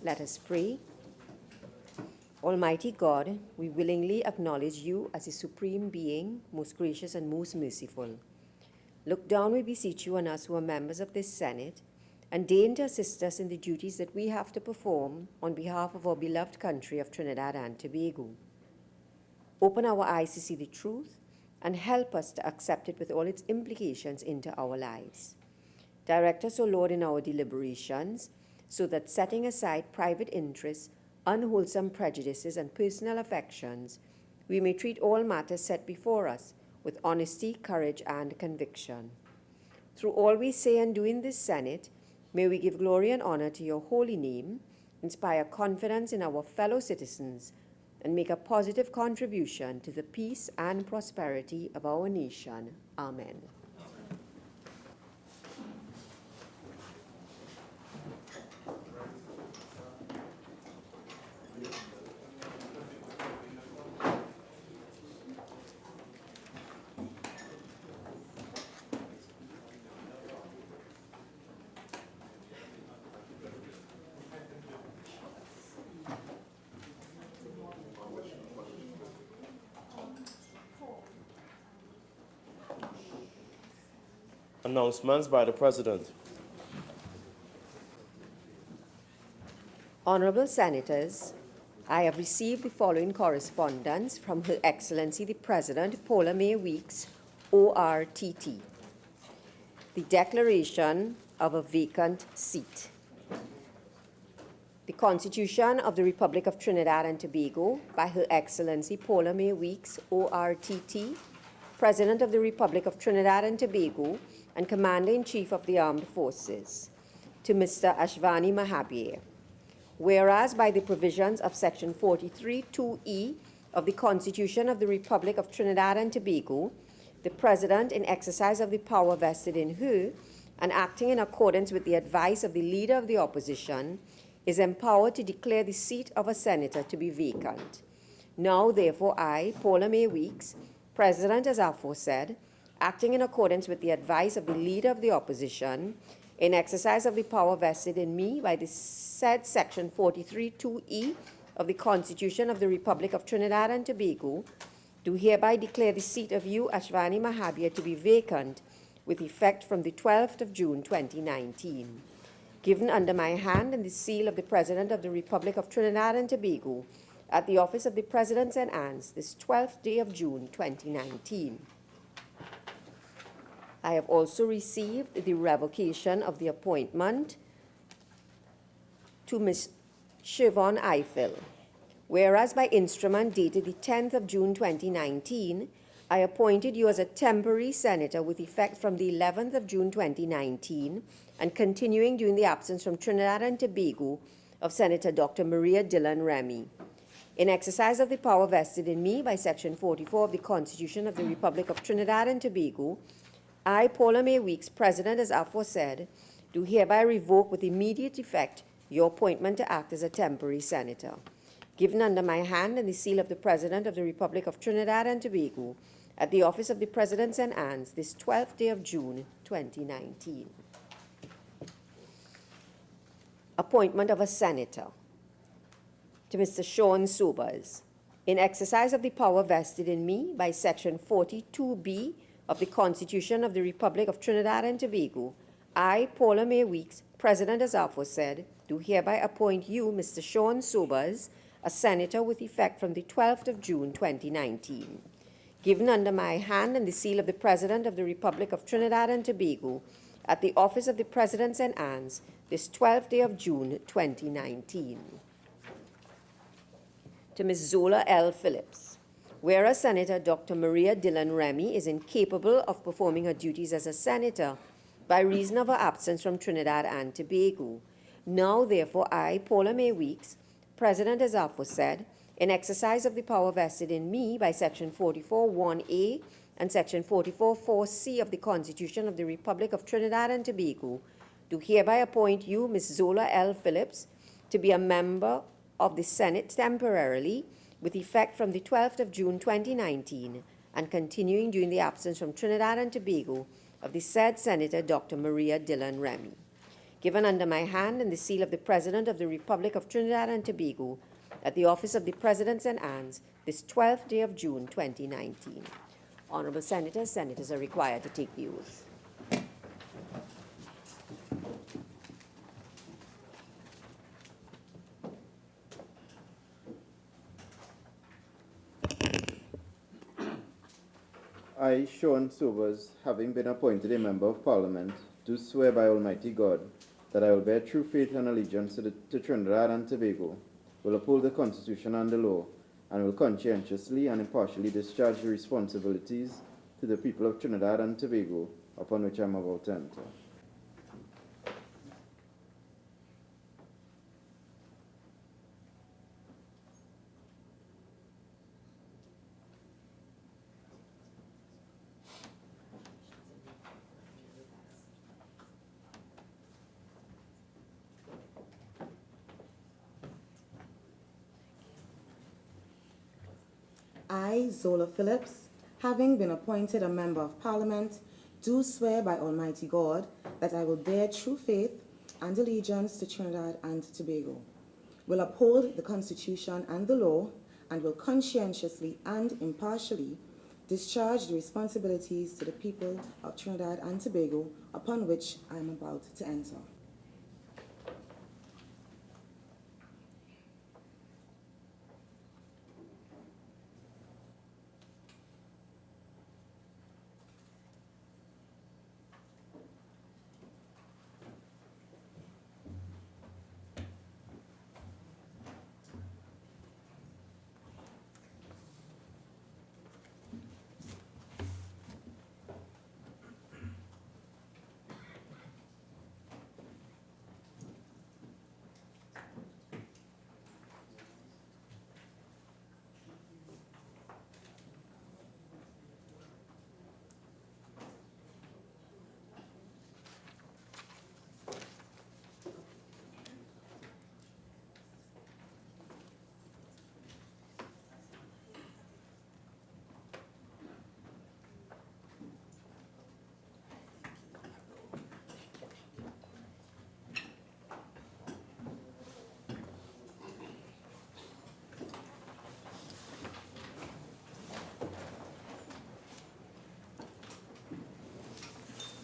Let us pray. Almighty God, we willingly acknowledge you as a supreme being, most gracious and most merciful. Look down, we beseech you, on us who are members of this Senate, and deign to assist us in the duties that we have to perform on behalf of our beloved country of Trinidad and Tobago. Open our eyes to see the truth and help us to accept it with all its implications into our lives. Direct us, O Lord, in our deliberations, so that setting aside private interests, unwholesome prejudices, and personal affections, we may treat all matters set before us with honesty, courage, and conviction. Through all we say and do in this Senate, may we give glory and honor to your holy name, inspire confidence in our fellow citizens, and make a positive contribution to the peace and prosperity of our nation. Amen. Announcements by the President. Honorable Senators, I have received the following correspondence from Her Excellency the President, Paula Mae Weeks, ORTT. The declaration of a vacant seat. The Constitution of the Republic of Trinidad and Tobago by Her Excellency Paula Mae Weeks, ORTT, President of the Republic of Trinidad and Tobago and Commander-in-Chief of the Armed Forces, to Mr. Ashwani Mahabir. Whereas by the provisions of Section 43(2)(e) of the Constitution of the Republic of Trinidad and Tobago, the President, in exercise of the power vested in her, and acting in accordance with the advice of the Leader of the Opposition, is empowered to declare the seat of a senator to be vacant. Now, therefore, I, Paula Mae Weeks, President as aforesaid, acting in accordance with the advice of the Leader of the Opposition, in exercise of the power vested in me by the said Section 43(2)(e) of the Constitution of the Republic of Trinidad and Tobago, do hereby declare the seat of you, Ashwani Mahabir, to be vacant with effect from the 12th of June 2019. Given under my hand and the seal of the President of the Republic of Trinidad and Tobago at the office of the President St. Anne's this 12th day of June 2019. I have also received the revocation of the appointment to Ms. Siobhan Eiffel. Whereas by instrument dated the 10th of June 2019, I appointed you as a temporary senator with effect from the 11th of June 2019 and continuing during the absence from Trinidad and Tobago of Senator Dr. Maria Dillon Remy. In exercise of the power vested in me by Section 44 of the Constitution of the Republic of Trinidad and Tobago, I, Paula Mae Weeks, President as aforesaid, do hereby revoke with immediate effect your appointment to act as a temporary senator. Given under my hand and the seal of the President of the Republic of Trinidad and Tobago at the office of the President St. Anne's this 12th day of June 2019. Appointment of a senator. To Mr. Sean Sobers. In exercise of the power vested in me by Section 42(b) of the Constitution of the Republic of Trinidad and Tobago, I, Paula Mae Weeks, President as aforesaid, do hereby appoint you, Mr. Sean Sobers, a senator with effect from the 12th of June 2019. Given under my hand and the seal of the President of the Republic of Trinidad and Tobago at the office of the President St. Anne's this 12th day of June 2019. To Ms. Zola L. Phillips. Whereas Senator Dr. Maria Dillon Remy is incapable of performing her duties as a senator by reason of her absence from Trinidad and Tobago, now therefore I, Paula Mae Weeks, President as aforesaid, in exercise of the power vested in me by Section 44(1)(a) and Section 44(4)(c) of the Constitution of the Republic of Trinidad and Tobago, do hereby appoint you, Ms. Zola L. Phillips, to be a member of the Senate temporarily with effect from the 12th of June 2019 and continuing during the absence from Trinidad and Tobago of the said Senator Dr. Maria Dillon Remy. given under my hand and the seal of the President of the Republic of Trinidad and Tobago at the office of the President St. Anne's this 12th day of June 2019. Honorable Senators, senators are required to take the oath. I, Sean Sobers, having been appointed a Member of Parliament, do swear by Almighty God that I will bear true faith and allegiance to Trinidad and Tobago, will uphold the Constitution and the law, and will conscientiously and impartially discharge the responsibilities to the people of Trinidad and Tobago upon which I am about to enter. I, Zola Phillips, having been appointed a Member of Parliament, do swear by Almighty God that I will bear true faith and allegiance to Trinidad and Tobago, will uphold the Constitution and the law, and will conscientiously and impartially discharge the responsibilities to the people of Trinidad and Tobago upon which I am about to enter.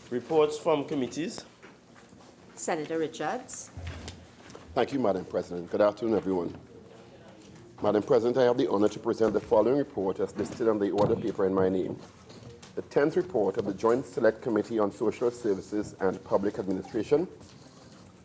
Reports from committees. Senator Richards. Thank you, Madam President. Good afternoon, everyone. Madam President, I have the honor to present the following report as listed on the order paper in my name. The 10th report of the Joint Select Committee on Social Services and Public Administration,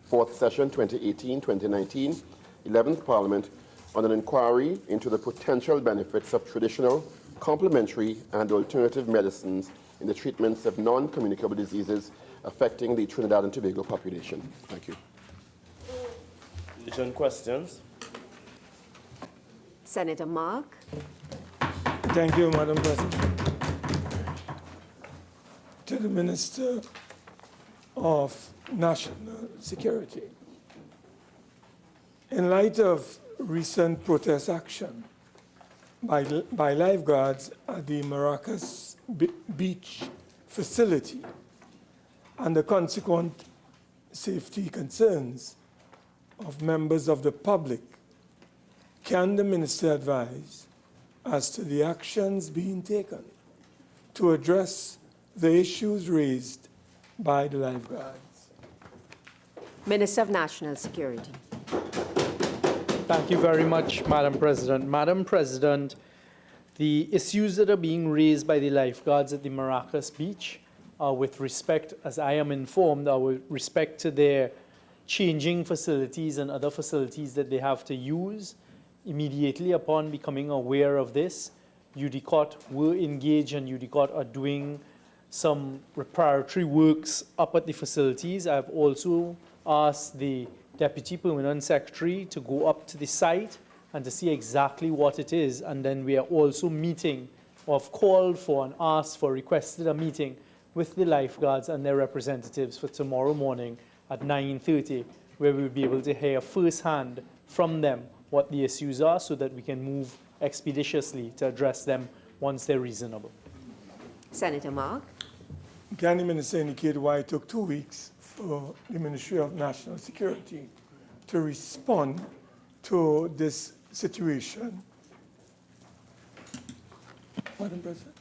4th Session 2018-2019, 11th Parliament, on an inquiry into the potential benefits of traditional, complementary, and alternative medicines in the treatments of non-communicable diseases affecting the Trinidad and Tobago population. Thank you. Additional questions? Senator Mark. Thank you, Madam President. To the Minister of National Security. In light of recent protest action by lifeguards at the Maracas Beach facility and the consequent safety concerns of members of the public, can the Minister advise as to the actions being taken to address the issues raised by the lifeguards? Minister of National Security. Thank you very much, Madam President. Madam President, the issues that are being raised by the lifeguards at the Maracas Beach are with respect, as I am informed, are with respect to their changing facilities and other facilities that they have to use. Immediately upon becoming aware of this, UDCOT were engaged and UDCOT are doing some preparatory works up at the facilities. I've also asked the Deputy Permanent Secretary to go up to the site and to see exactly what it is. And then we are also meeting, or have called for and asked for, requested a meeting with the lifeguards and their representatives for tomorrow morning at 9:30, where we will be able to hear firsthand from them what the issues are so that we can move expeditiously to address them once they're reasonable. Senator Mark. Can the Minister indicate why it took 2 weeks for the Ministry of National Security to respond to this situation. Madam President.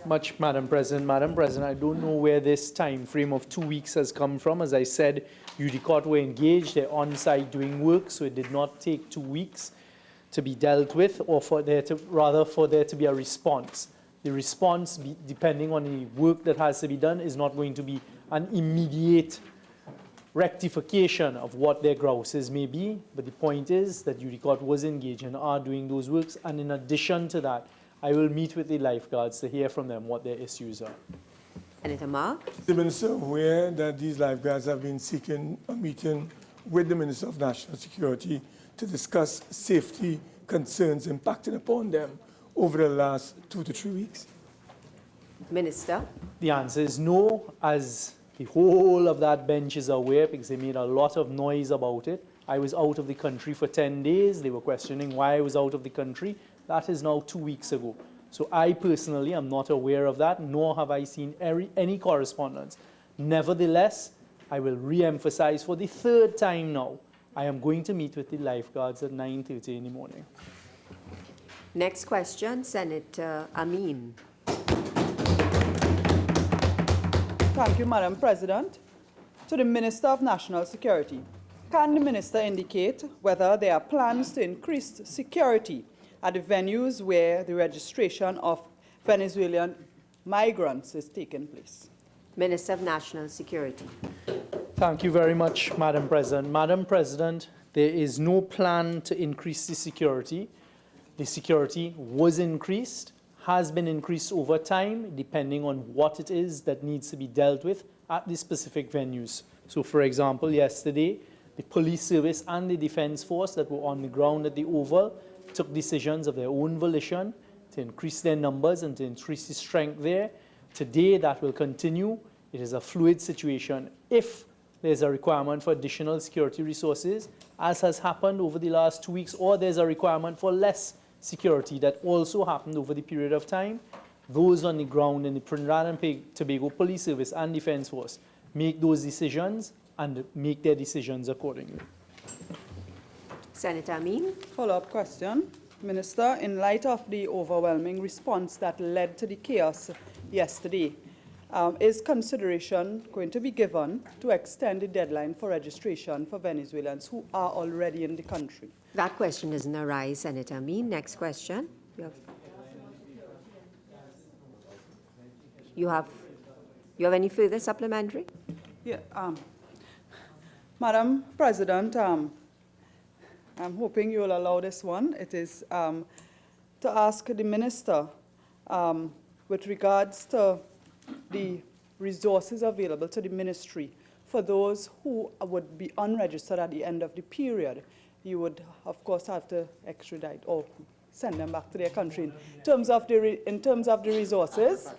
Much, Madam President. Madam President, I don't know where this time frame of 2 weeks has come from. As I said, UDCOT were engaged, they're on site doing work, so it did not take 2 weeks to be dealt with, or for there to be a response. The response, depending on the work that has to be done, is not going to be an immediate rectification of what their grouses may be, but the point is that UDCOT was engaged and are doing those works, and in addition to that, I will meet with the lifeguards to hear from them what their issues are. Senator Mark? Is the Minister aware that these lifeguards have been seeking a meeting with the Minister of National Security to discuss safety concerns impacting upon them over the last 2 to 3 weeks? Minister? The answer is no, as the whole of that bench is aware, because they made a lot of noise about it. I was out of the country for 10 days. They were questioning why I was out of the country. That is now 2 weeks ago. So I personally am not aware of that, nor have I seen any correspondence. Nevertheless, I will re-emphasize for the third time now, I am going to meet with the lifeguards at 9:30 in the morning. Next question, Senator Amin. Thank you, Madam President. To the Minister of National Security, can the Minister indicate whether there are plans to increase security at the venues where the registration of Venezuelan migrants is taking place? Minister of National Security. Thank you very much, Madam President. Madam President, there is no plan to increase the security. The security was increased, has been increased over time, depending on what it is that needs to be dealt with at the specific venues. So, for example, yesterday, the police service and the defense force that were on the ground at the Oval took decisions of their own volition to increase their numbers and to increase the strength there. Today, that will continue. It is a fluid situation. If there's a requirement for additional security resources, as has happened over the last 2 weeks, or there's a requirement for less security that also happened over the period of time, those on the ground in the Trinidad and Tobago Police Service and Defense Force make those decisions and make their decisions accordingly. Senator Amin. Follow-up question. Minister, in light of the overwhelming response that led to the chaos yesterday, is consideration going to be given to extend the deadline for registration for Venezuelans who are already in the country? That question doesn't arise, Senator Amin. Next question. You have any further supplementary? Yeah, Madam President, I'm hoping you will allow this one. It is to ask the Minister with regards to the resources available to the ministry for those who would be unregistered at the end of the period. You would, of course, have to extradite or send them back to their country. In terms of the resources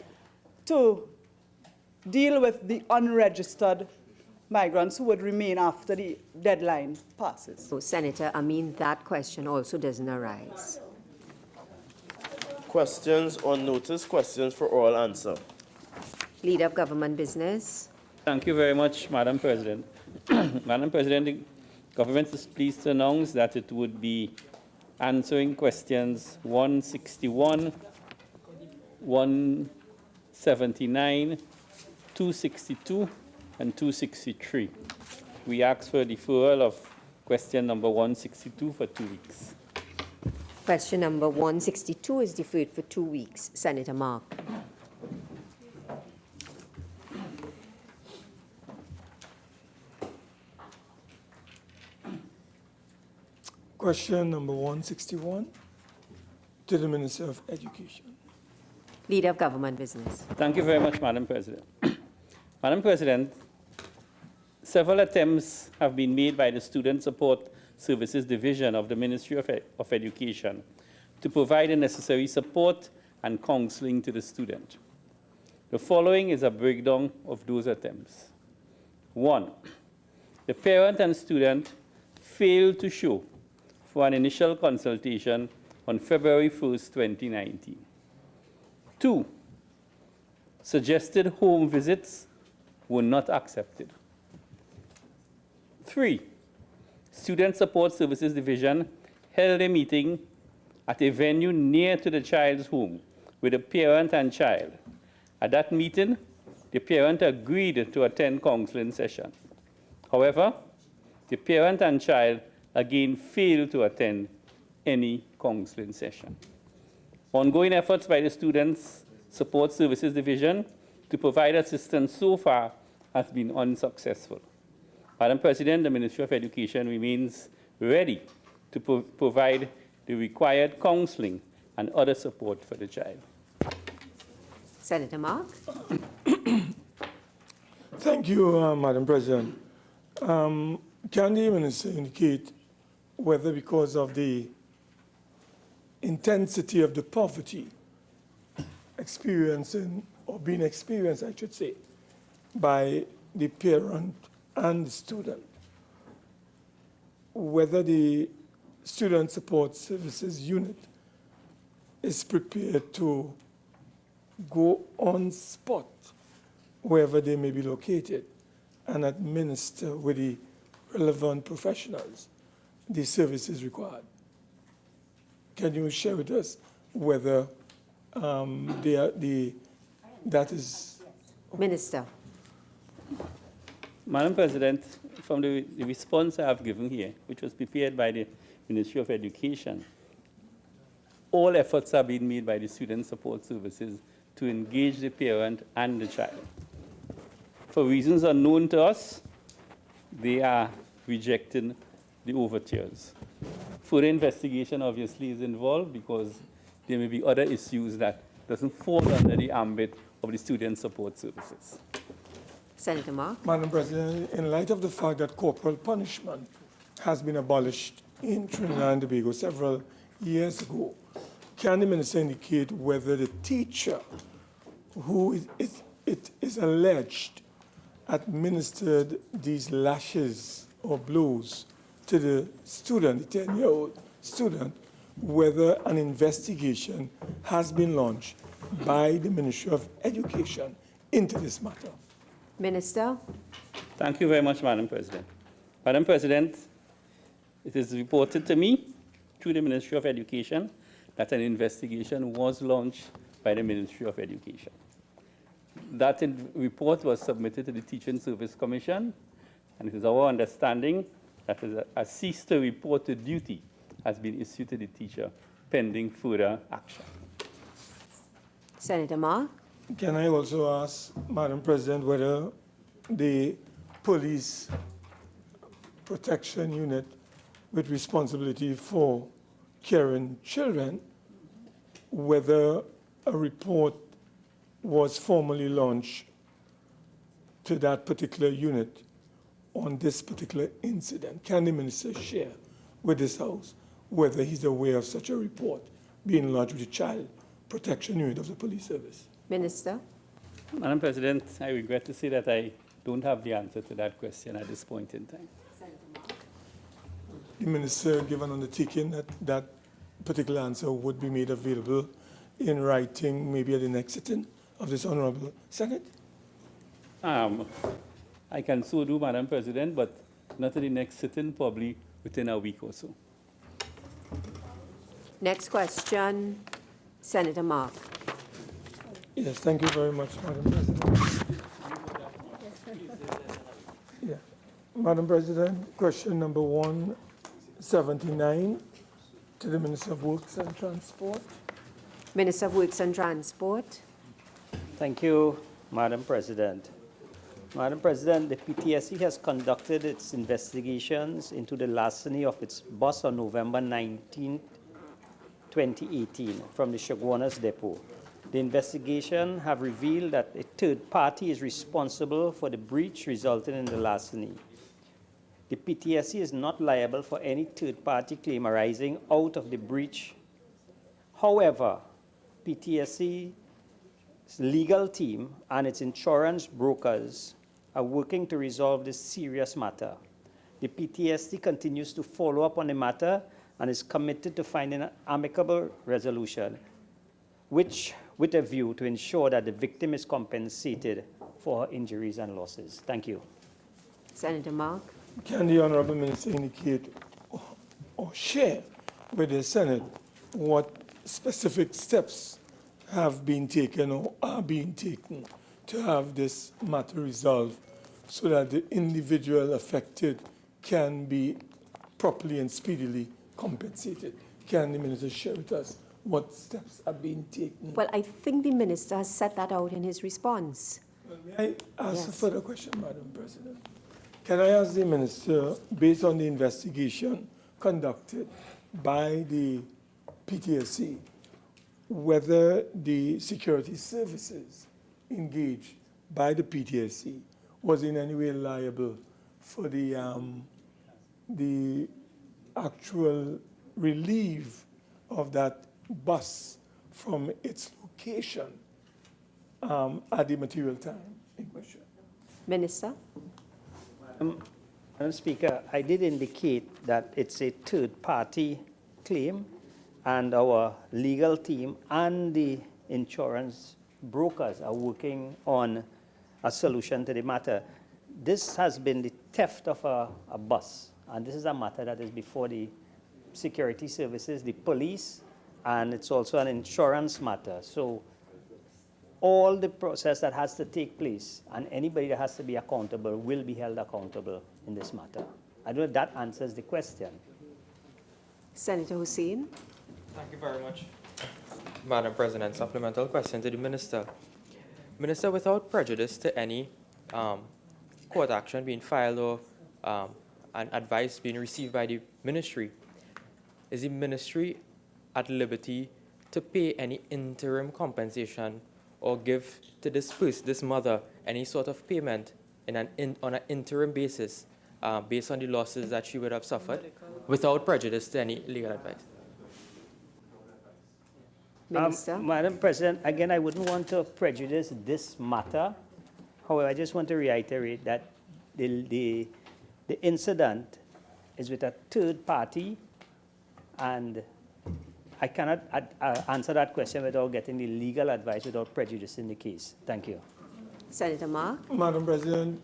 to deal with the unregistered migrants who would remain after the deadline passes. So, Senator Amin, that question also doesn't arise. Questions on notice, questions for oral answer. Leader of Government Business. Thank you very much, Madam President. Madam President, the government is pleased to announce that it would be answering questions 161, 179, 262, and 263. We ask for deferral of question number 162 for 2 weeks. Question number 162 is deferred for 2 weeks. Senator Mark. Question number 161 to the Minister of Education. Leader of Government Business. Thank you very much, Madam President. Madam President, several attempts have been made by the Student Support Services Division of the Ministry of Education to provide the necessary support and counseling to the student. The following is a breakdown of those attempts. 1. The parent and student failed to show for an initial consultation on February 1st, 2019. 2. Suggested home visits were not accepted. 3, Student Support Services Division held a meeting at a venue near to the child's home with a parent and child. At that meeting, the parent agreed to attend counseling session. However, the parent and child again failed to attend any counseling session. Ongoing efforts by the Students Support Services Division to provide assistance so far has been unsuccessful. Madam President, the Ministry of Education remains ready to provide the required counseling and other support for the child. Senator Mark. Thank you, Madam President. Can the Minister indicate whether, because of the intensity of the poverty experiencing, or being experienced, I should say, by the parent and the student, whether the Student Support Services Unit is prepared to go on spot wherever they may be located and administer with the relevant professionals the services required. Can you share with us whether that is... Minister. Madam President, from the response I have given here, which was prepared by the Ministry of Education, all efforts are being made by the Student Support Services to engage the parent and the child. For reasons unknown to us, they are rejecting the overtures. Further investigation obviously is involved because there may be other issues that doesn't fall under the ambit of the Student Support Services. Senator Mark. Madam President, in light of the fact that corporal punishment has been abolished in Trinidad and Tobago several years ago, can the Minister indicate whether the teacher who it is alleged administered these lashes or blows to the student, the 10-year-old student, whether an investigation has been launched by the Ministry of Education into this matter? Minister. Thank you very much, Madam President. Madam President, it is reported to me through the Ministry of Education that an investigation was launched by the Ministry of Education. That report was submitted to the Teaching Service Commission, and it is our understanding that a cease to report to duty has been issued to the teacher pending further action. Senator Mark. Can I also ask, Madam President, whether the police protection unit with responsibility for caring children, whether a report was formally launched to that particular unit on this particular incident? Can the Minister share with this House whether he's aware of such a report being lodged with the Child Protection Unit of the Police Service? Minister. Madam President, I regret to say that I don't have the answer to that question at this point in time. The Minister give an undertaking that that particular answer would be made available in writing, maybe at the next sitting of this Honorable Senate? I can so do, Madam President, but not at the next sitting, probably within a week or so. Next question, Senator Mark. Yes, thank you very much, Madam President. Yeah. Madam President, question number 179 to the Minister of Works and Transport. Minister of Works and Transport. Thank you, Madam President. Madam President, the PTSC has conducted its investigations into the larceny of its bus on November 19, 2018 from the Chaguanas Depot. The investigation have revealed that a third party is responsible for the breach resulting in the larceny. The PTSC is not liable for any third party claim arising out of the breach. However, PTSC's legal team and its insurance brokers are working to resolve this serious matter. The PTSC continues to follow up on the matter and is committed to finding an amicable resolution, with a view to ensure that the victim is compensated for her injuries and losses. Thank you. Senator Mark. Can the Honourable Minister indicate or share with the Senate what specific steps have been taken or are being taken to have this matter resolved so that the individual affected can be properly and speedily compensated? Can the Minister share with us what steps are being taken? Well, I think the Minister has set that out in his response. May I ask a Yes. further question, Madam President? Can I ask the Minister, based on the investigation conducted by the PTSC, whether the security services engaged by the PTSC was in any way liable for the actual relief of that bus from its location at the material time in question? Minister. Madam Speaker, I did indicate that it's a third-party claim, and our legal team and the insurance brokers are working on a solution to the matter. This has been the theft of a bus, and this is a matter that is before the security services, the police, and it's also an insurance matter. So all the process that has to take place and anybody that has to be accountable will be held accountable in this matter. I don't know if that answers the question. Senator Hussain. Thank you very much, Madam President. Supplemental question to the Minister. Minister, without prejudice to any court action being filed or an advice being received by the Ministry, is the Ministry at liberty to pay any interim compensation or give to this mother any sort of payment on an interim basis based on the losses that she would have suffered without prejudice to any legal advice? Minister. Madam President, again, I wouldn't want to prejudice this matter. However, I just want to reiterate that the incident is with a third party, and I cannot answer that question without getting the legal advice without prejudicing the case. Thank you. Senator Mark. Madam President,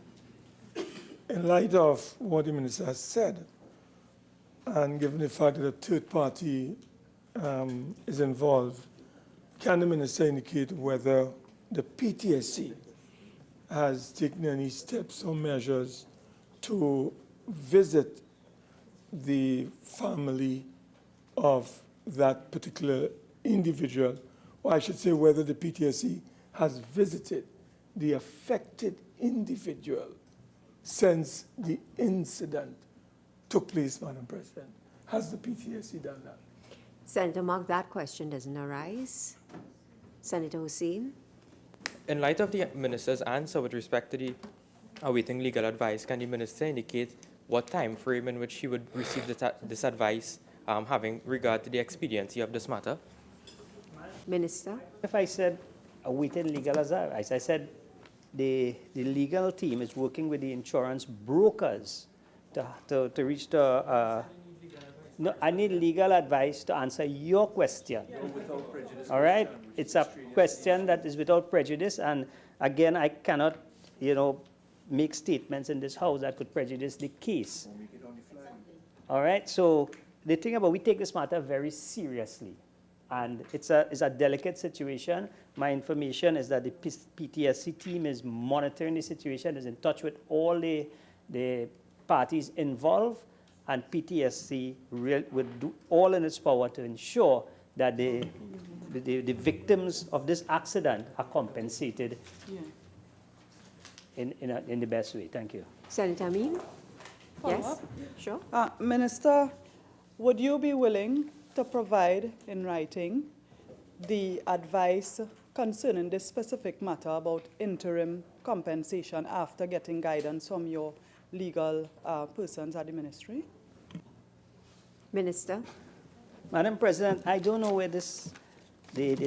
in light of what the Minister has said, and given the fact that a third party is involved, can the Minister indicate whether the PTSC has taken any steps or measures to visit the family of that particular individual, or I should say whether the PTSC has visited the affected individual since the incident took place, Madam President? Has the PTSC done that? Senator Mark, that question doesn't arise. Senator Hussain. In light of the Minister's answer with respect to the awaiting legal advice, can the Minister indicate what time frame in which he would receive this advice, having regard to the expediency of this matter? Minister. If I said awaiting legal advice, I said the legal team is working with the insurance brokers to reach the. No, I need legal advice to answer your question. All right? It's a question that is without prejudice, and again, I cannot, make statements in this House that could prejudice the case. All right? So the thing about, we take this matter very seriously, and it's a delicate situation. My information is that the PTSC team is monitoring the situation, is in touch with all the parties involved, and PTSC would do all in its power to ensure that the victims of this accident are compensated in the best way. Thank you. Senator Amin. Yes, Follow-up? sure. Minister, would you be willing to provide in writing the advice concerning this specific matter about interim compensation after getting guidance from your legal persons at the Ministry? Minister. Madam President, I don't know where this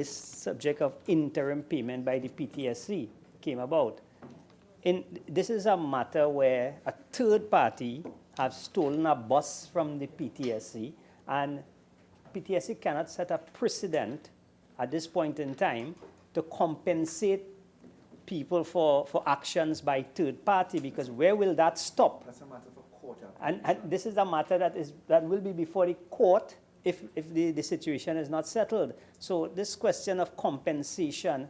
subject of interim payment by the PTSC came about. This is a matter where a third party have stolen a bus from the PTSC, and PTSC cannot set a precedent at this point in time to compensate people for actions by third party, because where will that stop? That's a matter for court. And this is a matter that will be before the court if the situation is not settled. So this question of compensation,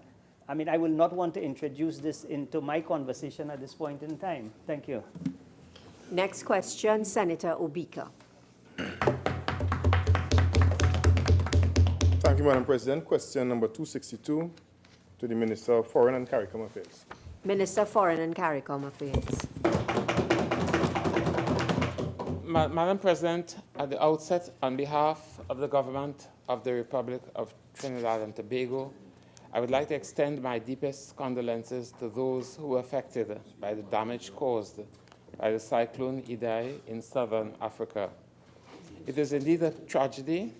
I mean, I will not want to introduce this into my conversation at this point in time. Thank you. Next question, Senator Obika. Thank you, Madam President. Question number 262 to the Minister of Foreign and CARICOM Affairs. Minister of Foreign and CARICOM Affairs. Madam President, at the outset, on behalf of the government of the Republic of Trinidad and Tobago, I would like to extend my deepest condolences to those who were affected by the damage caused by the cyclone Idai in southern Africa. It is indeed a tragedy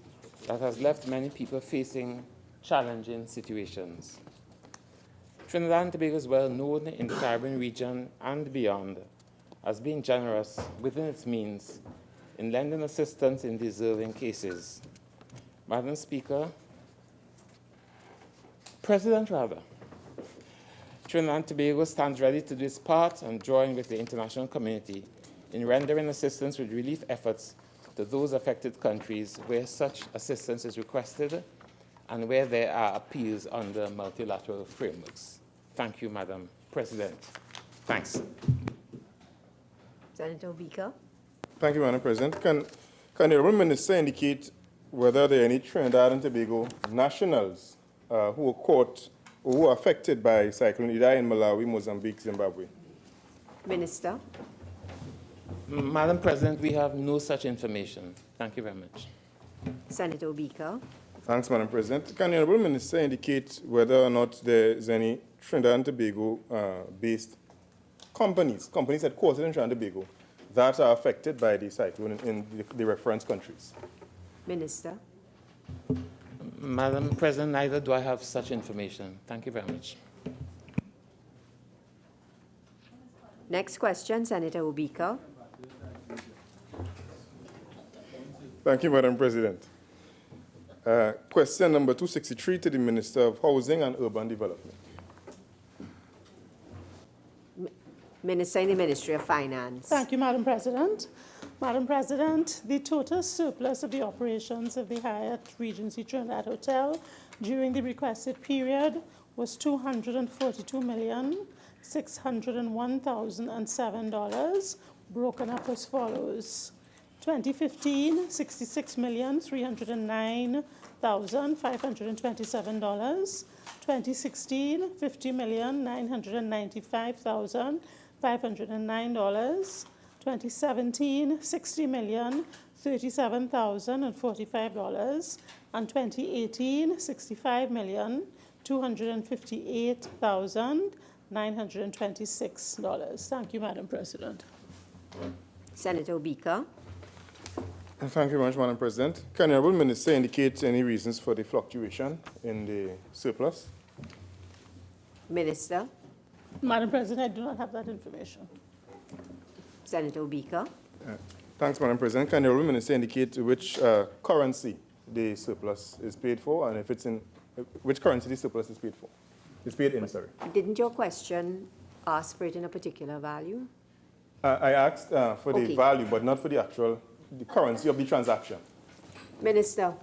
that has left many people facing challenging situations. Trinidad and Tobago is well known in the Caribbean region and beyond as being generous within its means in lending assistance in deserving cases. Madam Speaker, Trinidad and Tobago stands ready to do its part and join with the international community in rendering assistance with relief efforts to those affected countries where such assistance is requested and where there are appeals under multilateral frameworks. Thank you, Madam President. Thanks. Senator Obika. Thank you, Madam President. Can the Honourable Minister indicate whether there are any Trinidad and Tobago nationals who were caught or who were affected by Cyclone Idai in Malawi, Mozambique, Zimbabwe? Minister. Madam President, we have no such information. Thank you very much. Senator Obika. Thanks, Madam President. Can the Honourable Minister indicate whether or not there is any Trinidad and Tobago based companies headquartered in Trinidad and Tobago that are affected by the cyclone in the reference countries? Minister. Madam President, neither do I have such information. Thank you very much. Next question, Senator Obika. Thank you, Madam President. Question number 263 to the Minister of Housing and Urban Development. Minister in the Ministry of Finance. Thank you, Madam President. Madam President, the total surplus of the operations of the Hyatt Regency Trinidad Hotel during the requested period was $242,601,007, broken up as follows. 2015, $66,309,527. 2016, $50,995,509. 2017, $60,037,045. And 2018, $65,258,926. Thank you, Madam President. Senator Obika. Thank you very much, Madam President. Can the Honourable Minister indicate any reasons for the fluctuation in the surplus? Minister. Madam President, I do not have that information. Senator Obika. Thanks, Madam President. Can the Honourable Minister indicate which currency the surplus is paid for, and if it's in which currency the surplus is paid for? It's paid in, sorry. Didn't your question ask for it in a particular value? I asked for the value, but not for the currency of the transaction. Minister.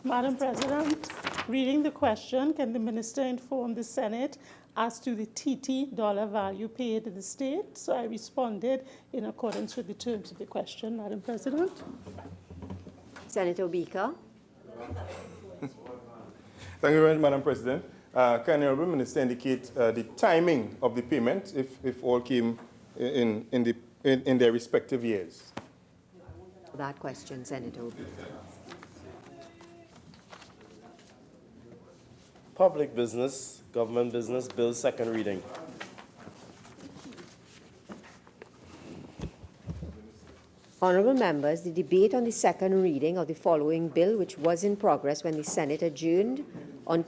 Madam President, reading the question, can the Minister inform the Senate as to the TT dollar value paid to the state? So I responded in accordance with the terms of the question, Madam President. Senator Obika. Thank you very much, Madam President. Can the Honourable Minister indicate the timing of the payment if all came in their respective years? That question, Senator Obika. Public Business, Government Business Bill, second reading. Honourable members, the debate on the second reading of the following bill, which was in progress when the Senate adjourned on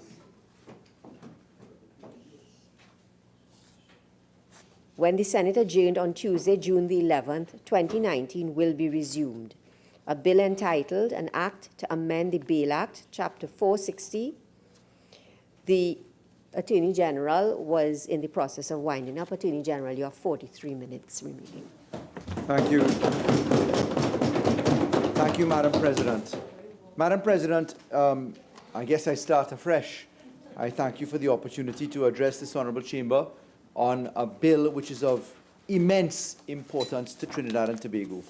Tuesday, June the 11th, 2019, will be resumed. A bill entitled An Act to Amend the Bail Act, Chapter 460, the Attorney General was in the process of winding up. Attorney General, you have 43 minutes remaining. Thank you. Thank you, Madam President. Madam President, I guess I start afresh. I thank you for the opportunity to address this Honourable Chamber on a bill which is of immense importance to Trinidad and Tobago.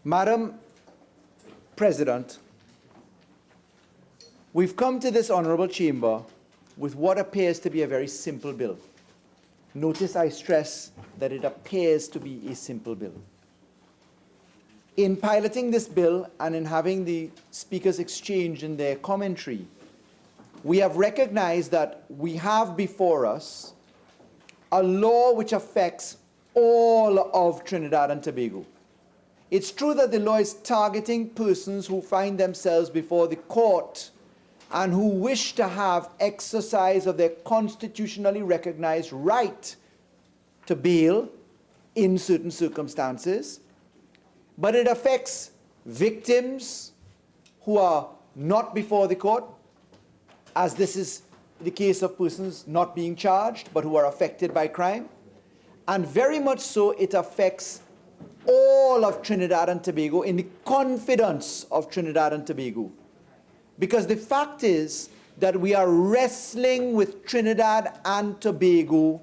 Madam President, we've come to this Honourable Chamber with what appears to be a very simple bill. Notice I stress that it appears to be a simple bill. In piloting this bill and in having the speakers exchange in their commentary, we have recognized that we have before us a law which affects all of Trinidad and Tobago. It's true that the law is targeting persons who find themselves before the court and who wish to have exercise of their constitutionally recognized right to bail in certain circumstances, but it affects victims who are not before the court, as this is the case of persons not being charged but who are affected by crime, and very much so it affects all of Trinidad and Tobago in the confidence of Trinidad and Tobago. Because the fact is that we are wrestling with Trinidad and Tobago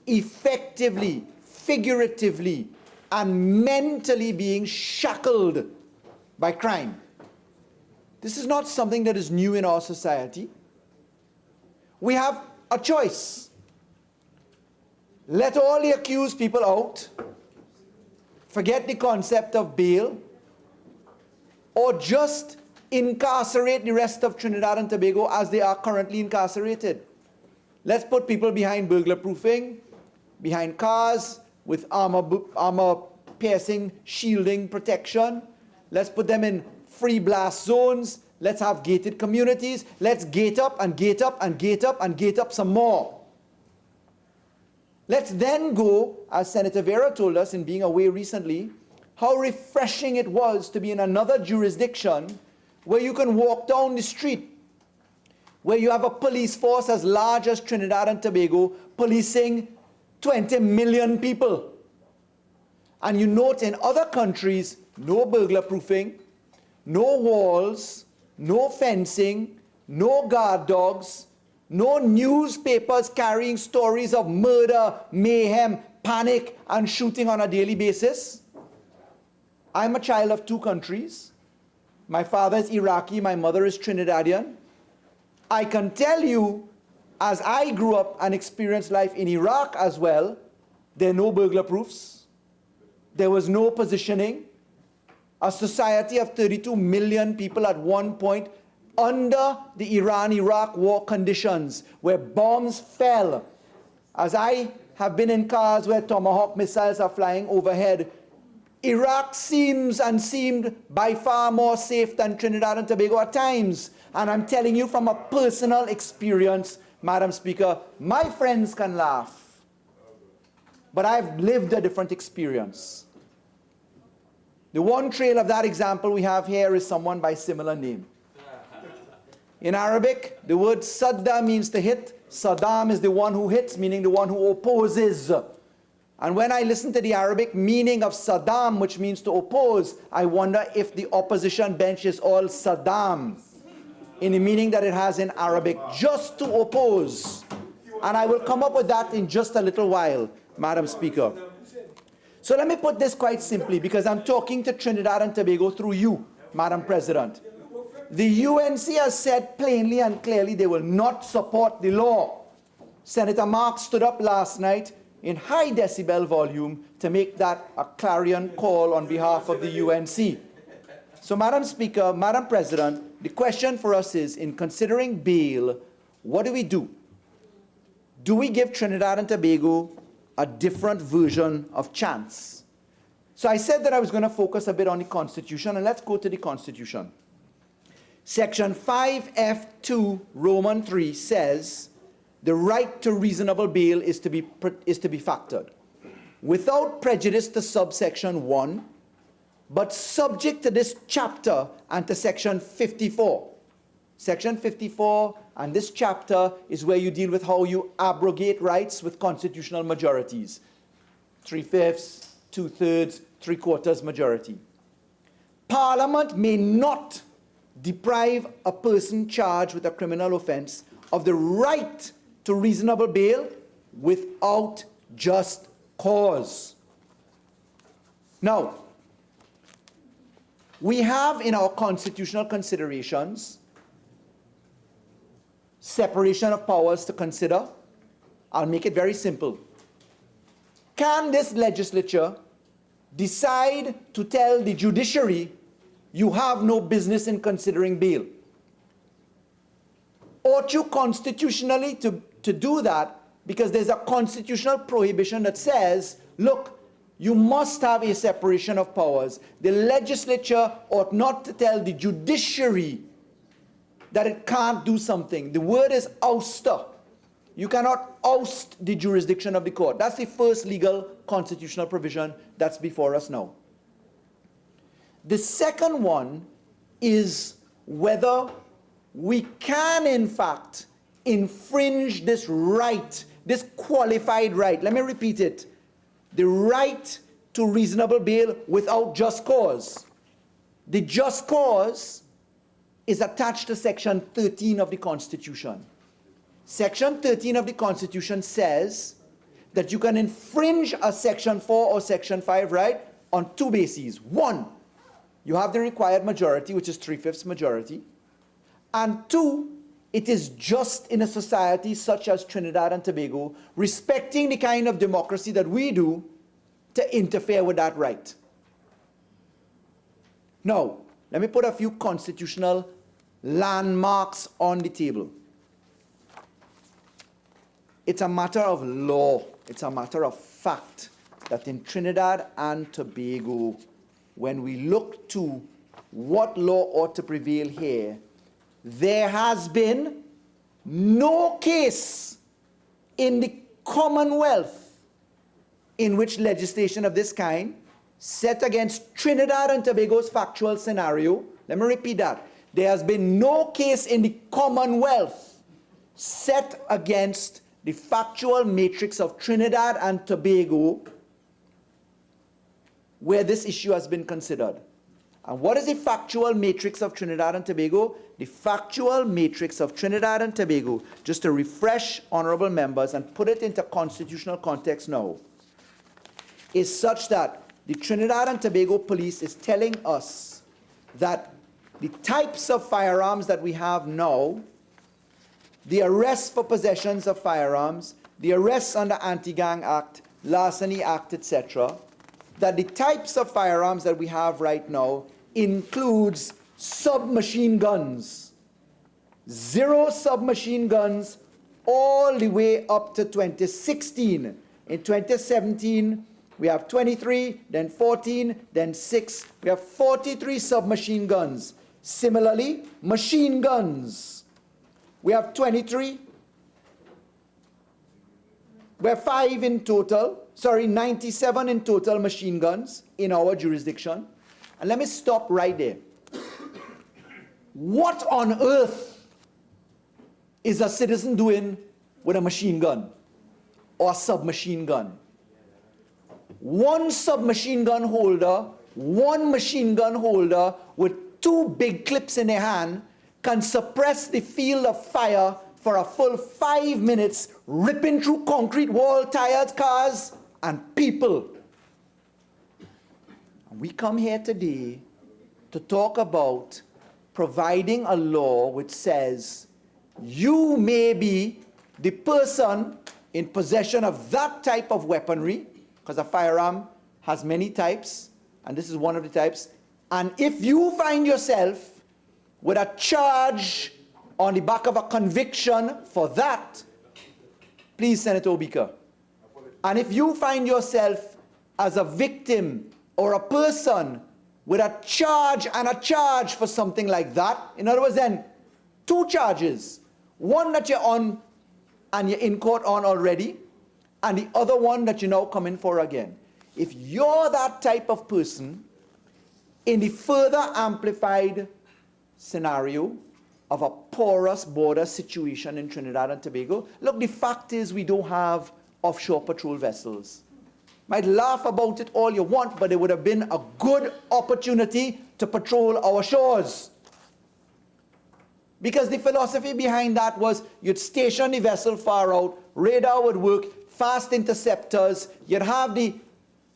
effectively, figuratively, and mentally being shackled by crime. This is not something that is new in our society. We have a choice. Let all the accused people out, forget the concept of bail, or just incarcerate the rest of Trinidad and Tobago as they are currently incarcerated. Let's put people behind burglar proofing, behind cars with armor-piercing, shielding protection. Let's put them in free blast zones. Let's have gated communities. Let's gate up and gate up and gate up and gate up some more. Let's then go, as Senator Vera told us in being away recently, how refreshing it was to be in another jurisdiction where you can walk down the street, where you have a police force as large as Trinidad and Tobago policing 20 million people. And you note in other countries, no burglar proofing, no walls, no fencing, no guard dogs, no newspapers carrying stories of murder, mayhem, panic, and shooting on a daily basis. I'm a child of two countries. My father is Iraqi, my mother is Trinidadian. I can tell you, as I grew up and experienced life in Iraq as well, there are no burglar proofs. There was no positioning. A society of 32 million people at one point under the Iran-Iraq war conditions where bombs fell. As I have been in cars where Tomahawk missiles are flying overhead, Iraq seemed by far more safe than Trinidad and Tobago at times. And I'm telling you from a personal experience, Madam Speaker, my friends can laugh, but I've lived a different experience. The one trail of that example we have here is someone by similar name. In Arabic, the word sadda means to hit. Saddam is the one who hits, meaning the one who opposes. And when I listen to the Arabic meaning of Saddam, which means to oppose, I wonder if the opposition bench is all Saddam, in the meaning that it has in Arabic, just to oppose. And I will come up with that in just a little while, Madam Speaker. So let me put this quite simply, because I'm talking to Trinidad and Tobago through you, Madam President. The UNC has said plainly and clearly they will not support the law. Senator Marks stood up last night in high decibel volume to make that a clarion call on behalf of the UNC. So, Madam Speaker, Madam President, the question for us is, in considering bail, what do? Do we give Trinidad and Tobago a different version of chance? So I said that I was going to focus a bit on the Constitution, and let's go to the Constitution. Section 5F2, Roman 3 says, the right to reasonable bail is to be factored, without prejudice to subsection 1, but subject to this chapter and to section 54. Section 54 and this chapter is where you deal with how you abrogate rights with constitutional majorities. 3/5, 2/3, 3/4 majority. Parliament may not deprive a person charged with a criminal offense of the right to reasonable bail without just cause. Now, we have in our constitutional considerations separation of powers to consider. I'll make it very simple. Can this legislature decide to tell the judiciary, you have no business in considering bail? Ought you constitutionally to do that, because there's a constitutional prohibition that says, look, you must have a separation of powers. The legislature ought not to tell the judiciary that it can't do something. The word is ouster. You cannot oust the jurisdiction of the court. That's the first legal constitutional provision that's before us now. The second one is whether we can, in fact, infringe this right, this qualified right. Let me repeat it. The right to reasonable bail without just cause. The just cause is attached to Section 13 of the Constitution. Section 13 of the Constitution says that you can infringe a Section 4 or Section 5 right on two bases. One, you have the required majority, which is 3/5 majority. And two, it is just in a society such as Trinidad and Tobago, respecting the kind of democracy that we do, to interfere with that right. Now, let me put a few constitutional landmarks on the table. It's a matter of law, it's a matter of fact that in Trinidad and Tobago, when we look to what law ought to prevail here, there has been no case in the Commonwealth in which legislation of this kind set against Trinidad and Tobago's factual scenario. Let me repeat that. There has been no case in the Commonwealth set against the factual matrix of Trinidad and Tobago where this issue has been considered. And what is the factual matrix of Trinidad and Tobago? The factual matrix of Trinidad and Tobago, just to refresh honorable members and put it into constitutional context now, is such that the Trinidad and Tobago police is telling us that the types of firearms that we have now, the arrests for possessions of firearms, the arrests under Anti-Gang Act, Larceny Act, etc., that the types of firearms that we have right now includes submachine guns. 0 submachine guns all the way up to 2016. In 2017, we have 23, then 14, then 6. We have 43 submachine guns. Similarly, machine guns. We have 23. We have 5 in total. 97 in total machine guns in our jurisdiction. And let me stop right there. What on earth is a citizen doing with a machine gun or a submachine gun? One submachine gun holder, one machine gun holder with 2 big clips in their hand can suppress the field of fire for a full 5 minutes, ripping through concrete wall, tired cars, and people. And we come here today to talk about providing a law which says you may be the person in possession of that type of weaponry, because a firearm has many types, and this is one of the types. And if you find yourself with a charge on the back of a conviction for that, please, Senator Obika. And if you find yourself as a victim or a person with a charge and a charge for something like that, in other words then, 2 charges, one that you're on and you're in court on already, and the other one that you're now coming for again. If you're that type of person, in the further amplified scenario of a porous border situation in Trinidad and Tobago. Look, the fact is we don't have offshore patrol vessels. Might laugh about it all you want, but it would have been a good opportunity to patrol our shores. Because the philosophy behind that was you'd station the vessel far out, radar would work, fast interceptors, you'd have the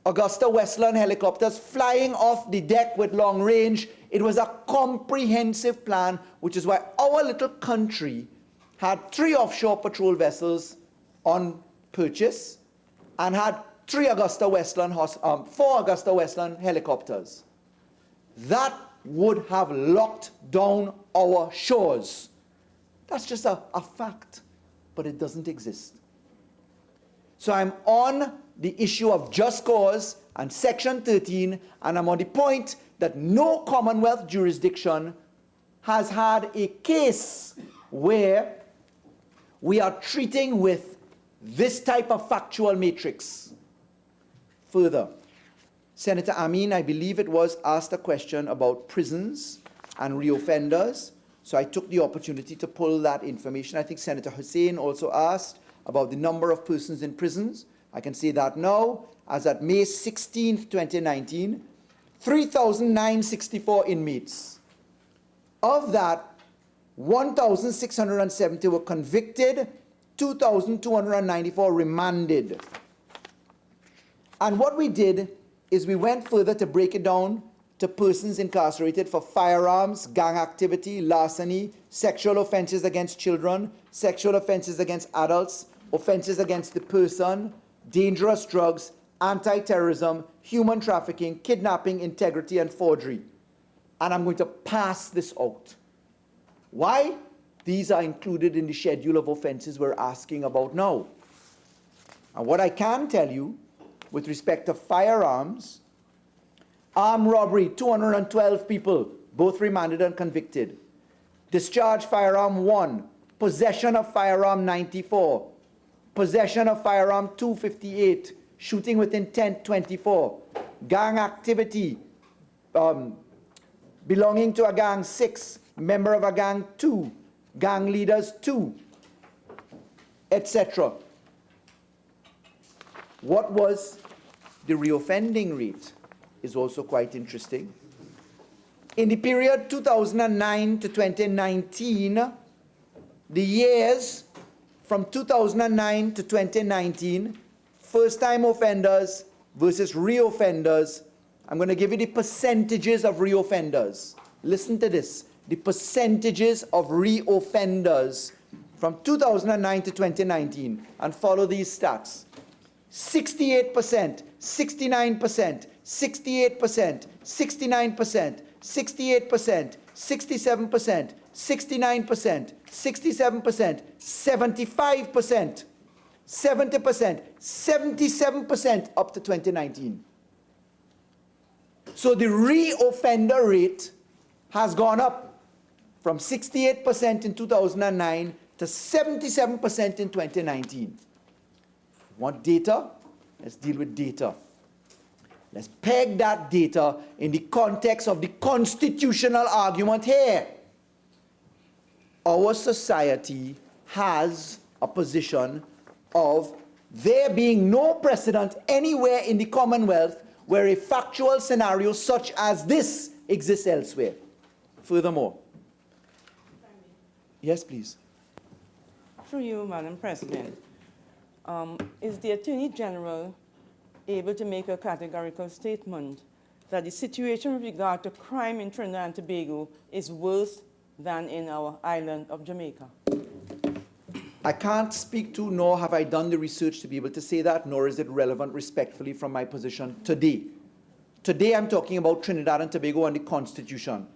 Augusta Westland helicopters flying off the deck with long range. It was a comprehensive plan, which is why our little country had 3 offshore patrol vessels on purchase and had 4 Augusta Westland helicopters. That would have locked down our shores. That's just a fact, but it doesn't exist. So I'm on the issue of just cause and Section 13, and I'm on the point that no Commonwealth jurisdiction has had a case where we are treating with this type of factual matrix. Further, Senator Amin, I believe it was, asked a question about prisons and reoffenders. So I took the opportunity to pull that information. I think Senator Hussain also asked about the number of persons in prisons. I can say that now, as at May 16th, 2019, 3,964 inmates. Of that, 1,670 were convicted, 2,294 remanded. And what we did is we went further to break it down to persons incarcerated for firearms, gang activity, larceny, sexual offenses against children, sexual offenses against adults, offenses against the person, dangerous drugs, anti-terrorism, human trafficking, kidnapping, integrity, and forgery. And I'm going to pass this out. Why? These are included in the schedule of offenses we're asking about now. And what I can tell you, with respect to firearms, armed robbery, 212 people, both remanded and convicted. Discharge firearm 1, possession of firearm 94, possession of firearm 258, shooting with intent 24, gang activity, belonging to a gang 6, member of a gang 2, gang leaders 2, etc. What was the reoffending rate is also quite interesting. In the period 2009 to 2019, the years from 2009 to 2019, first-time offenders versus reoffenders, I'm going to give you the percentages of reoffenders. Listen to this. The percentages of reoffenders from 2009 to 2019, and follow these stats. 68%, 69%, 68%, 69%, 68%, 67%, 69%, 67%, 75%, 70%, 77% up to 2019. So the reoffender rate has gone up from 68% in 2009 to 77% in 2019. Want data? Let's deal with data. Let's peg that data in the context of the constitutional argument here. Our society has a position of there being no precedent anywhere in the Commonwealth where a factual scenario such as this exists elsewhere. Furthermore. Yes, please. Through you, Madam President. Is the Attorney General able to make a categorical statement that the situation with regard to crime in Trinidad and Tobago is worse than in our island of Jamaica? I can't speak to, nor have I done the research to be able to say that, nor is it relevant respectfully from my position today. Today I'm talking about Trinidad and Tobago and the Constitution.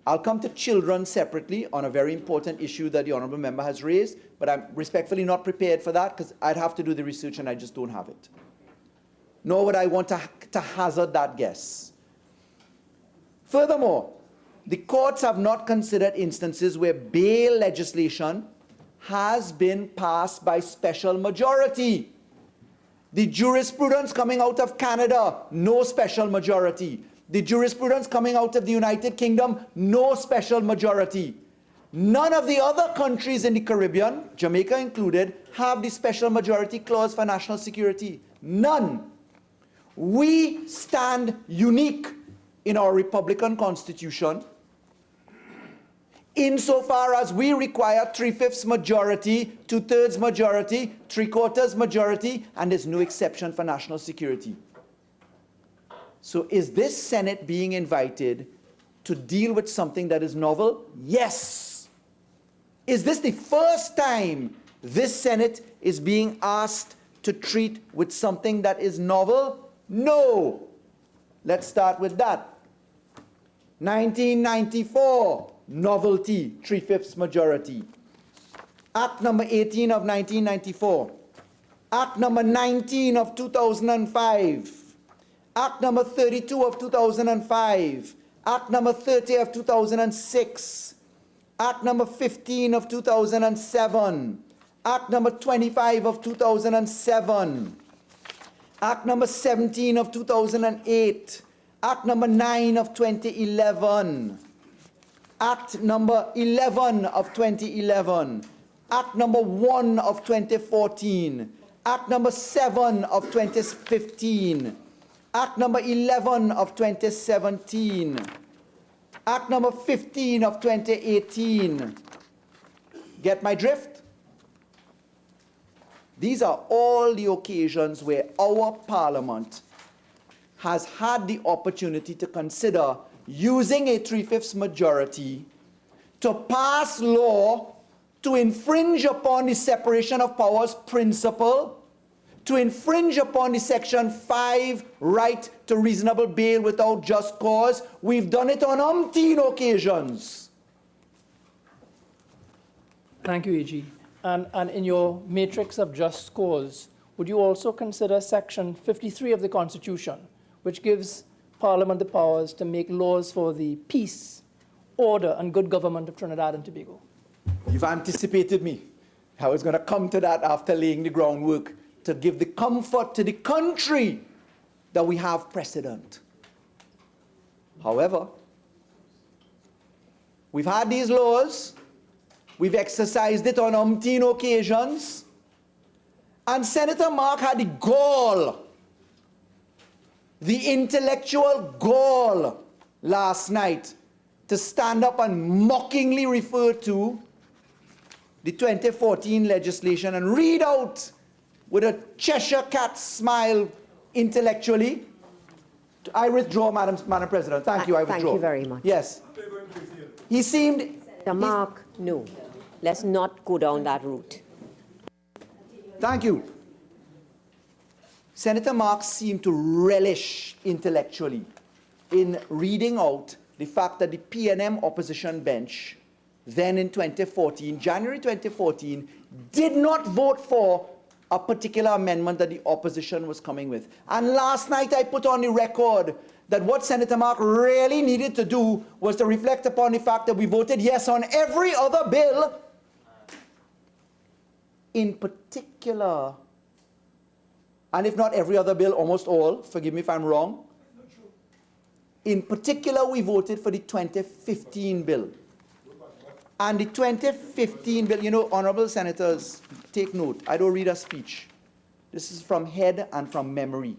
I'll come to children separately on a very important issue that the Honourable Member has raised, but I'm respectfully not prepared for that because I'd have to do the research and I just don't have it. Nor would I want to hazard that guess. Furthermore, the courts have not considered instances where bail legislation has been passed by special majority. The jurisprudence coming out of Canada, no special majority. The jurisprudence coming out of the United Kingdom, no special majority. None of the other countries in the Caribbean, Jamaica included, have the special majority clause for national security. None. We stand unique in our Republican Constitution insofar as we require 3/5 majority, 2/3 majority, 3/4 majority, and there's no exception for national security. So is this Senate being invited to deal with something that is novel? Yes. Is this the first time this Senate is being asked to treat with something that is novel? No. Let's start with that. 1994, novelty, 3/5 majority. Act number 18 of 1994. Act number 19 of 2005. Act number 32 of 2005. Act number 30 of 2006. Act number 15 of 2007. Act number 25 of 2007. Act number 17 of 2008. Act number 9 of 2011. Act number 11 of 2011. Act number 1 of 2014. Act number 7 of 2015. Act number 11 of 2017. Act number 15 of 2018. Get my drift? These are all the occasions where our Parliament has had the opportunity to consider using a 3/5 majority to pass law to infringe upon the separation of powers principle, to infringe upon the Section 5 right to reasonable bail without just cause. We've done it on umpteen occasions. Thank you, AG. And in your matrix of just cause, would you also consider Section 53 of the Constitution, which gives Parliament the powers to make laws for the peace, order, and good government of Trinidad and Tobago? You've anticipated me. I was going to come to that after laying the groundwork to give the comfort to the country that we have precedent. However, we've had these laws, we've exercised it on umpteen occasions, and Senator Mark had the gall, the intellectual gall last night to stand up and mockingly refer to the 2014 legislation and read out with a Cheshire cat smile intellectually. I withdraw, Madam President. Thank you, I withdraw. Thank you very much. Yes. He seemed... Mark, no. Let's not go down that route. Thank you. Senator Marks seemed to relish intellectually in reading out the fact that the PNM opposition bench, then in 2014, January 2014, did not vote for a particular amendment that the opposition was coming with. And last night I put on the record that what Senator Mark really needed to do was to reflect upon the fact that we voted yes on every other bill. In particular, and if not every other bill, almost all, forgive me if I'm wrong. In particular, we voted for the 2015 bill. And the 2015 bill, you know, honorable senators, take note, I don't read a speech. This is from head and from memory,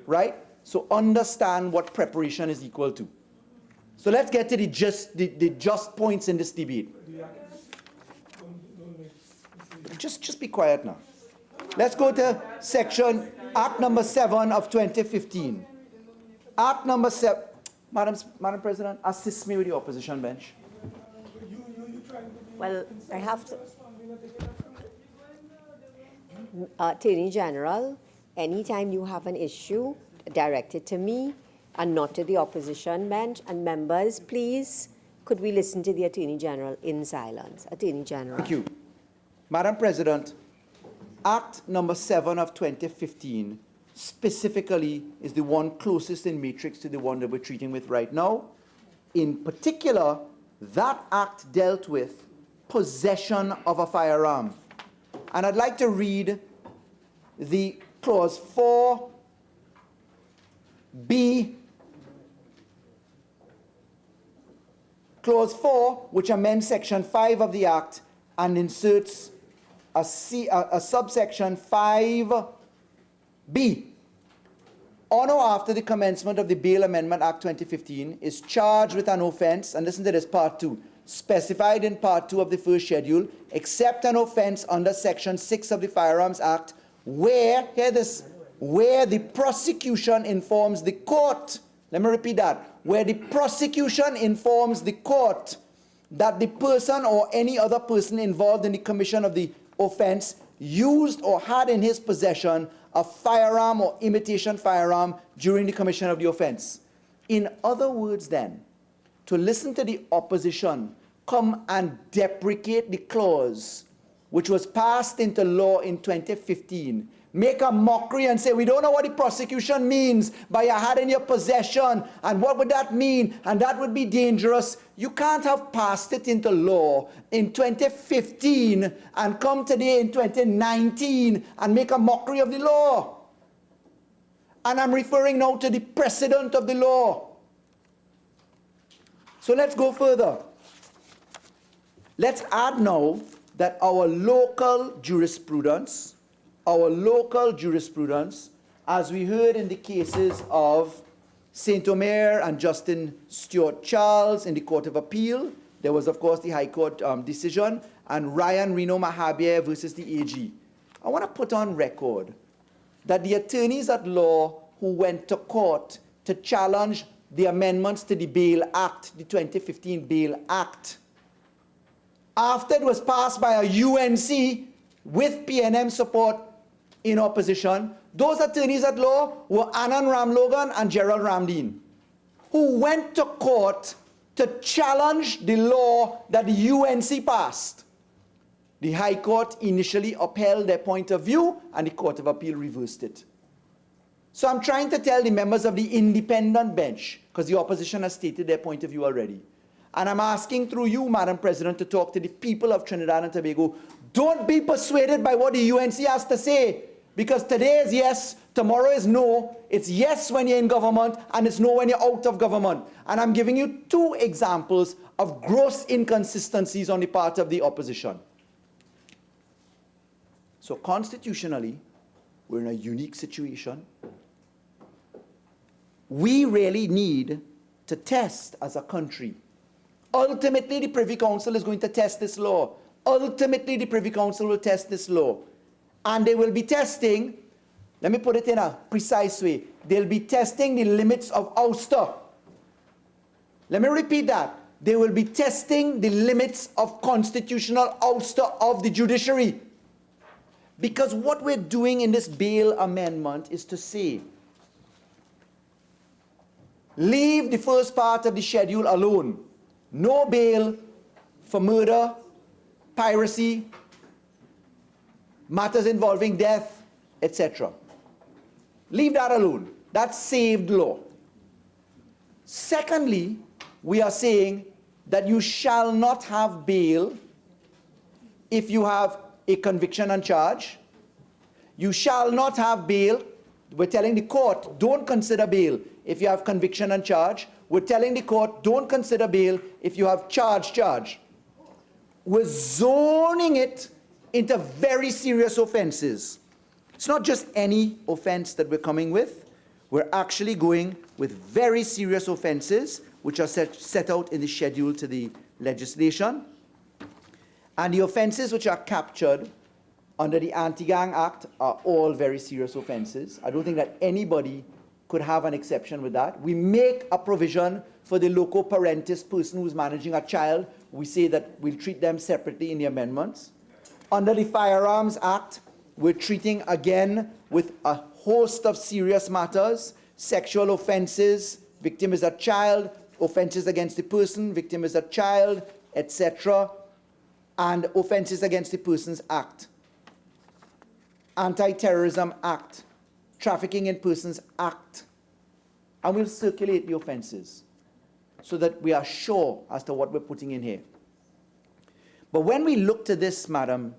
right? So understand what preparation is equal to. So let's get to the just points in this debate. Just be quiet now. Let's go to section, Act number 7 of 2015. Act number 7, Madam President, assist me with the opposition bench. Well, I have to... Attorney General, anytime you have an issue, direct it to me and not to the opposition bench. And members, please, could we listen to the Attorney General in silence? Attorney General. Thank you. Madam President, Act number 7 of 2015 specifically is the one closest in matrix to the one that we're treating with right now. In particular, that act dealt with possession of a firearm. And I'd like to read the clause 4B Clause 4, which amends Section 5 of the Act and inserts a subsection 5B. On or after the commencement of the Bail Amendment Act 2015 is charged with an offence, and listen to this, Part 2, specified in Part 2 of the first schedule, except an offence under Section 6 of the Firearms Act, where, hear this, where the prosecution informs the court, let me repeat that, where the prosecution informs the court that the person or any other person involved in the commission of the offence used or had in his possession a firearm or imitation firearm during the commission of the offence. In other words, then, to listen to the opposition come and deprecate the clause which was passed into law in 2015, make a mockery and say, we don't know what the prosecution means by you had in your possession, and what would that mean, and that would be dangerous. You can't have passed it into law in 2015 and come today in 2019 and make a mockery of the law. And I'm referring now to the precedent of the law. So let's go further. Let's add now that our local jurisprudence, as we heard in the cases of St. Omer and Justin Stuart Charles in the Court of Appeal, there was, of course, the High Court decision, and Ryan Reno Mahabir versus the AG. I want to put on record that the attorneys at law who went to court to challenge the amendments to the Bail Act, the 2015 Bail Act, after it was passed by a UNC with PNM support in opposition, those attorneys at law were Anand Ramlogan and Gerald Ramdeen, who went to court to challenge the law that the UNC passed. The High Court initially upheld their point of view, and the Court of Appeal reversed it. So I'm trying to tell the members of the independent bench, because the opposition has stated their point of view already, and I'm asking through you, Madam President, to talk to the people of Trinidad and Tobago. Don't be persuaded by what the UNC has to say, because today is yes, tomorrow is no. It's yes when you're in government, and it's no when you're out of government. And I'm giving you two examples of gross inconsistencies on the part of the opposition. So constitutionally, we're in a unique situation. We really need to test as a country. Ultimately, the Privy Council is going to test this law. Ultimately, the Privy Council will test this law. And they will be testing, let me put it in a precise way, they'll be testing the limits of ouster. Let me repeat that. They will be testing the limits of constitutional ouster of the judiciary. Because what we're doing in this bail amendment is to say, leave the first part of the schedule alone. No bail for murder, piracy, matters involving death, etc. Leave that alone. That's saved law. Secondly, we are saying that you shall not have bail if you have a conviction and charge. You shall not have bail. We're telling the court, don't consider bail if you have conviction and charge. We're telling the court, don't consider bail if you have charge. We're zoning it into very serious offenses. It's not just any offense that we're coming with. We're actually going with very serious offenses, which are set out in the schedule to the legislation. And the offenses which are captured under the Anti-Gang Act are all very serious offenses. I don't think that anybody could have an exception with that. We make a provision for the loco parentis person who's managing a child. We say that we'll treat them separately in the amendments. Under the Firearms Act, we're treating again with a host of serious matters: sexual offenses, victim is a child, offenses against the person, victim is a child, etc., and Offenses Against the Persons Act, Anti-Terrorism Act, Trafficking in Persons Act. And we'll circulate the offenses so that we are sure as to what we're putting in here. But when we look to this, Madam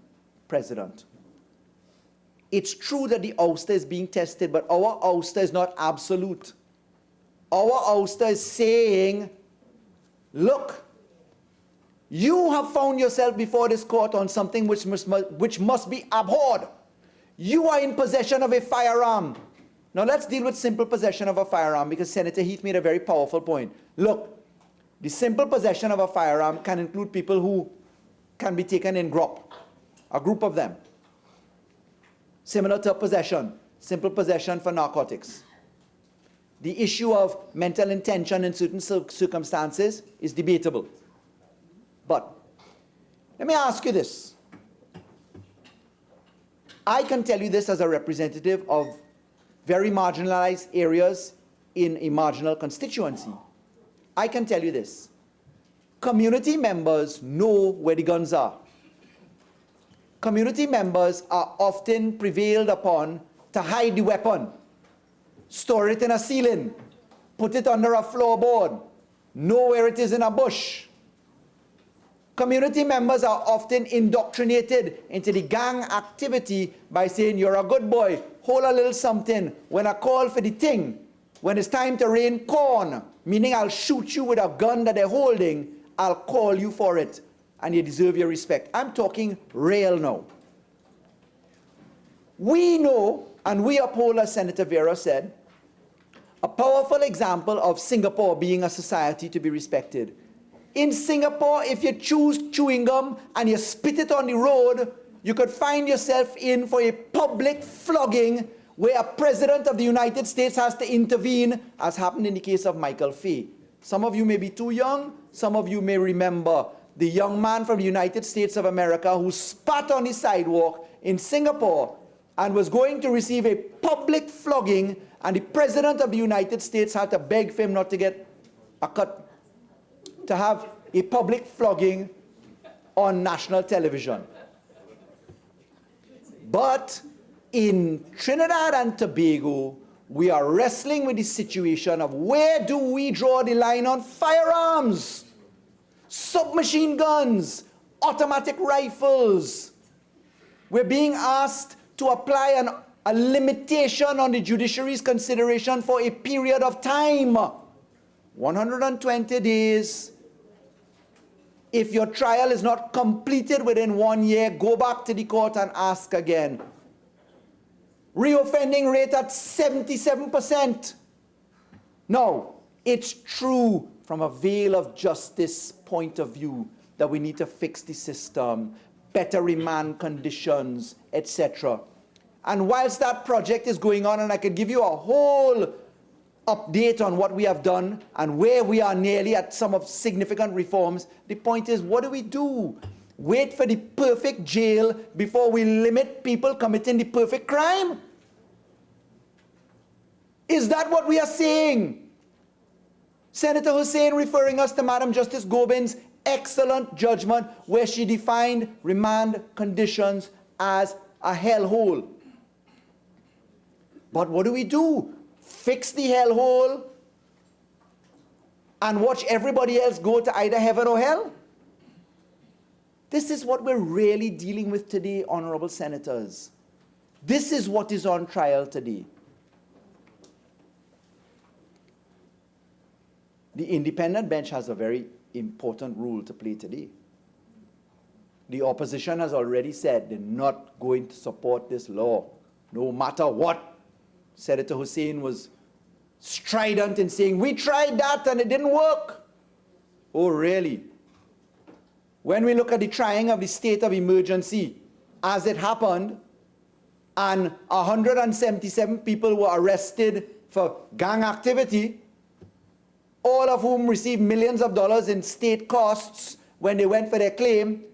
President, it's true that the ouster is being tested, but our ouster is not absolute. Our ouster is saying, look, You have found yourself before this court on something which must be abhorred. You are in possession of a firearm. Now let's deal with simple possession of a firearm, because Senator Heath made a very powerful point. Look, the simple possession of a firearm can include people who can be taken in a group of them. Similar to possession, simple possession for narcotics. The issue of mental intention in certain circumstances is debatable. But let me ask you this. I can tell you this as a representative of very marginalized areas in a marginal constituency. I can tell you this. Community members know where the guns are. Community members are often prevailed upon to hide the weapon, store it in a ceiling, put it under a floorboard, know where it is in a bush. Community members are often indoctrinated into the gang activity by saying, you're a good boy, hold a little something. When I call for the thing, when it's time to rain corn, meaning I'll shoot you with a gun that they're holding, I'll call you for it, and you deserve your respect. I'm talking real now. We know, and we uphold, as Senator Vera said, a powerful example of Singapore being a society to be respected. In Singapore, if you choose chewing gum and you spit it on the road, you could find yourself in for a public flogging where a president of the United States has to intervene, as happened in the case of Michael Fay. Some of you may be too young, some of you may remember the young man from the United States of America who spat on the sidewalk in Singapore and was going to receive a public flogging, and the president of the United States had to beg for him not to get to have a public flogging on national television. But in Trinidad and Tobago, we are wrestling with the situation of where do we draw the line on firearms, submachine guns, automatic rifles. We're being asked to apply a limitation on the judiciary's consideration for a period of time, 120 days. If your trial is not completed within 1 year, go back to the court and ask again. Reoffending rate at 77%. Now, it's true from a veil of justice point of view that we need to fix the system, better remand conditions, etc. And whilst that project is going on, and I could give you a whole update on what we have done and where we are nearly at some of significant reforms, the point is, what do? Wait for the perfect jail before we limit people committing the perfect crime? Is that what we are saying? Senator Hussain referring us to Madam Justice Gobin's excellent judgment where she defined remand conditions as a hellhole. But what do? Fix the hellhole and watch everybody else go to either heaven or hell? This is what we're really dealing with today, honorable senators. This is what is on trial today. The independent bench has a very important role to play today. The opposition has already said they're not going to support this law, no matter what. Senator Hussain was strident in saying, we tried that and it didn't work. Oh, really? When we look at the trying of the state of emergency as it happened, and 177 people were arrested for gang activity, all of whom received millions of dollars in state costs when they went for their claim,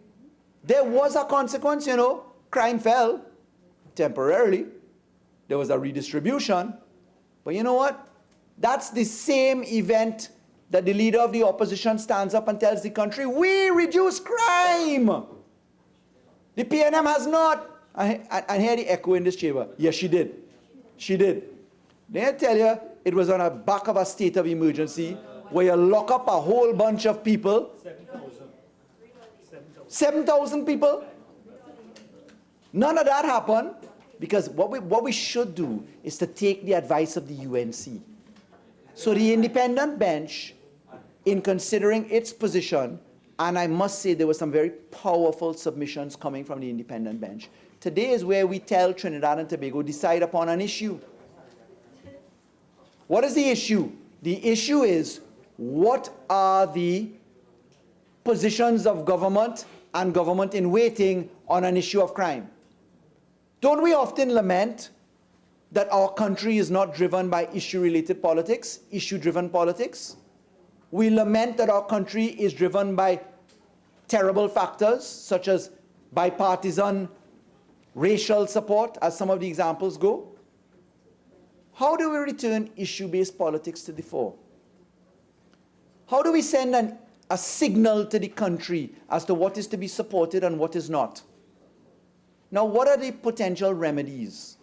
there was a consequence, you know. Crime fell temporarily. There was a redistribution. But you know what? That's the same event that the leader of the opposition stands up and tells the country, we reduce crime. The PNM has not. I hear the echo in this chamber. Yes, she did. She did. They tell you it was on the back of a state of emergency where you lock up a whole bunch of people. 7,000 people? None of that happened, because what we should do is to take the advice of the UNC. So the independent bench, in considering its position, And I must say there were some very powerful submissions coming from the independent bench. Today is where we tell Trinidad and Tobago, decide upon an issue. What is the issue? The issue is, what are the positions of government and government in waiting on an issue of crime? Don't we often lament that our country is not driven by issue-related politics, issue-driven politics? We lament that our country is driven by terrible factors, such as bipartisan racial support, as some of the examples go. How do we return issue-based politics to the fore? How do we send a signal to the country as to what is to be supported and what is not? Now, what are the potential remedies?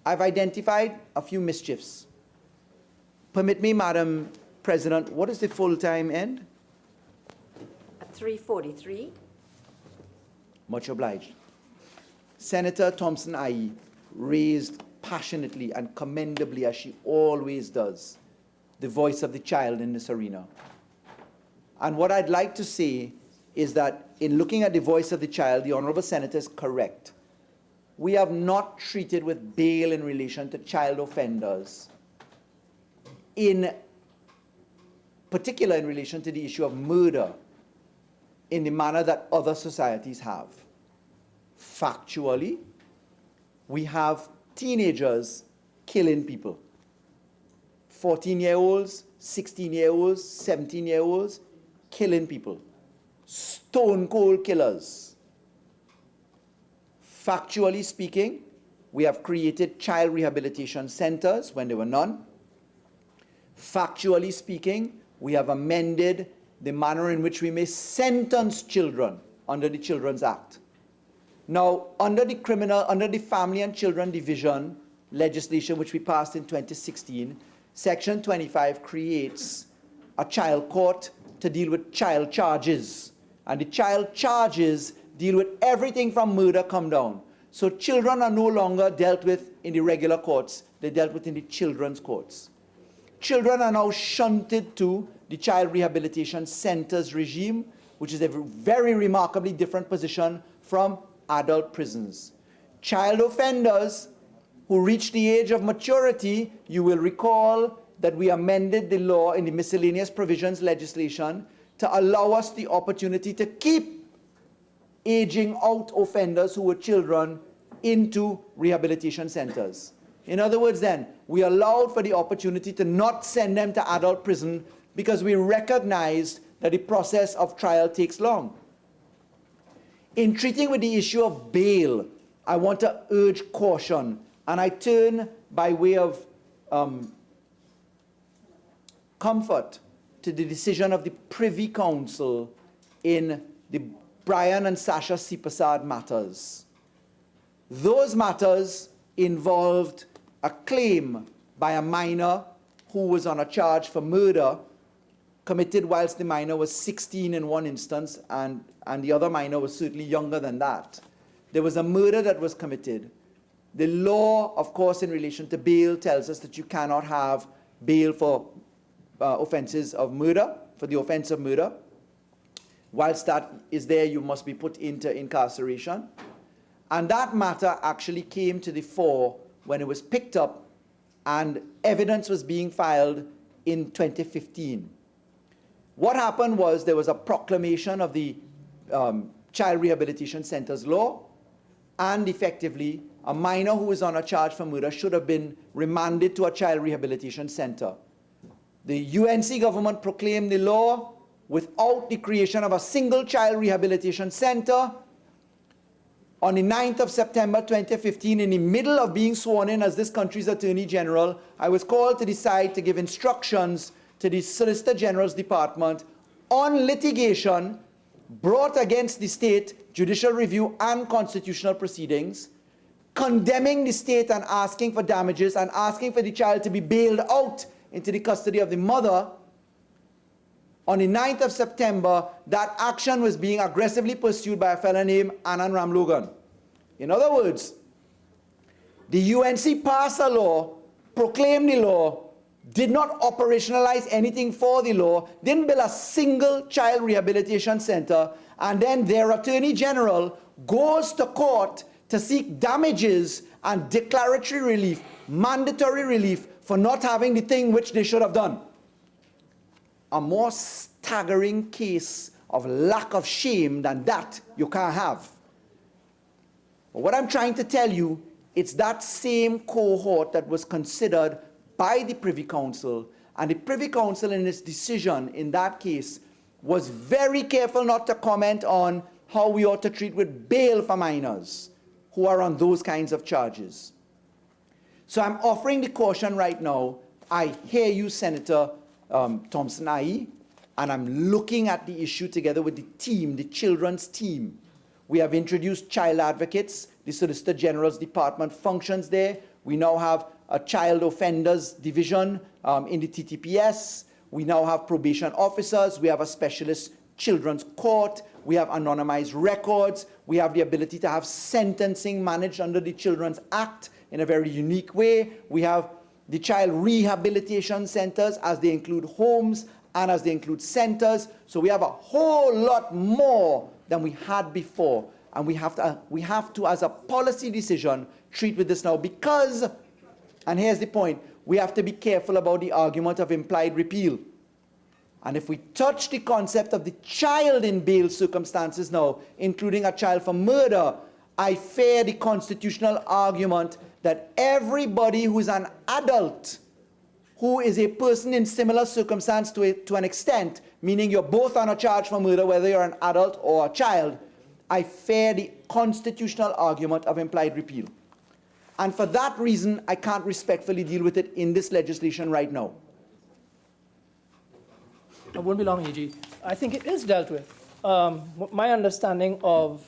I've identified a few mischiefs. Permit me, Madam President, what is the full-time end? At 3:43. Much obliged. Senator Thompson Aye raised passionately and commendably, as she always does, the voice of the child in this arena. And what I'd like to say is that in looking at the voice of the child, the Honorable Senator is correct. We have not treated with bail in relation to child offenders, in particular in relation to the issue of murder, in the manner that other societies have. Factually, we have teenagers killing people. 14-year-olds, 16-year-olds, 17-year-olds killing people. Stone cold killers. Factually speaking, we have created child rehabilitation centers when there were none. Factually speaking, we have amended the manner in which we may sentence children under the Children's Act. Now, under the Family and Children Division legislation, which we passed in 2016, Section 25 creates a child court to deal with child charges. And the child charges deal with everything from murder come down. So children are no longer dealt with in the regular courts, they're dealt with in the children's courts. Children are now shunted to the child rehabilitation centers regime, which is a very remarkably different position from adult prisons. Child offenders who reach the age of maturity, you will recall that we amended the law in the miscellaneous provisions legislation to allow us the opportunity to keep aging out offenders who were children into rehabilitation centers. In other words then, we allowed for the opportunity to not send them to adult prison because we recognized that the process of trial takes long. In treating with the issue of bail, I want to urge caution, and I turn by way of comfort to the decision of the Privy Council in the Brian and Sasha Sipasad matters. Those matters involved a claim by a minor who was on a charge for murder committed whilst the minor was 16 in one instance, and the other minor was certainly younger than that. There was a murder that was committed. The law, of course, in relation to bail tells us that you cannot have bail for offenses of murder, for the offense of murder. Whilst that is there, you must be put into incarceration. And that matter actually came to the fore when it was picked up and evidence was being filed in 2015. What happened was there was a proclamation of the Child Rehabilitation Centers law, and effectively a minor who was on a charge for murder should have been remanded to a child rehabilitation center. The UNC government proclaimed the law without the creation of a single child rehabilitation center. On the 9th of September 2015, in the middle of being sworn in as this country's Attorney General, I was called to decide to give instructions to the Solicitor General's Department on litigation brought against the state, judicial review and constitutional proceedings, condemning the state and asking for damages and asking for the child to be bailed out into the custody of the mother. On the 9th of September, that action was being aggressively pursued by a fellow named Anand Ramlogan. In other words, the UNC passed a law, proclaimed the law, did not operationalize anything for the law, didn't build a single child rehabilitation center, and then their Attorney General goes to court to seek damages and declaratory relief, mandatory relief, for not having the thing which they should have done. A more staggering case of lack of shame than that you can't have. But what I'm trying to tell you, it's that same cohort that was considered by the Privy Council, and the Privy Council in its decision in that case was very careful not to comment on how we ought to treat with bail for minors who are on those kinds of charges. So I'm offering the caution right now. I hear you, Senator Thompson-Ayi, and I'm looking at the issue together with the team, the children's team. We have introduced child advocates. The Solicitor General's department functions there. We now have a child offenders division in the TTPS. We now have probation officers. We have a specialist children's court. We have anonymized records. We have the ability to have sentencing managed under the Children's Act in a very unique way. We have the child rehabilitation centers as they include homes and as they include centers. So we have a whole lot more than we had before. And we have to, as a policy decision, treat with this now because, and here's the point, we have to be careful about the argument of implied repeal. And if we touch the concept of the child in bail circumstances now, including a child for murder, I fear the constitutional argument that everybody who is an adult, who is a person in similar circumstance to an extent, meaning you're both on a charge for murder, whether you're an adult or a child, I fear the constitutional argument of implied repeal. And for that reason, I can't respectfully deal with it in this legislation right now. It won't be long, EG. I think it is dealt with. My understanding of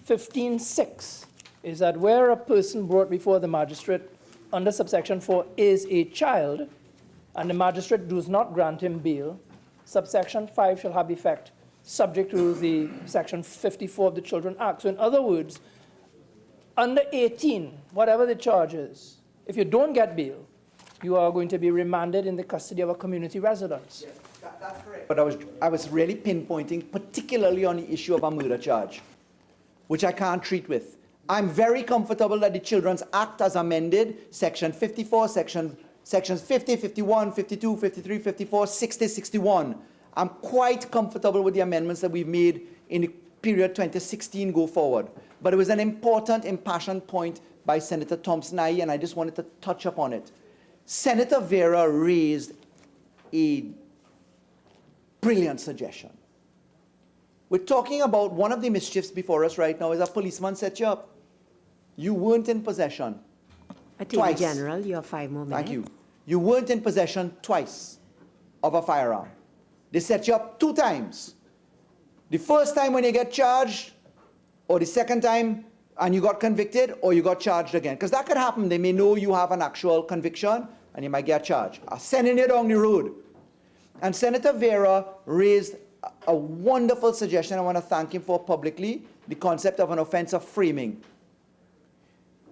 15(6) is that where a person brought before the magistrate under subsection 4 is a child, and the magistrate does not grant him bail, subsection 5 shall have effect, subject to the section 54 of the Children Act. So in other words, under 18, whatever the charge is, if you don't get bail, you are going to be remanded in the custody of a community residence. Yes, that's correct. But I was really pinpointing particularly on the issue of a murder charge, which I can't treat with. I'm very comfortable that the Children's Act as amended, section 54, sections 50, 51, 52, 53, 54, 60, 61. I'm quite comfortable with the amendments that we've made in the period 2016 go forward. But it was an important, impassioned point by Senator Thompson-Ayi, and I just wanted to touch upon it. Senator Vera raised a brilliant suggestion. We're talking about one of the mischiefs before us right now is a policeman set you up. You weren't in possession Attorney General, you have 5 more minutes. Thank you. You weren't in possession twice of a firearm. They set you up 2 times. The first time when you get charged, or the second time and you got convicted, or you got charged again. Because that could happen. They may know you have an actual conviction, and you might get charged. Sending you down the road. And Senator Vera raised a wonderful suggestion. I want to thank him for publicly, the concept of an offense of framing.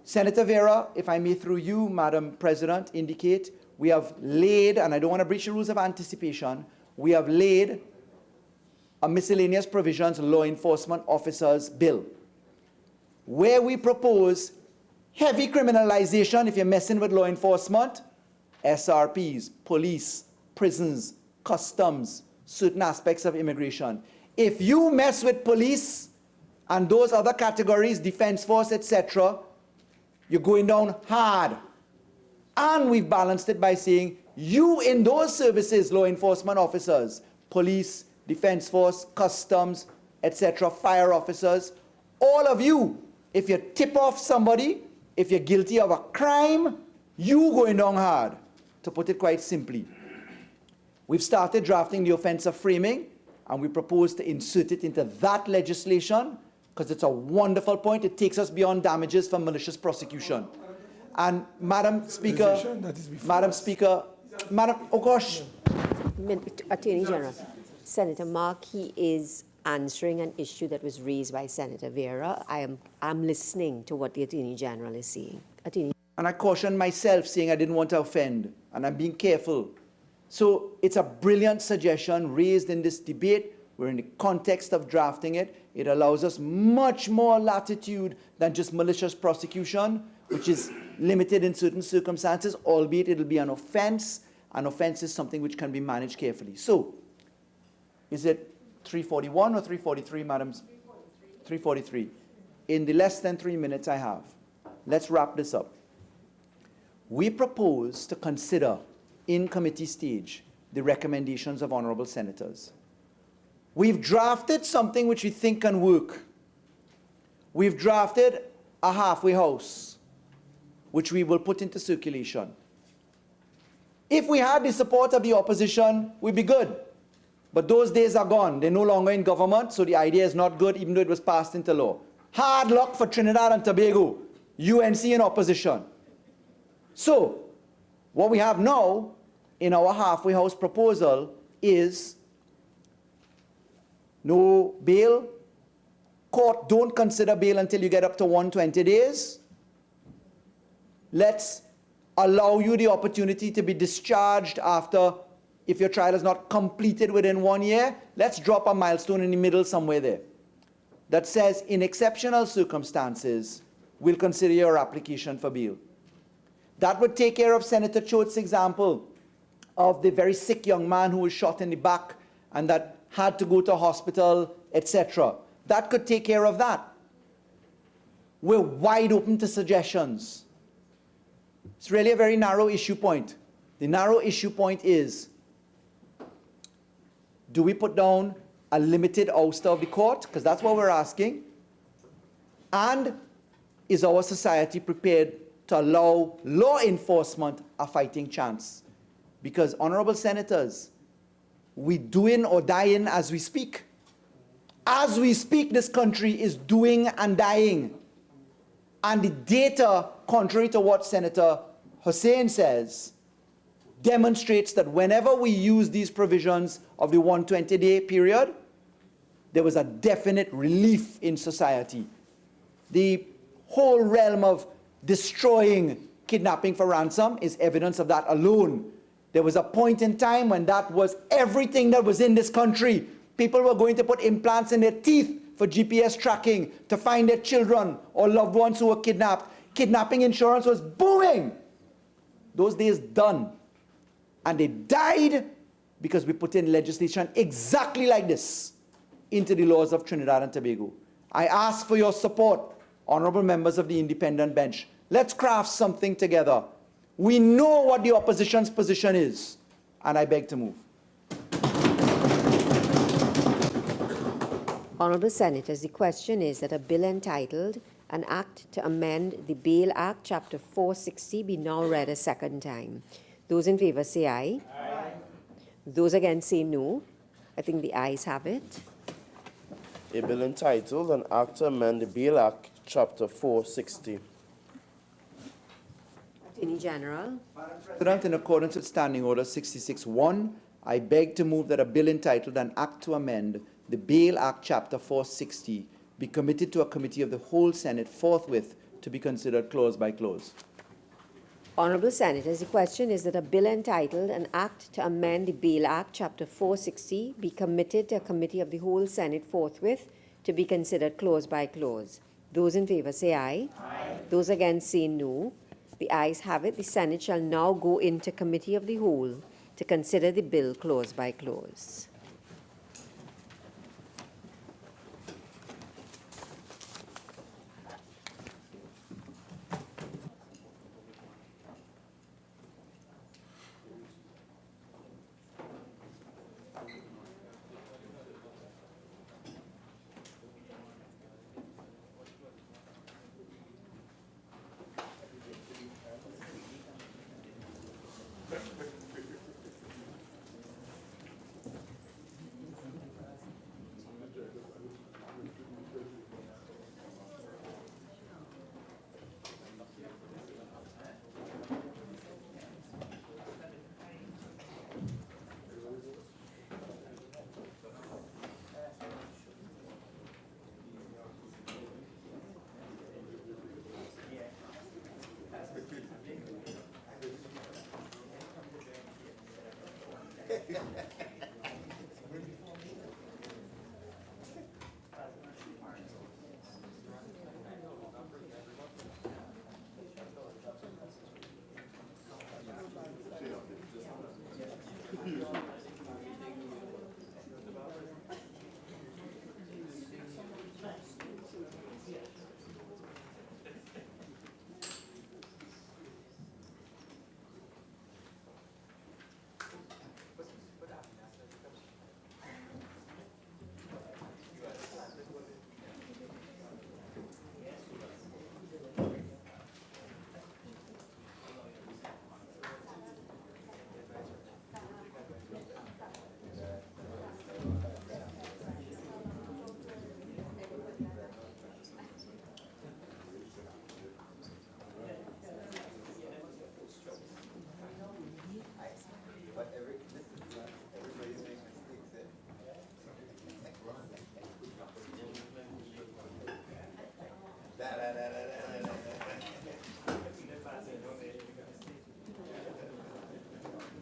Senator Vera, if I may through you, Madam President, indicate we have laid, and I don't want to breach the rules of anticipation, we have laid a miscellaneous provisions law enforcement officers bill, where we propose heavy criminalization if you're messing with law enforcement, SRPs, police, prisons, customs, certain aspects of immigration. If you mess with police and those other categories, defense force, etc., you're going down hard. And we've balanced it by saying, you in those services, law enforcement officers, police, defense force, customs, etc., fire officers, all of you, if you tip off somebody, if you're guilty of a crime, you going down hard, to put it quite simply. We've started drafting the offense of framing, and we propose to insert it into that legislation, because it's a wonderful point. It takes us beyond damages for malicious prosecution. And Madam Speaker, oh gosh. Attorney General, Senator Markey is answering an issue that was raised by Senator Vera. I'm listening to what the Attorney General is saying. Attorney And I cautioned myself, saying I didn't want to offend, and I'm being careful. So it's a brilliant suggestion raised in this debate. We're in the context of drafting it. It allows us much more latitude than just malicious prosecution, which is limited in certain circumstances, albeit it'll be an offense. An offense is something which can be managed carefully. So, is it 341 or 343, Madam? 343. In the less than 3 minutes I have, let's wrap this up. We propose to consider in committee stage the recommendations of honorable senators. We've drafted something which we think can work. We've drafted a halfway house, which we will put into circulation. If we had the support of the opposition, we'd be good. But those days are gone. They're no longer in government, so the idea is not good, even though it was passed into law. Hard luck for Trinidad and Tobago, UNC in opposition. So, what we have now in our halfway house proposal is no bail. Court don't consider bail until you get up to 120 days. Let's allow you the opportunity to be discharged after, if your trial is not completed within 1 year. Let's drop a milestone in the middle somewhere there that says, in exceptional circumstances, we'll consider your application for bail. That would take care of Senator Choate's example of the very sick young man who was shot in the back and that had to go to hospital, etc. That could take care of that. We're wide open to suggestions. It's really a very narrow issue point. The narrow issue point is, do we put down a limited ouster of the court? Because that's what we're asking. And is our society prepared to allow law enforcement a fighting chance? Because, honorable senators, we doing or dying as we speak. As we speak, this country is doing and dying. And the data, contrary to what Senator Hussain says, demonstrates that whenever we use these provisions of the 120-day period, there was a definite relief in society. The whole realm of destroying kidnapping for ransom is evidence of that alone. There was a point in time when that was everything that was in this country. People were going to put implants in their teeth for GPS tracking to find their children or loved ones who were kidnapped. Kidnapping insurance was booming. Those days done. And they died because we put in legislation exactly like this into the laws of Trinidad and Tobago. I ask for your support, honorable members of the independent bench. Let's craft something together. We know what the opposition's position is, and I beg to move. Honourable Senators, the question is that a bill entitled An Act to Amend the Bail Act, Chapter 460, be now read a second time. Those in favour say aye. Aye. Those against say no. I think the ayes have it. A bill entitled An Act to Amend the Bail Act, Chapter 460. Attorney General. Madam President, in accordance with Standing Order 66-1, I beg to move that a bill entitled An Act to Amend the Bail Act, Chapter 460, be committed to a committee of the whole Senate forthwith to be considered clause by clause. Honourable Senators, the question is that a bill entitled An Act to Amend the Bail Act, Chapter 460, be committed to a committee of the whole Senate forthwith to be considered clause by clause. Those in favour say aye. Aye. Those against say no. The ayes have it. The Senate shall now go into committee of the whole to consider the bill clause by clause.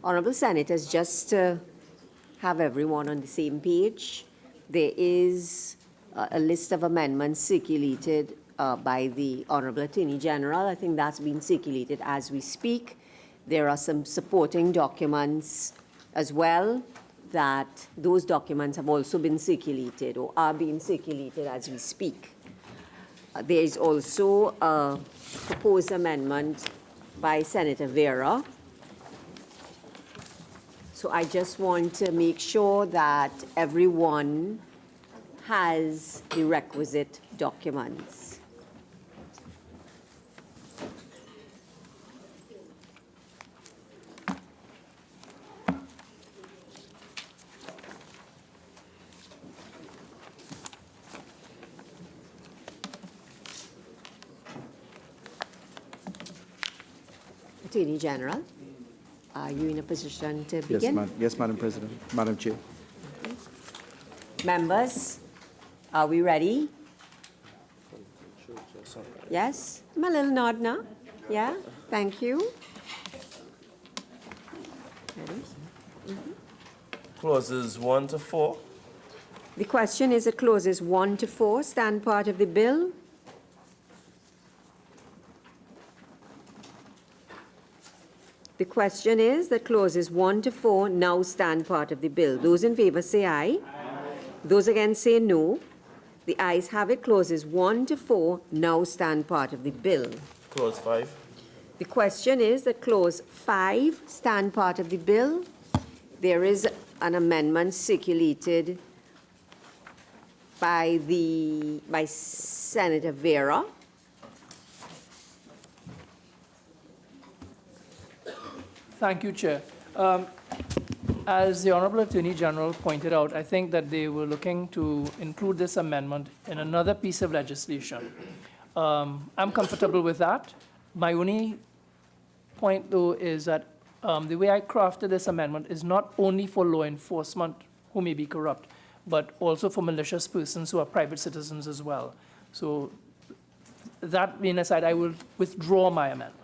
Honorable Senators, just to have everyone on the same page, there is a list of amendments circulated by the Honorable Attorney General. I think that's been circulated as we speak. There are some supporting documents as well, that those documents have also been circulated or are being circulated as we speak. There is also a proposed amendment by Senator Vera. So I just want to make sure that everyone has the requisite documents. Attorney General, are you in a position to begin? Yes, Madam President, Madam Chair. Members, are we ready? Yes? I'm a little nod now. Yeah? Thank you. Ready? Clauses 1 to 4. The question is that clauses 1 to 4 stand part of the bill. The question is that clauses 1 to 4 now stand part of the bill. Those in favor say aye. Aye. Those against say no. The ayes have it. Clauses 1 to 4 now stand part of the bill. Clause 5. The question is that clause 5 stand part of the bill. There is an amendment circulated by Senator Vera. Thank you, Chair. As the Honorable Attorney General pointed out, I think that they were looking to include this amendment in another piece of legislation. I'm comfortable with that. My only point, though, is that the way I crafted this amendment is not only for law enforcement who may be corrupt, but also for malicious persons who are private citizens as well. So that being aside, I will withdraw my amendment.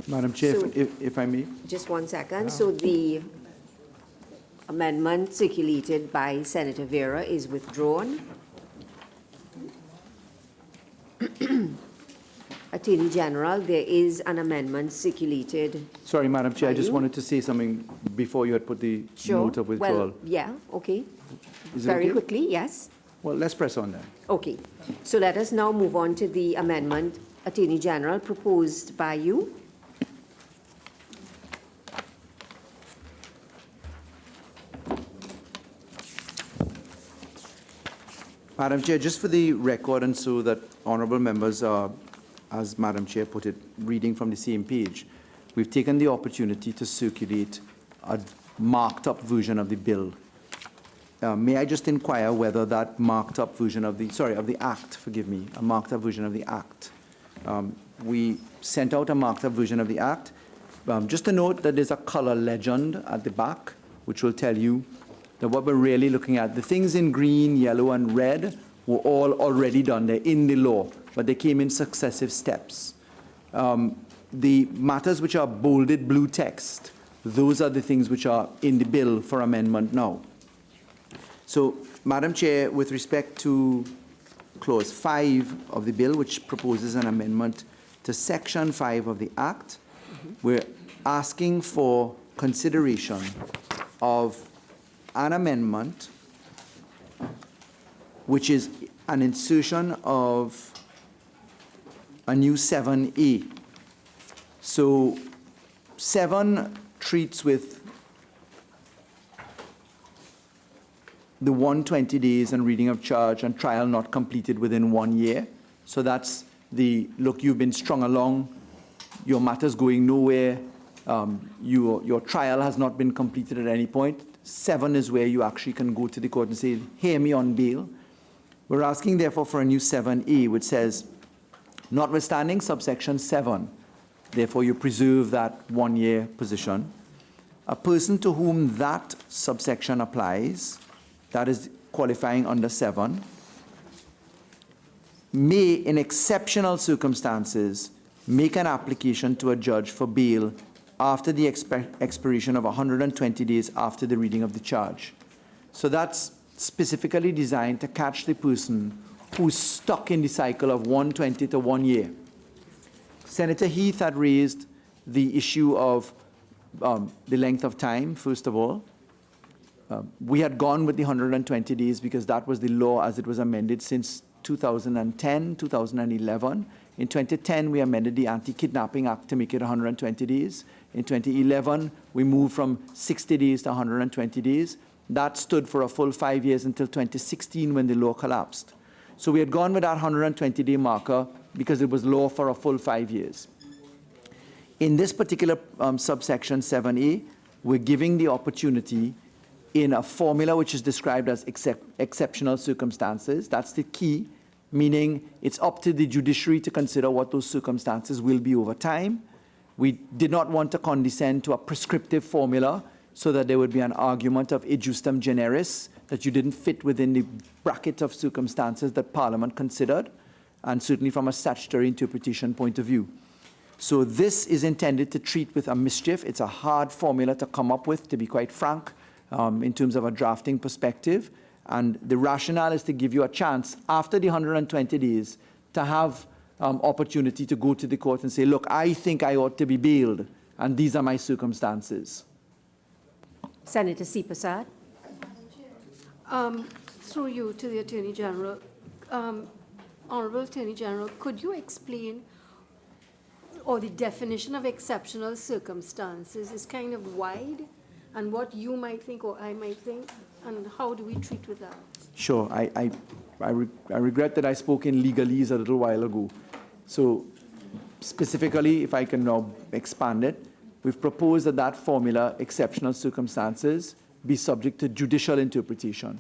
Madam Chair, So- if I may. Just 1 second. So the amendment circulated by Senator Vera is withdrawn. Attorney General, there is an amendment circulated. Sorry, Madam Chair, I just you? wanted to say something before you had put the Sure. note of withdrawal. Well, yeah, okay. Is it Very okay? quickly, yes. Well, let's press on then. Okay. So let us now move on to the amendment, Attorney General, proposed by you. Madam Chair, just for the record and so that honourable members are, as Madam Chair put it, reading from the same page, we've taken the opportunity to circulate a marked up version of the bill. May I just inquire whether that marked up version of the act, forgive me, a marked up version of the act. We sent out a marked up version of the act. Just to note that there's a color legend at the back, which will tell you that what we're really looking at, the things in green, yellow, and red were all already done. They're in the law, but they came in successive steps. The matters which are bolded blue text those are the things which are in the bill for amendment now. So, Madam Chair, with respect to Clause 5 of the bill, which proposes an amendment to Section 5 of the Act, we're asking for consideration of an amendment which is an insertion of a new 7A. So 7 treats with the 120 days and reading of charge and trial not completed within 1 year. So that's the, look, you've been strung along, your matter's going nowhere, your trial has not been completed at any point. 7 is where you actually can go to the court and say, hear me on bail. We're asking, therefore, for a new 7A, which says, notwithstanding subsection 7, therefore you preserve that 1 year position, a person to whom that subsection applies, that is qualifying under 7, may, in exceptional circumstances, make an application to a judge for bail after the expiration of 120 days after the reading of the charge. So that's specifically designed to catch the person who's stuck in the cycle of 120 to 1 year. Senator Heath had raised the issue of the length of time, first of all. We had gone with the 120 days because that was the law as it was amended since 2010, 2011. In 2010, we amended the Anti-Kidnapping Act to make it 120 days. In 2011, we moved from 60 days to 120 days. That stood for a full 5 years until 2016 when the law collapsed. So we had gone with that 120-day marker because it was law for a full 5 years. In this particular subsection 7A, we're giving the opportunity in a formula which is described as exceptional circumstances. That's the key, meaning it's up to the judiciary to consider what those circumstances will be over time. We did not want to condescend to a prescriptive formula so that there would be an argument of e justum generis, that you didn't fit within the bracket of circumstances that Parliament considered, and certainly from a statutory interpretation point of view. So this is intended to treat with a mischief. It's a hard formula to come up with, to be quite frank, in terms of a drafting perspective. And the rationale is to give you a chance after the 120 days to have opportunity to go to the court and say, look, I think I ought to be bailed, and these are my circumstances. Senator Sipasad. Through you to the Attorney General. Honorable Attorney General, could you explain, or the definition of exceptional circumstances is kind of wide, and what you might think or I might think, and how do we treat with that? Sure. I regret that I spoke in legalese a little while ago. So specifically, if I can now expand it, we've proposed that that formula, exceptional circumstances, be subject to judicial interpretation.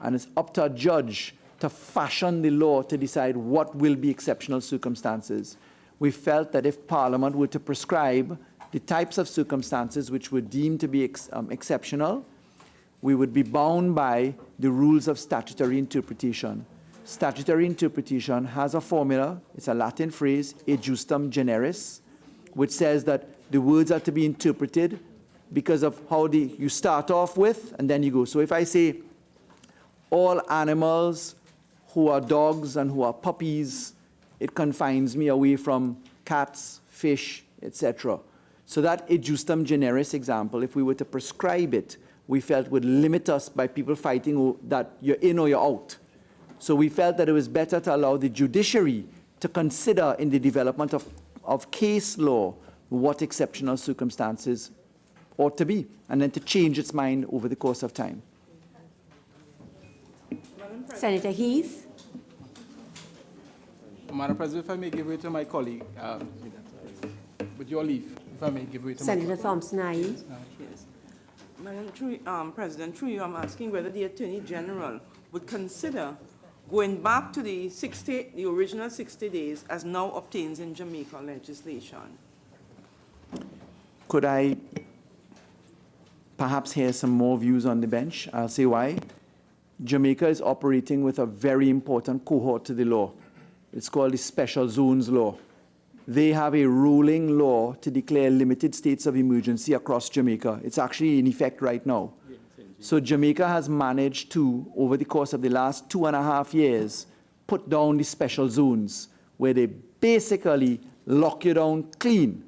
And it's up to a judge to fashion the law to decide what will be exceptional circumstances. We felt that if Parliament were to prescribe the types of circumstances which were deemed to be exceptional, we would be bound by the rules of statutory interpretation. Statutory interpretation has a formula, it's a Latin phrase, e justum generis, which says that the words are to be interpreted because of how you start off with and then you go. So if I say all animals who are dogs and who are puppies, it confines me away from cats, fish, etc. So that e justum generis example, if we were to prescribe it, we felt would limit us by people fighting that you're in or you're out. So we felt that it was better to allow the judiciary to consider in the development of case law what exceptional circumstances ought to be, and then to change its mind over the course of time. Senator Heath. Madam President, if I may give way to my colleague, with your leave, if I may give way to Senator Thompson-Aye. Yes. Madam President, through you, I'm asking whether the Attorney General would consider going back to the original 60 days as now obtains in Jamaica legislation. Could I perhaps hear some more views on the bench? I'll say why. Jamaica is operating with a very important cohort to the law. It's called the Special Zones Law. they have a rolling law to declare limited states of emergency across Jamaica. It's actually in effect right now. So Jamaica has managed to, over the course of the last 2.5 years, put down the special zones where they basically lock you down clean,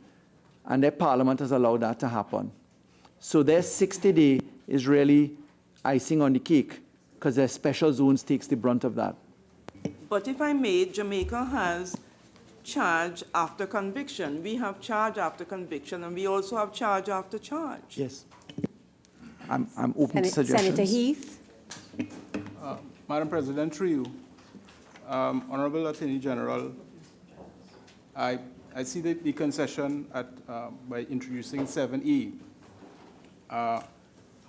and their parliament has allowed that to happen. So their 60-day is really icing on the cake, because their special zones takes the brunt of that. But if I may, Jamaica has charge after conviction. We have charge after conviction, and we also have charge after charge. Yes. I'm open to suggestions. Senator Heath. Madam President, through you, Honorable Attorney General, I see the concession by introducing 7E.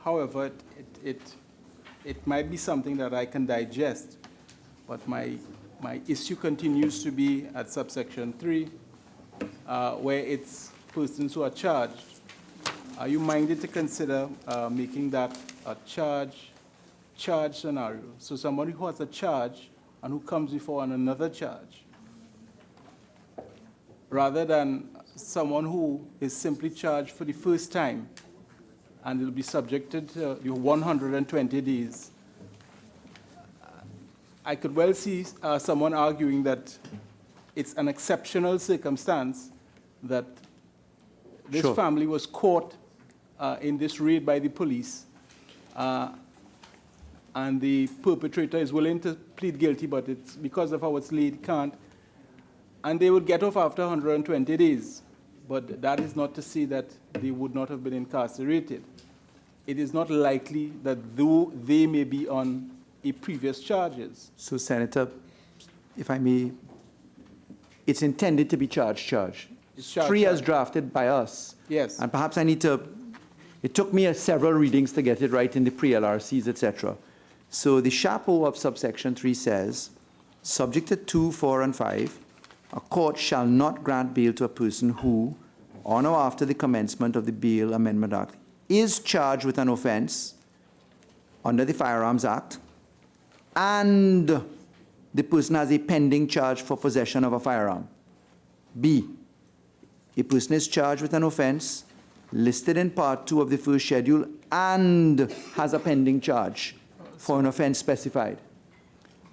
However, it might be something that I can digest, but my issue continues to be at subsection 3, where it's persons who are charged. Are you minded to consider making that a charge scenario? So somebody who has a charge and who comes before on another charge, rather than someone who is simply charged for the first time and will be subjected to 120 days. I could well see someone arguing that it's an exceptional circumstance that this family was caught in this raid by the police, and the perpetrator is willing to plead guilty, but it's because of how it's laid, can't. And they would get off after 120 days. But that is not to say that they would not have been incarcerated. It is not likely that though they may be on a previous charges. So, Senator, if I may, it's intended to be charge. It's charge. 3 as drafted by us. Yes. And perhaps I need to, it took me several readings to get it right in the pre-LRCs, etc. So the chapeau of subsection 3 says, subject to 2, 4, and 5, a court shall not grant bail to a person who, on or after the commencement of the Bail Amendment Act, is charged with an offense under the Firearms Act, and the person has a pending charge for possession of a firearm. B, a person is charged with an offense listed in Part 2 of the first schedule and has a pending charge for an offense specified.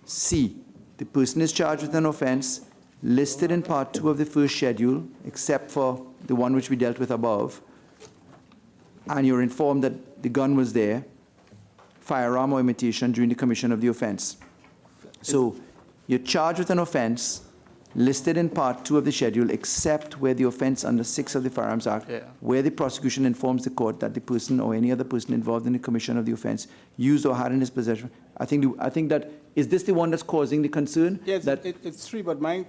C, the person is charged with an offense listed in Part 2 of the first schedule, except for the one which we dealt with above, and you're informed that the gun was there, firearm or imitation, during the commission of the offense. So you're charged with an offense listed in Part 2 of the schedule, except where the offense under 6 of the Firearms Act, where the prosecution informs the court that the person or any other person involved in the commission of the offense used or had in his possession. I think that, is this the one that's causing the concern? Yes, it's 3, but mine,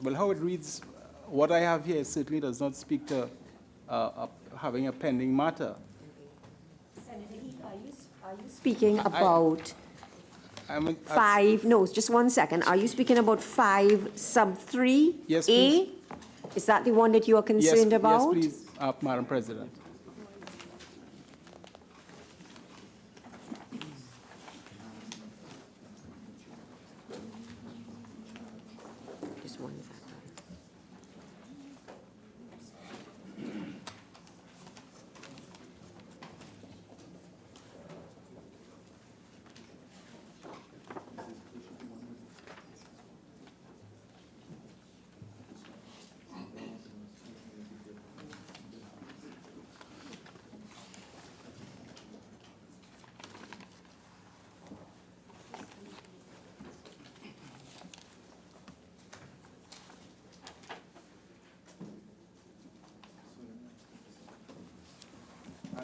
well, how it reads, what I have here certainly does not speak to having a pending matter. Senator Heath, are you speaking about 5, no, just 1 second. Are you speaking about 5 sub 3? Yes, please. A? Is that the one that you are concerned about? Yes, please, Madam President. Just 1 second.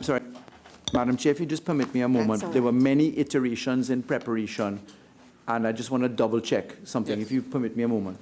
Sorry, Madam Chair, if you just permit me a moment. There were many iterations in preparation, and I just want to double check something, if you permit me a moment.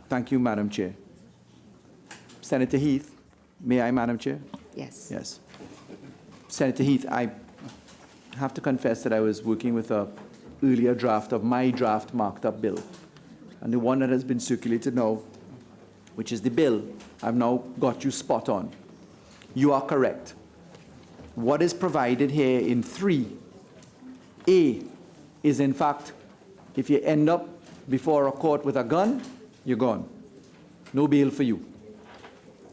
Thank you, Madam Chair. Senator Heath, may I, Madam Chair? Yes. Yes. Senator Heath, I have to confess that I was working with an earlier draft of my draft marked up bill. And the one that has been circulated now, which is the bill, I've now got you spot on. You are correct. What is provided here in 3A is, in fact, if you end up before a court with a gun, you're gone. No bail for you.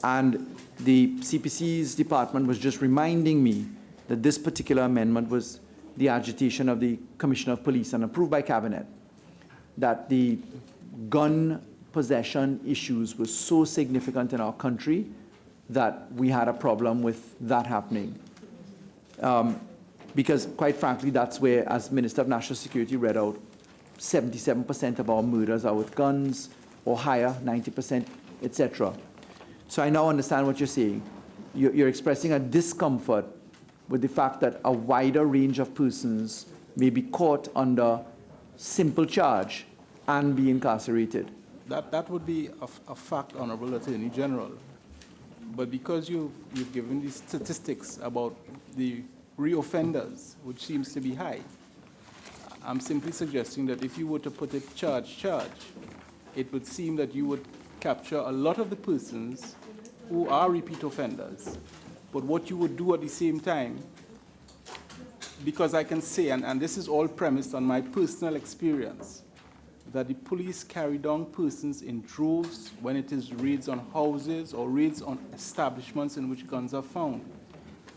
And the CPC's department was just reminding me that this particular amendment was the agitation of the Commissioner of Police and approved by Cabinet, that the gun possession issues were so significant in our country that we had a problem with that happening. Because quite frankly, that's where, as Minister of National Security read out, 77% of our murders are with guns or higher, 90%, etc. So I now understand what you're saying. You're expressing a discomfort with the fact that a wider range of persons may be caught under simple charge and be incarcerated. That would be a fact, Honorable Attorney General. But because you've given these statistics about the reoffenders, which seems to be high, I'm simply suggesting that if you were to put a charge, it would seem that you would capture a lot of the persons who are repeat offenders. But what you would do at the same time, because I can say, and this is all premised on my personal experience, that the police carry down persons in droves when it is raids on houses or raids on establishments in which guns are found.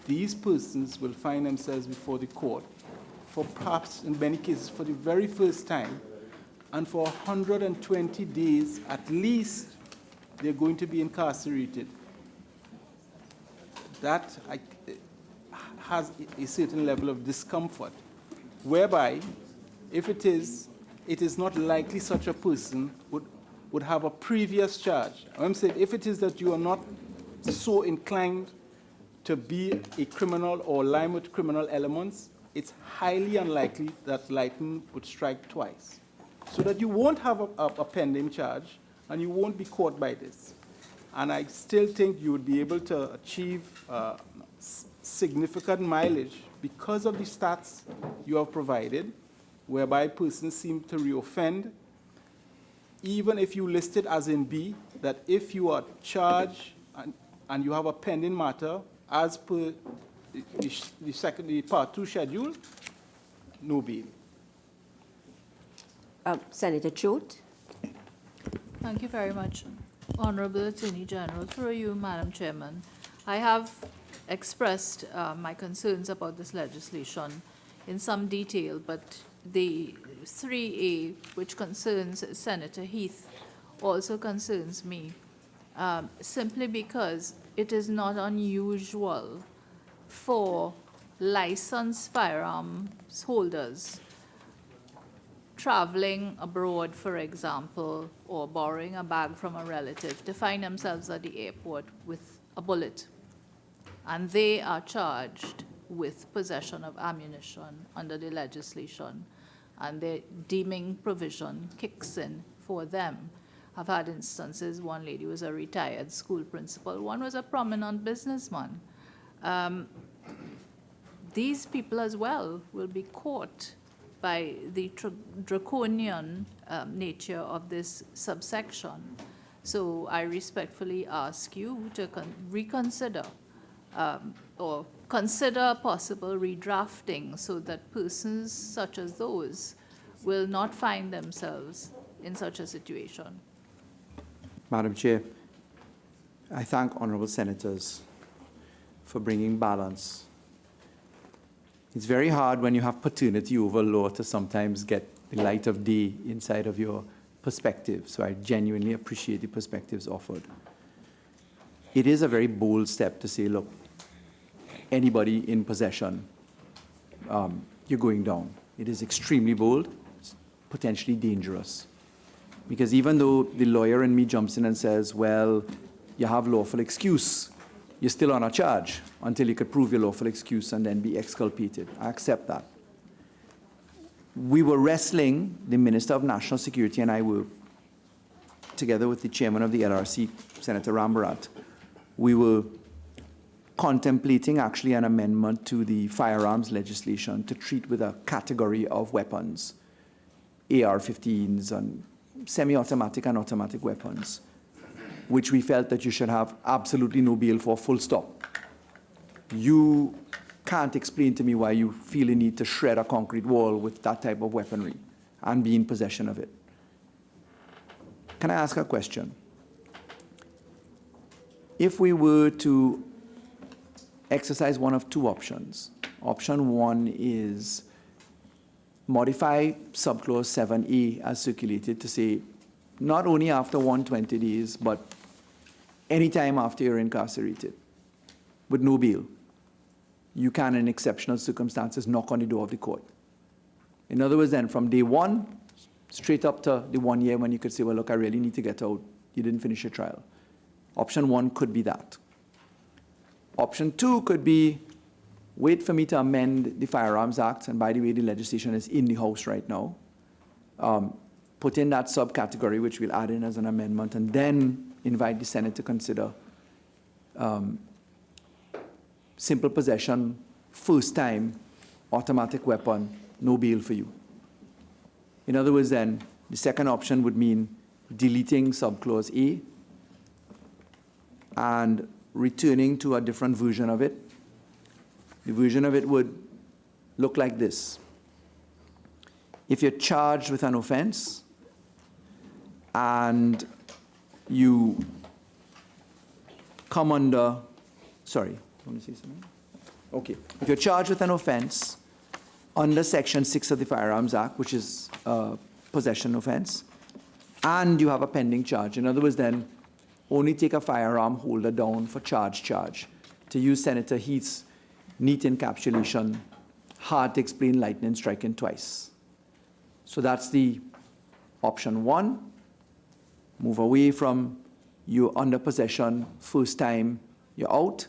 These persons will find themselves before the court for perhaps, in many cases, for the very first time, and for 120 days at least, they're going to be incarcerated. That has a certain level of discomfort, whereby if it is not likely such a person would have a previous charge. I'm saying if it is that you are not so inclined to be a criminal or line with criminal elements, it's highly unlikely that lightning would strike twice. So that you won't have a pending charge and you won't be caught by this. And I still think you would be able to achieve significant mileage because of the stats you have provided, whereby persons seem to reoffend, even if you list it as in B, that if you are charged and you have a pending matter as per the Part 2 schedule, no bail. Senator Choate. Thank you very much, Honorable Attorney General. Through you, Madam Chairman, I have expressed my concerns about this legislation in some detail, but the 3A, which concerns Senator Heath, also concerns me, simply because it is not unusual for licensed firearms holders traveling abroad, for example, or borrowing a bag from a relative to find themselves at the airport with a bullet. And they are charged with possession of ammunition under the legislation, and the deeming provision kicks in for them. I've had instances, one lady was a retired school principal, one was a prominent businessman. These people as well will be caught by the draconian nature of this subsection. So I respectfully ask you to reconsider or consider possible redrafting so that persons such as those will not find themselves in such a situation. Madam Chair, I thank honourable senators for bringing balance. It's very hard when you have paternity over law to sometimes get the light of day inside of your perspective, so I genuinely appreciate the perspectives offered. It is a very bold step to say, look, anybody in possession, you're going down. It is extremely bold, it's potentially dangerous. Because even though the lawyer in me jumps in and says, well, you have lawful excuse, you're still on a charge until you could prove your lawful excuse and then be exculpated. I accept that. We were wrestling, the Minister of National Security and I were, together with the chairman of the LRC, Senator Rambarat, we were contemplating actually an amendment to the firearms legislation to treat with a category of weapons, AR-15s and semi-automatic and automatic weapons, which we felt that you should have absolutely no bail for, full stop. You can't explain to me why you feel a need to shred a concrete wall with that type of weaponry and be in possession of it. Can I ask a question? If we were to exercise one of two options, option one is modify subclause 7A as circulated to say not only after 120 days, but anytime after you're incarcerated with no bail, you can, in exceptional circumstances, knock on the door of the court. In other words, then, from day one, straight up to the 1 year when you could say, well, look, I really need to get out. You didn't finish your trial. Option one could be that. Option two could be wait for me to amend the Firearms Act, and by the way, the legislation is in the House right now. Put in that subcategory, which we'll add in as an amendment, and then invite the Senate to consider simple possession, first time, automatic weapon, no bail for you. In other words, then, the second option would mean deleting subclause A and returning to a different version of it. The version of it would look like this. If you're charged with an offense and you come under, sorry, you want to say something? Okay. If you're charged with an offense under Section 6 of the Firearms Act, which is a possession offense, and you have a pending charge, in other words, then, only take a firearm holder down for charge. To use Senator Heath's neat encapsulation, hard to explain lightning striking twice. So that's the option one. Move away from you're under possession, first time, you're out,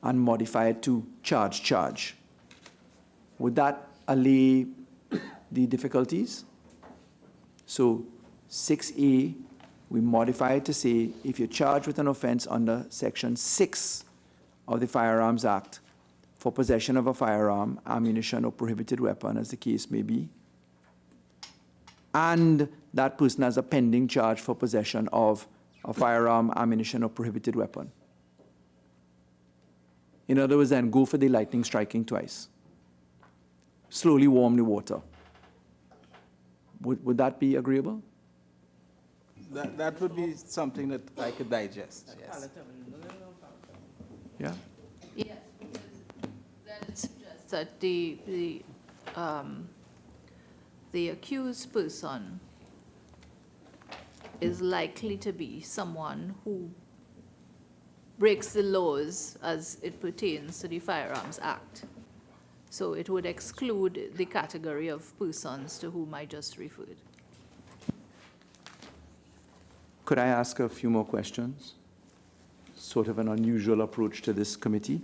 and modify it to charge. Would that allay the difficulties? So 6A, we modify it to say if you're charged with an offense under Section 6 of the Firearms Act for possession of a firearm, ammunition, or prohibited weapon, as the case may be, and that person has a pending charge for possession of a firearm, ammunition, or prohibited weapon. In other words, then, go for the lightning striking twice. Slowly warm the water. Would that be agreeable? That would be something that I could digest, yes. Yeah? Yes, then it suggests that the accused person is likely to be someone who breaks the laws as it pertains to the Firearms Act. So it would exclude the category of persons to whom I just referred. Could I ask a few more questions? Sort of an unusual approach to this committee.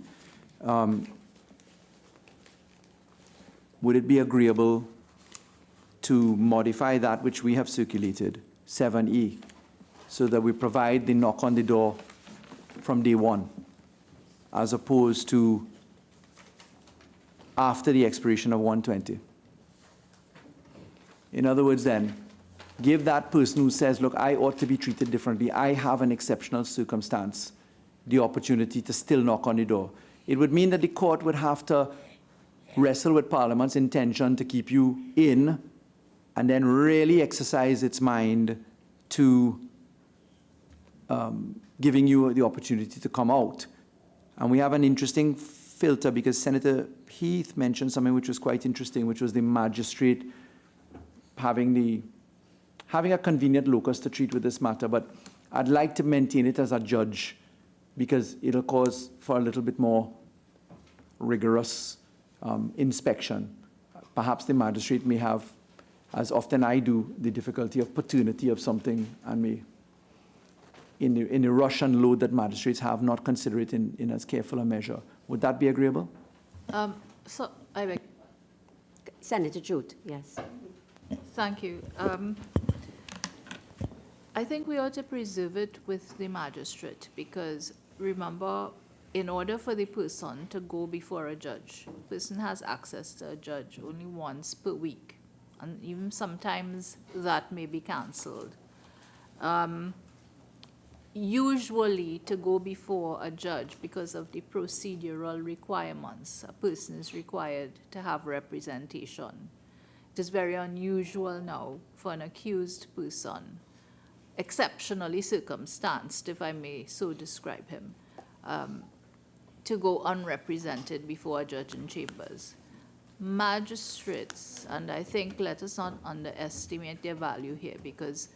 Would it be agreeable to modify that which we have circulated, 7E, so that we provide the knock on the door from day one, as opposed to after the expiration of 120? In other words, then, give that person who says, look, I ought to be treated differently, I have an exceptional circumstance, the opportunity to still knock on the door. It would mean that the court would have to wrestle with Parliament's intention to keep you in and then really exercise its mind to giving you the opportunity to come out. And we have an interesting filter because Senator Heath mentioned something which was quite interesting, which was the magistrate having a convenient locus to treat with this matter, but I'd like to maintain it as a judge because it'll cause for a little bit more rigorous inspection. Perhaps the magistrate may have, as often I do, the difficulty of paternity of something and may, in the rush and load that magistrates have, not consider it in as careful a measure. Would that be agreeable? So I beg. Senator Jute, yes. Thank you. I think we ought to preserve it with the magistrate because remember, in order for the person to go before a judge, the person has access to a judge only once per week. And even sometimes that may be cancelled. Usually to go before a judge because of the procedural requirements, a person is required to have representation. It is very unusual now for an accused person, exceptionally circumstanced, if I may so describe him, to go unrepresented before a judge in chambers. Magistrates, and I think let us not underestimate their value here because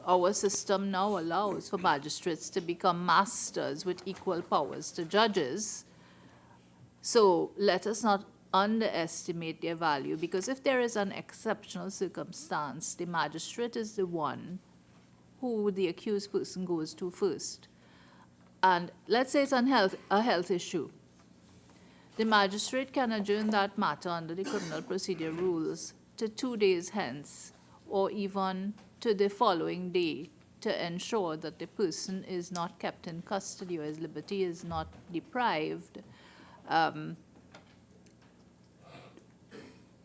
our system now allows for magistrates to become masters with equal powers to judges. So let us not underestimate their value because if there is an exceptional circumstance, the magistrate is the one who the accused person goes to first. And let's say it's a health issue. The magistrate can adjourn that matter under the criminal procedure rules to 2 days hence or even to the following day to ensure that the person is not kept in custody or his liberty is not deprived.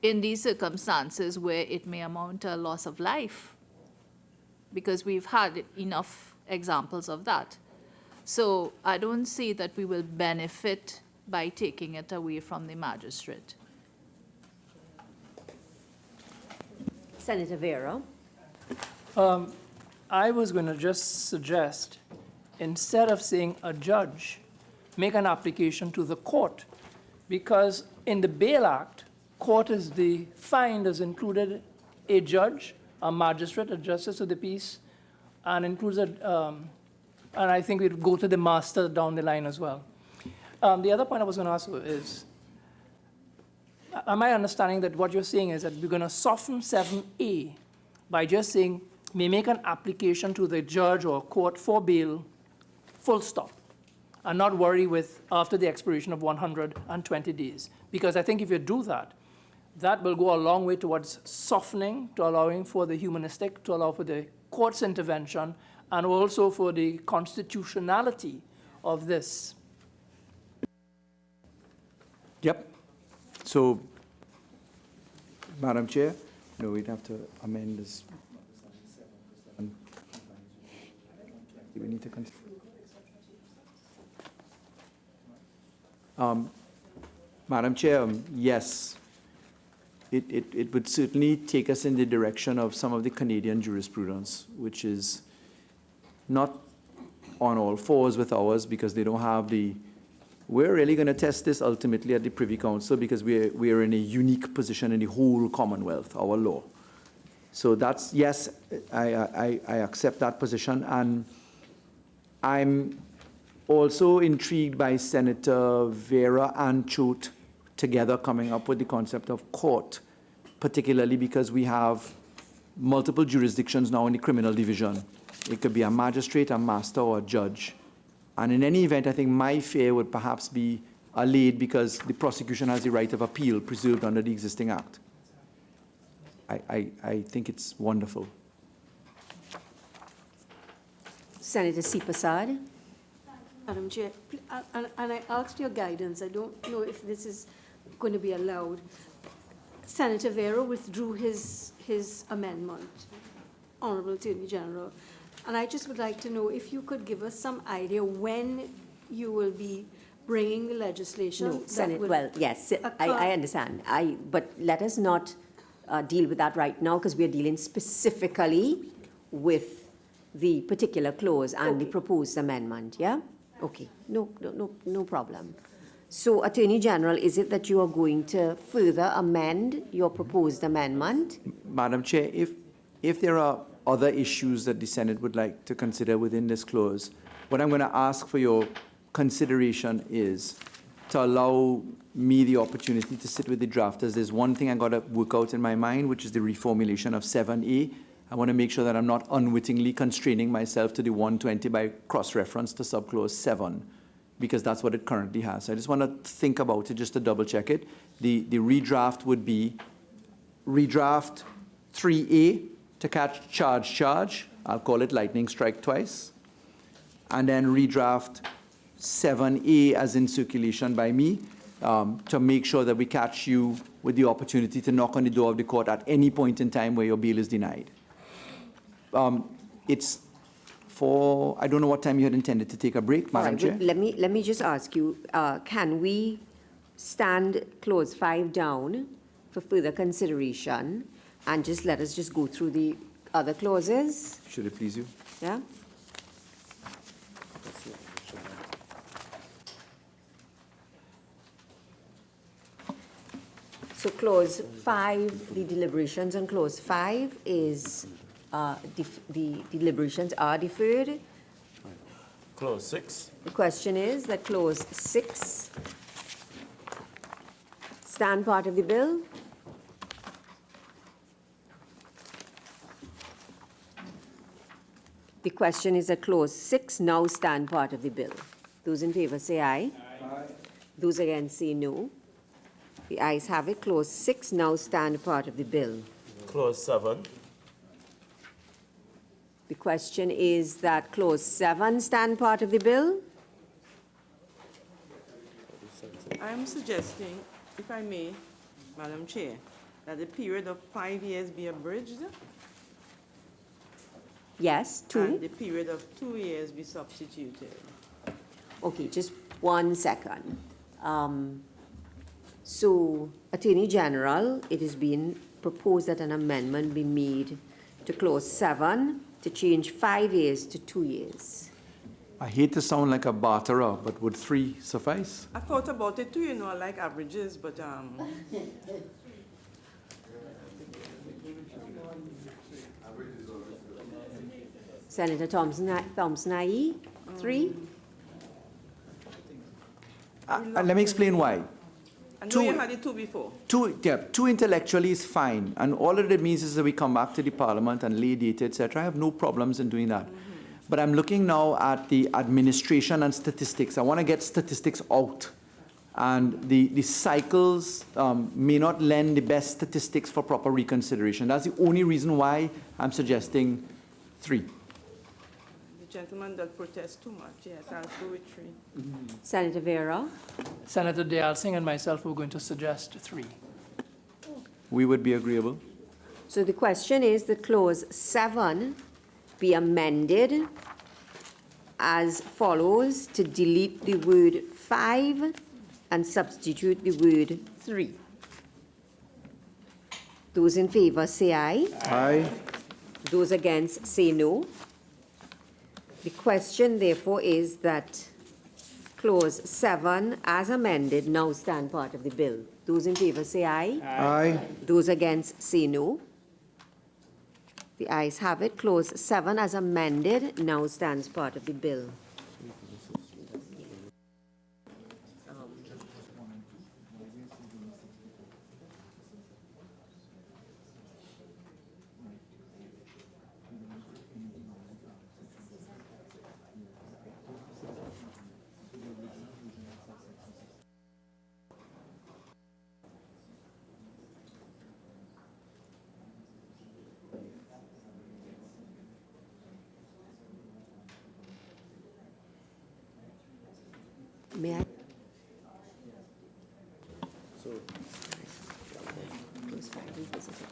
In these circumstances where it may amount to a loss of life, because we've had enough examples of that. So I don't see that we will benefit by taking it away from the magistrate. Senator Vera. I was going to just suggest, instead of saying a judge, make an application to the court, because in the Bail Act, court is defined as included a judge, a magistrate, a justice of the peace, and includes and I think we'd go to the master down the line as well. The other point I was going to ask is, am I understanding that what you're saying is that we're going to soften 7A by just saying, may make an application to the judge or court for bail, full stop, and not worry with after the expiration of 120 days? Because I think if you do that, that will go a long way towards softening, to allowing for the humanistic, to allow for the court's intervention, and also for the constitutionality of this. Yep. So, Madam Chair, no, we'd have to amend this. We need to consider. Madam Chair, yes, it would certainly take us in the direction of some of the Canadian jurisprudence, which is not on all fours with ours because they don't have the. We're really going to test this ultimately at the Privy Council because we are in a unique position in the whole Commonwealth, our law. So that's, yes, I accept that position. And I'm also intrigued by Senator Vera and Choate together coming up with the concept of court, particularly because we have multiple jurisdictions now in the criminal division. It could be a magistrate, a master, or a judge. And in any event, I think my fear would perhaps be allayed because the prosecution has the right of appeal preserved under the existing act. I think it's wonderful. Senator Sipasad. Madam Chair, and I asked your guidance. I don't know if this is going to be allowed. Senator Vera withdrew his amendment, Honorable Attorney General. And I just would like to know if you could give us some idea when you will be bringing the legislation. No, Senate, well, yes, I understand. But let us not deal with that right now because we are dealing specifically with the particular clause and the proposed amendment, yeah? Okay, no problem. So, Attorney General, is it that you are going to further amend your proposed amendment? Madam Chair, if there are other issues that the Senate would like to consider within this clause, what I'm going to ask for your consideration is to allow me the opportunity to sit with the drafters. There's one thing I got to work out in my mind, which is the reformulation of 7A. I want to make sure that I'm not unwittingly constraining myself to the 120 by cross-reference to subclause 7, because that's what it currently has. So I just want to think about it just to double-check it. The redraft would be redraft 3A to catch charge, I'll call it lightning strike twice, and then redraft 7A as in circulation by me to make sure that we catch you with the opportunity to knock on the door of the court at any point in time where your bail is denied. It's for, I don't know what time you had intended to take a break, Madam Chair. Let me just ask you, can we stand clause 5 down for further consideration and just let us just go through the other clauses? Should it please you? Yeah? So clause 5, the deliberations on clause 5 is, the deliberations are deferred. Clause 6. The question is that clause 6 stand part of the bill. The question is that clause 6 now stand part of the bill. Those in favor say aye. Aye. Those against say no. The ayes have it. Clause 6 now stand part of the bill. Clause 7. The question is that clause 7 stand part of the bill. I am suggesting, if I may, Madam Chair, that the period of 5 years be abridged. Yes, 2. And the period of 2 years be substituted. Okay, just 1 second. So, Attorney General, it has been proposed that an amendment be made to clause 7 to change 5 years to 2 years. I hate to sound like a barterer, but would 3 suffice? I thought about it too, you know, I like averages, but Senator Thompson, IE, 3. Let me explain why. I know you had it 2 before. 2 intellectually is fine, and all it means is that we come back to the Parliament and lay data, etc. I have no problems in doing that. But I'm looking now at the administration and statistics. I want to get statistics out. And the cycles may not lend the best statistics for proper reconsideration. That's the only reason why I'm suggesting 3. The gentleman that protests too much, yes, I'll go with 3. Senator Vera. Senator Dayal Singh and myself were going to suggest 3. We would be agreeable. So the question is that clause 7 be amended as follows to delete the word 5 and substitute the word 3. Those in favor say aye. Aye. Those against say no. The question therefore is that clause 7 as amended now stand part of the bill. Those in favor say aye. Aye. Those against say no. The ayes have it. Clause 7 as amended now stands part of the bill. May I? So, Clause 5 revisited.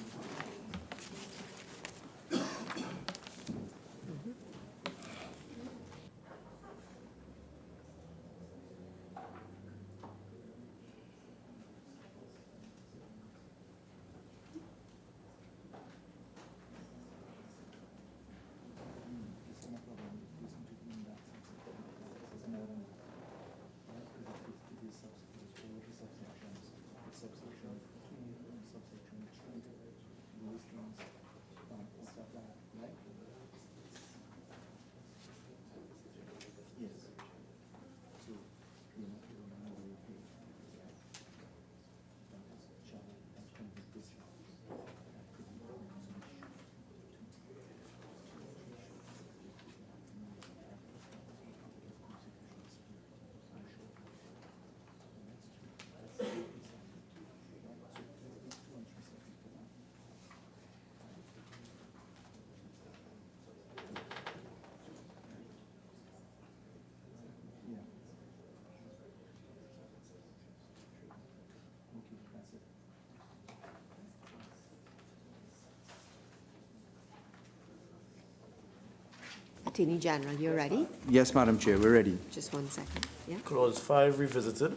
Attorney General, you ready? Yes, Madam Chair, we're ready. Just 1 second. Yeah. Clause 5 revisited.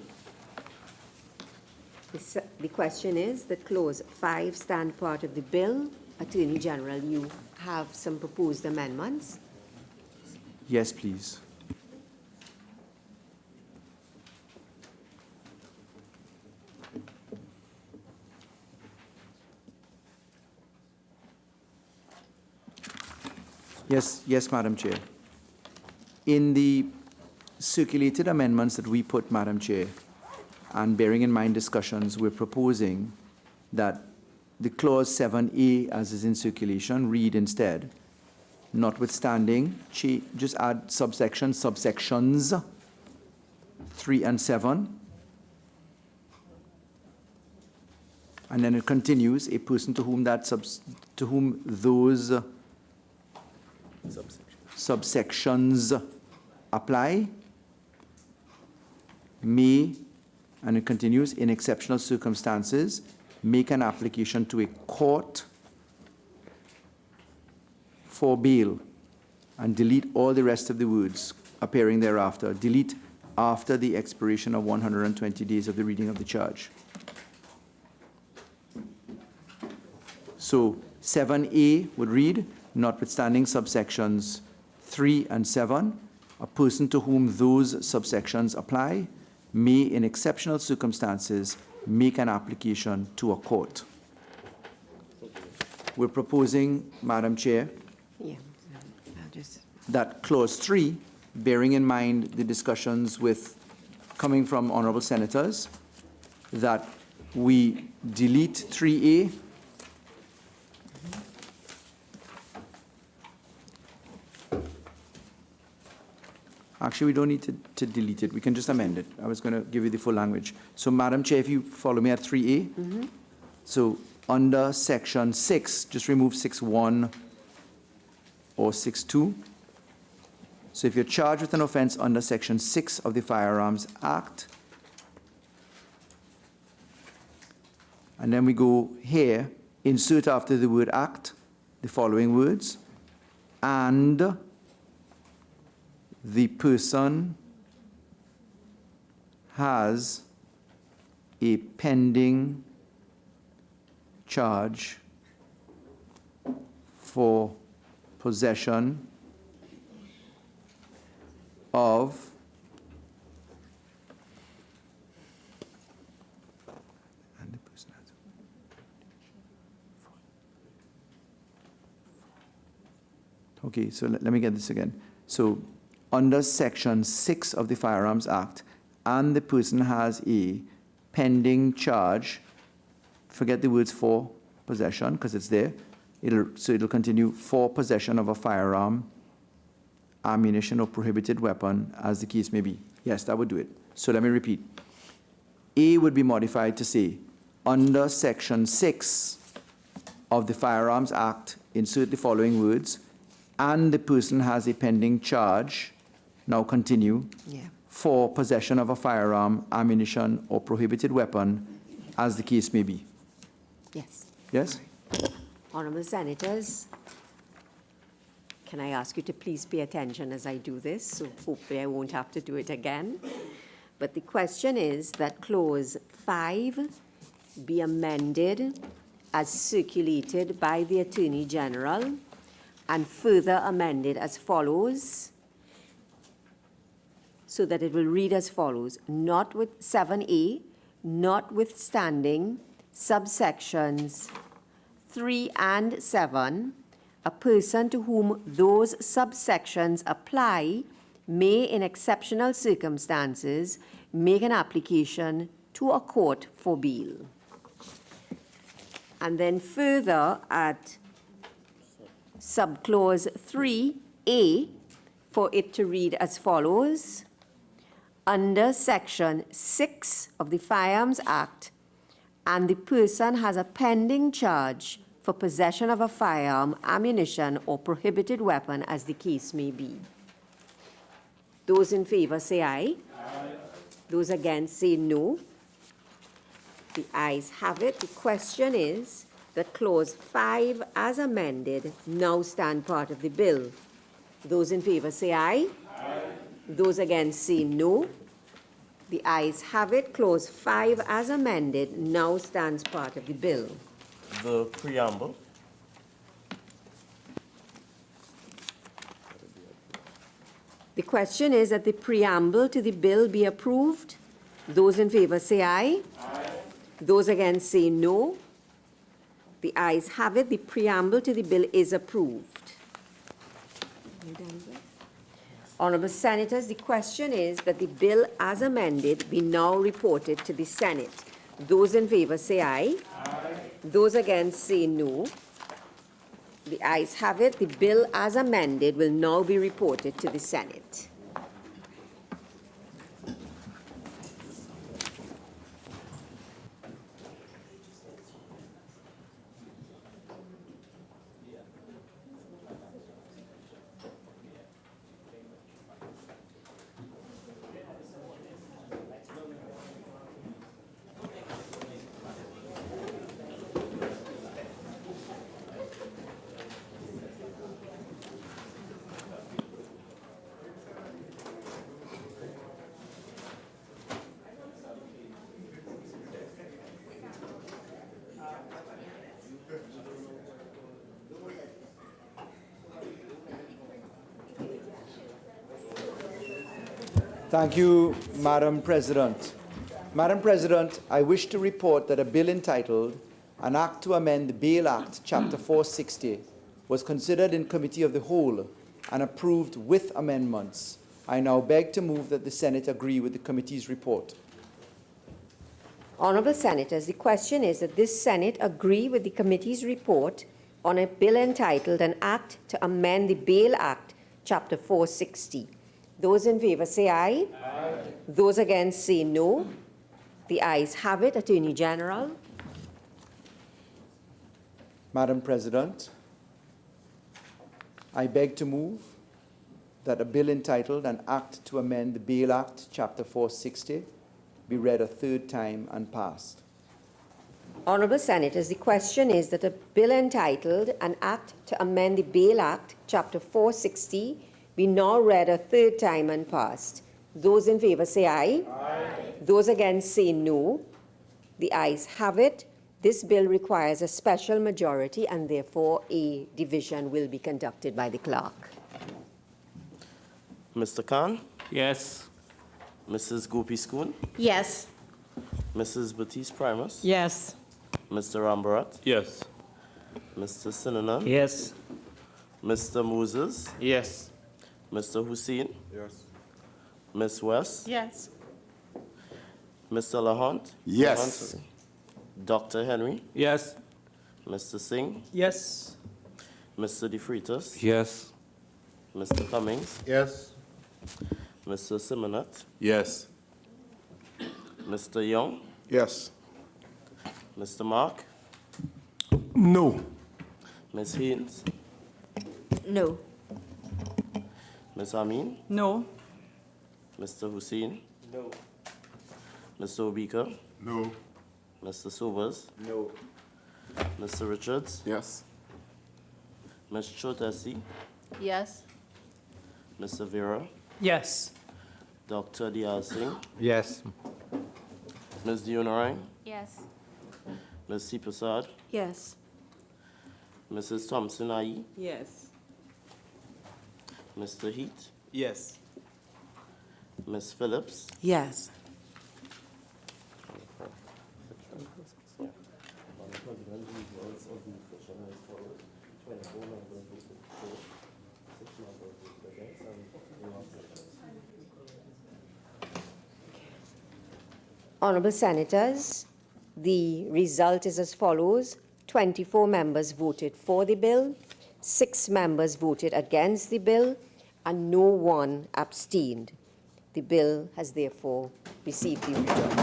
The question is that clause 5 stand part of the bill. Attorney General, you have some proposed amendments. Yes, please. Yes, Madam Chair. In the circulated amendments that we put, Madam Chair, and bearing in mind discussions, we're proposing that the clause 7A, as is in circulation, read instead, notwithstanding, just add subsections 3 and 7, and then it continues, a person to whom those subsections apply may, and it continues, in exceptional circumstances, make an application to a court for bail, and delete all the rest of the words appearing thereafter. Delete after the expiration of 120 days of the reading of the charge. So 7A would read, notwithstanding subsections 3 and 7, a person to whom those subsections apply may, in exceptional circumstances, make an application to a court. We're proposing, Madam Chair, that clause 3, bearing in mind the discussions coming from honorable senators, that we delete 3A Actually, we don't need to delete it. We can just amend it. I was going to give you the full language. So, Madam Chair, if you follow me at 3A. So, under section 6, just remove 6.1 or 6.2. So, if you're charged with an offense under section 6 of the Firearms Act, and then we go here, insert after the word act the following words, and the person has a pending charge for possession of Okay, so let me get this again. So under section 6 of the Firearms Act, and the person has a pending charge, forget the words for possession because it's there, it'll continue for possession of a firearm, ammunition or prohibited weapon as the case may be. Yes, that would do it. So let me repeat. A would be modified to say, under section 6 of the Firearms Act, insert the following words, and the person has a pending charge, now continue, for possession of a firearm, ammunition, or prohibited weapon, as the case may be. Yes. Yes? Honorable Senators, can I ask you to please pay attention as I do this, so hopefully I won't have to do it again. But the question is that clause 5 be amended as circulated by the Attorney General and further amended as follows, so that it will read as follows: 7A, notwithstanding subsections 3 and 7, a person to whom those subsections apply may, in exceptional circumstances, make an application to a court for bail. And then further at subclause 3A, for it to read as follows: under section 6 of the Firearms Act, and the person has a pending charge for possession of a firearm, ammunition, or prohibited weapon, as the case may be. Those in favor say aye. Those against say no. The ayes have it. The question is that clause 5 as amended now stand part of the bill. Those in favor say aye. Those against say no. The ayes have it. Clause 5 as amended now stands part of the bill. The preamble. The question is that the preamble to the bill be approved. Those in favor say aye. Those against say no. The ayes have it. The preamble to the bill is approved. Honorable Senators, the question is that the bill as amended be now reported to the Senate. Those in favor say aye. Those against say no. The ayes have it. The bill as amended will now be reported to the Senate. Thank you, Madam President. Madam President, I wish to report that a bill entitled An Act to Amend the Bail Act, Chapter 460, was considered in Committee of the Whole and approved with amendments. I now beg to move that the Senate agree with the committee's report. Honorable Senators, the question is that this Senate agree with the committee's report on a bill entitled An Act to Amend the Bail Act, Chapter 460. Those in favor say aye. Those against say no. The ayes have it. Attorney General. Madam President, I beg to move that a bill entitled An Act to Amend the Bail Act, Chapter 460, be read a third time and passed. Honorable Senators, the question is that a bill entitled An Act to Amend the Bail Act, Chapter 460, be now read a third time and passed. Those in favor say aye. Those against say no. The ayes have it. This bill requires a special majority and therefore a division will be conducted by the clerk. Mr. Khan? Yes. Mrs. Gopi Schoon? Yes. Mrs. Batiste Primus? Yes. Mr. Rambarat? Yes. Mr. Sinanan? Yes. Mr. Moses? Yes. Mr. Hussein? Yes. Ms. West? Yes. Mr. Lahant? Yes. Dr. Henry? Yes. Mr. Singh? Yes. Mr. De Freitas? Yes. Mr. Cummings? Yes. Mr. Simonet? Yes. Mr. Young? Yes. Mr. Mark? No. Ms. Haynes? No. Ms. Amin? No. Mr. Hussein? No. Mr. Obika? No. Mr. Sobers? No. Mr. Richards? Yes. Ms. Chotesi? Yes. Mr. Vera? Yes. Dr. Dial Singh? Yes. Ms. Dionarang? Yes. Ms. C. Prasad? Yes. Mrs. Thompson Ayi? Yes. Mr. Heat? Yes. Ms. Phillips? Yes. Honorable Senators, the result is as follows. 24 members voted for the bill, 6 members voted against the bill, and no one abstained. The bill has therefore received the result.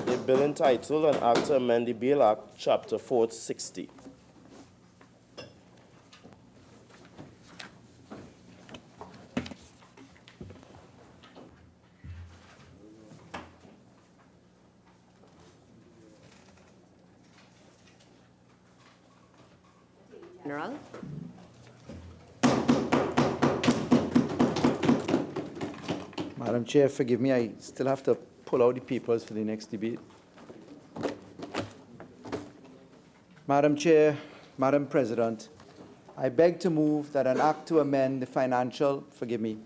A bill entitled An Act to Amend the Bail Act, Chapter 460. General. Madam Chair, forgive me, I still have to pull out the papers for the next debate. Madam Chair, Madam President, I beg to move that an act to amend the financial, forgive me.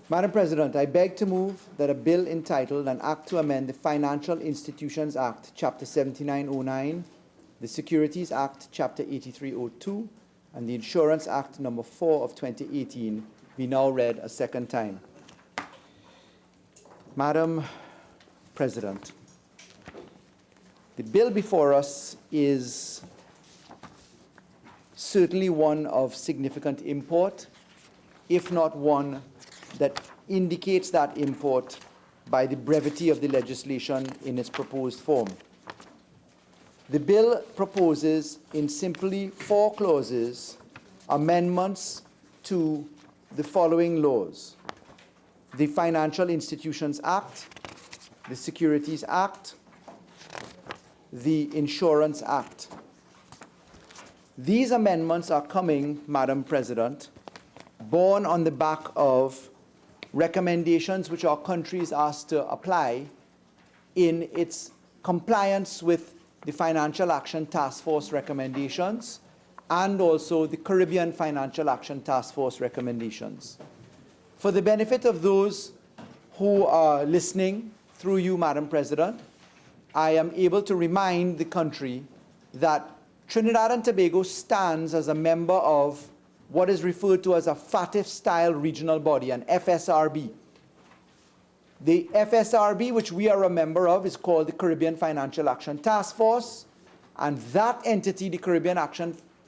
Madam President, I beg to move that a bill entitled An Act to Amend the Financial Institutions Act, Chapter 7909, the Securities Act, Chapter 8302, and the Insurance Act, Number 4 of 2018, be now read a second time. Madam President, the bill before us is certainly one of significant import, if not one that indicates that import by the brevity of the legislation in its proposed form. The bill proposes, in simply 4 clauses, amendments to the following laws: the Financial Institutions Act, the Securities Act, the Insurance Act. These amendments are coming, Madam President, born on the back of recommendations which our country is asked to apply in its compliance with the Financial Action Task Force recommendations and also the Caribbean Financial Action Task Force recommendations. For the benefit of those who are listening through you, Madam President, I am able to remind the country that Trinidad and Tobago stands as a member of what is referred to as a FATF-style regional body, an FSRB. The FSRB, which we are a member of, is called the Caribbean Financial Action Task Force, and that entity, the Caribbean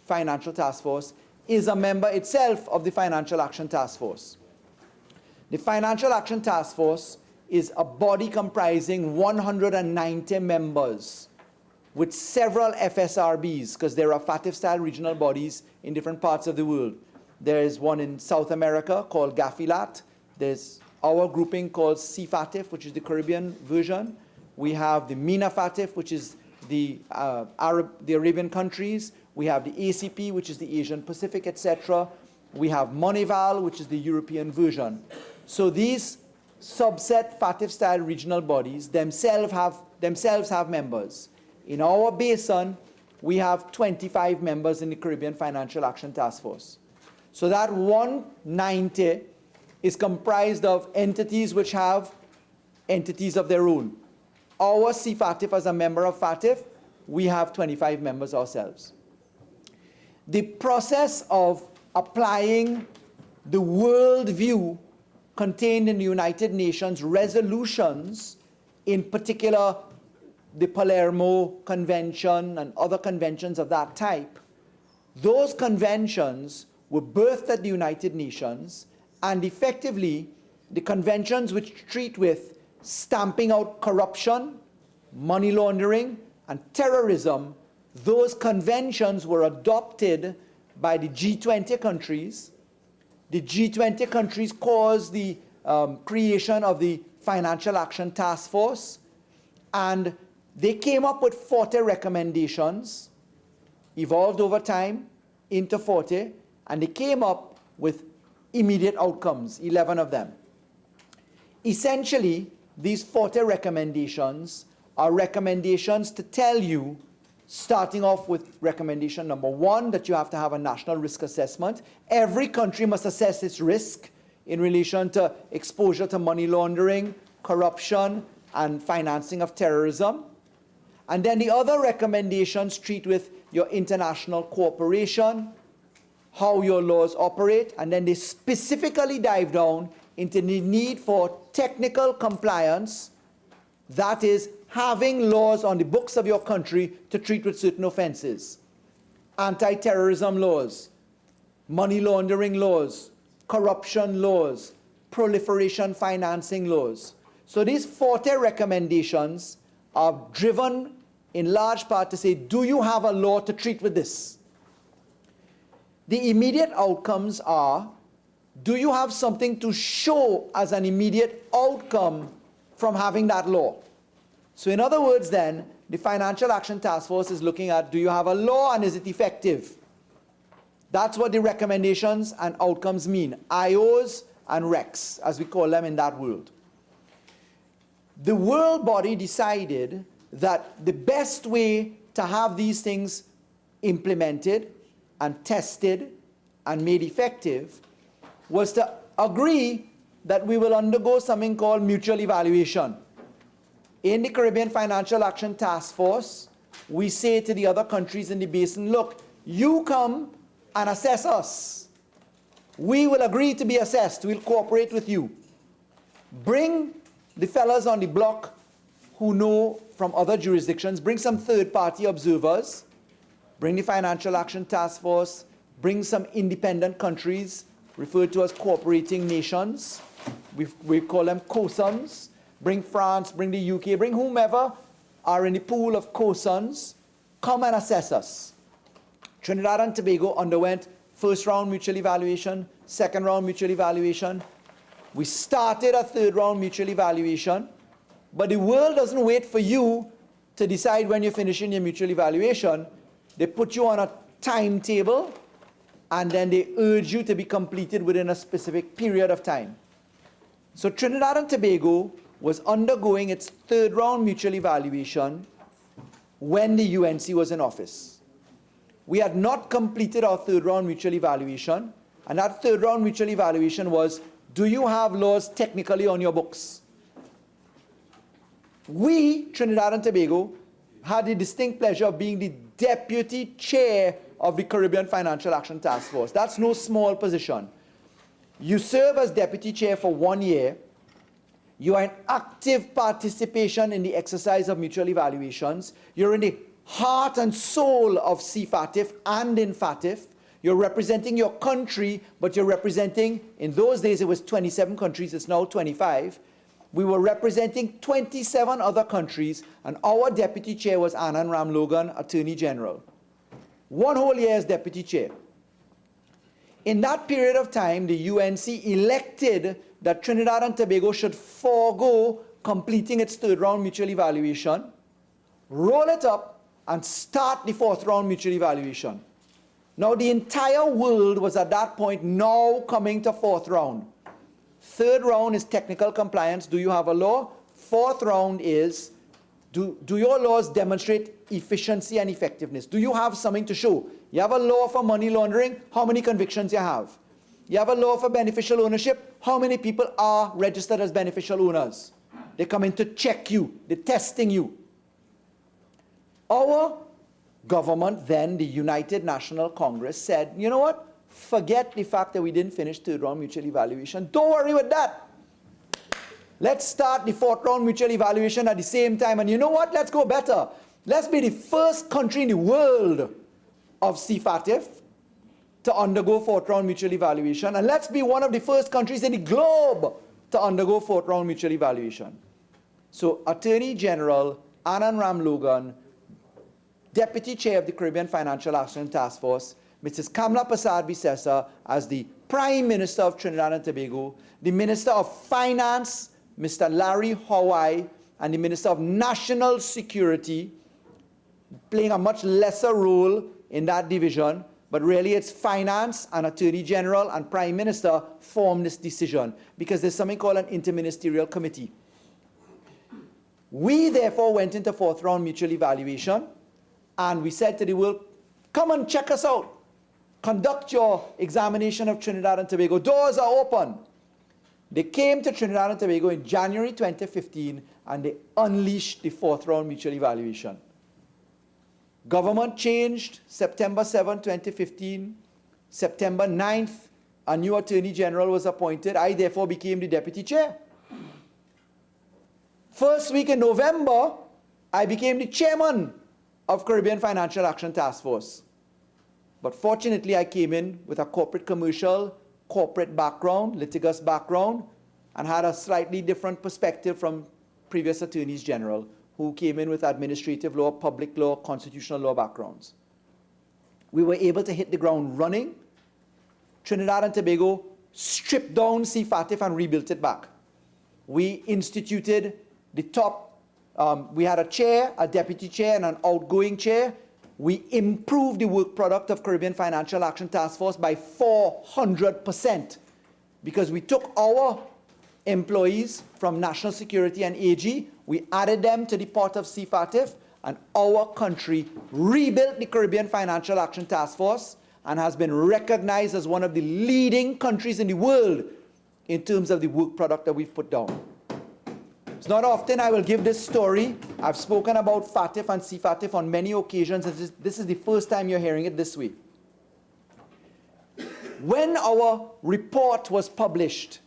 Financial Task Force, is a member itself of the Financial Action Task Force. The Financial Action Task Force is a body comprising 190 members with several FSRBs, because there are FATF-style regional bodies in different parts of the world. There is one in South America called GAFILAT. There's our grouping called CFATF, which is the Caribbean version. We have the MENA FATF, which is the Arabian countries. We have the ACP, which is the Asian Pacific, etc. We have MONEVAL, which is the European version. So these subset FATF-style regional bodies themselves have members. In our basin, we have 25 members in the Caribbean Financial Action Task Force. So that 190 is comprised of entities which have entities of their own. Our CFATF, as a member of FATF, we have 25 members ourselves. The process of applying the world view contained in the United Nations resolutions, in particular the Palermo Convention and other conventions of that type, those conventions were birthed at the United Nations, and effectively the conventions which treat with stamping out corruption, money laundering, and terrorism, those conventions were adopted by the G20 countries. The G20 countries caused the creation of the Financial Action Task Force, and they came up with 40 recommendations, evolved over time into 40, and they came up with immediate outcomes, 11 of them. Essentially, these 40 recommendations are recommendations to tell you, starting off with recommendation number 1, that you have to have a national risk assessment. Every country must assess its risk in relation to exposure to money laundering, corruption, and financing of terrorism. And then the other recommendations treat with your international cooperation, how your laws operate, and then they specifically dive down into the need for technical compliance, that is, having laws on the books of your country to treat with certain offenses. Anti-terrorism laws, money laundering laws, corruption laws, proliferation financing laws. So these 40 recommendations are driven in large part to say, do you have a law to treat with this? The immediate outcomes are, do you have something to show as an immediate outcome from having that law. So in other words then, the Financial Action Task Force is looking at, do you have a law and is it effective? That's what the recommendations and outcomes mean, IOs and RECs, as we call them in that world. The world body decided that the best way to have these things implemented and tested and made effective was to agree that we will undergo something called mutual evaluation. In the Caribbean Financial Action Task Force, we say to the other countries in the basin, look, you come and assess us. We will agree to be assessed. We'll cooperate with you. Bring the fellas on the block who know from other jurisdictions, bring some third-party observers, bring the Financial Action Task Force, bring some independent countries, referred to as cooperating nations. We call them COSONs. Bring France, bring the UK, bring whomever are in the pool of COSONs, come and assess us. Trinidad and Tobago underwent first round mutual evaluation, second round mutual evaluation. We started a third round mutual evaluation, but the world doesn't wait for you to decide when you're finishing your mutual evaluation. They put you on a timetable, and then they urge you to be completed within a specific period of time. So Trinidad and Tobago was undergoing its third round mutual evaluation when the UNC was in office. We had not completed our third round mutual evaluation, and that third round mutual evaluation was, do you have laws technically on your books? We, Trinidad and Tobago, had the distinct pleasure of being the deputy chair of the Caribbean Financial Action Task Force. That's no small position. You serve as deputy chair for 1 year. You are in active participation in the exercise of mutual evaluations. You're in the heart and soul of CFATF and in FATF. You're representing your country, but you're representing, in those days it was 27 countries, it's now 25. We were representing 27 other countries, and our deputy chair was Anand Ramlogan, Attorney General. 1 whole year as deputy chair. In that period of time, the UNC elected that Trinidad and Tobago should forego completing its third round mutual evaluation, roll it up, and start the fourth round mutual evaluation. Now, the entire world was at that point now coming to fourth round. Third round is technical compliance. Do you have a law? Fourth round is, do your laws demonstrate efficiency and effectiveness? Do you have something to show? You have a law for money laundering, how many convictions you have? You have a law for beneficial ownership, how many people are registered as beneficial owners? They come in to check you, they're testing you. Our government then, the United National Congress, said, you know what? Forget the fact that we didn't finish third round mutual evaluation. Don't worry with that. Let's start the fourth round mutual evaluation at the same time. And you know what? Let's go better. Let's be the first country in the world of CFATF to undergo fourth round mutual evaluation. And let's be one of the first countries in the globe to undergo fourth round mutual evaluation. So Attorney General Anand Ramlogan, Deputy Chair of the Caribbean Financial Action Task Force, Mrs. Kamla Persad-Bissessar as the Prime Minister of Trinidad and Tobago, the Minister of Finance, Mr. Larry Hawaii, and the Minister of National Security, playing a much lesser role in that division, but really it's Finance and Attorney General and Prime Minister form this decision because there's something called an interministerial committee. We therefore went into fourth round mutual evaluation, and we said to the world, come and check us out. Conduct your examination of Trinidad and Tobago. Doors are open. They came to Trinidad and Tobago in January 2015, and they unleashed the fourth round mutual evaluation. Government changed September 7, 2015. September 9th, a new Attorney General was appointed. I therefore became the Deputy Chair. First week in November, I became the Chairman of Caribbean Financial Action Task Force. But fortunately, I came in with a corporate commercial, corporate background, litigious background, and had a slightly different perspective from previous Attorneys General who came in with administrative law, public law, constitutional law backgrounds. We were able to hit the ground running. Trinidad and Tobago stripped down CFATF and rebuilt it back. We instituted the top, we had a chair, a deputy chair, and an outgoing chair. We improved the work product of Caribbean Financial Action Task Force by 400% because we took our employees from National Security and AG, we added them to the pot of CFATF, and our country rebuilt the Caribbean Financial Action Task Force and has been recognized as one of the leading countries in the world in terms of the work product that we've put down. It's not often I will give this story. I've spoken about FATF and CFATF on many occasions. This is the first time you're hearing it this way. When our report was published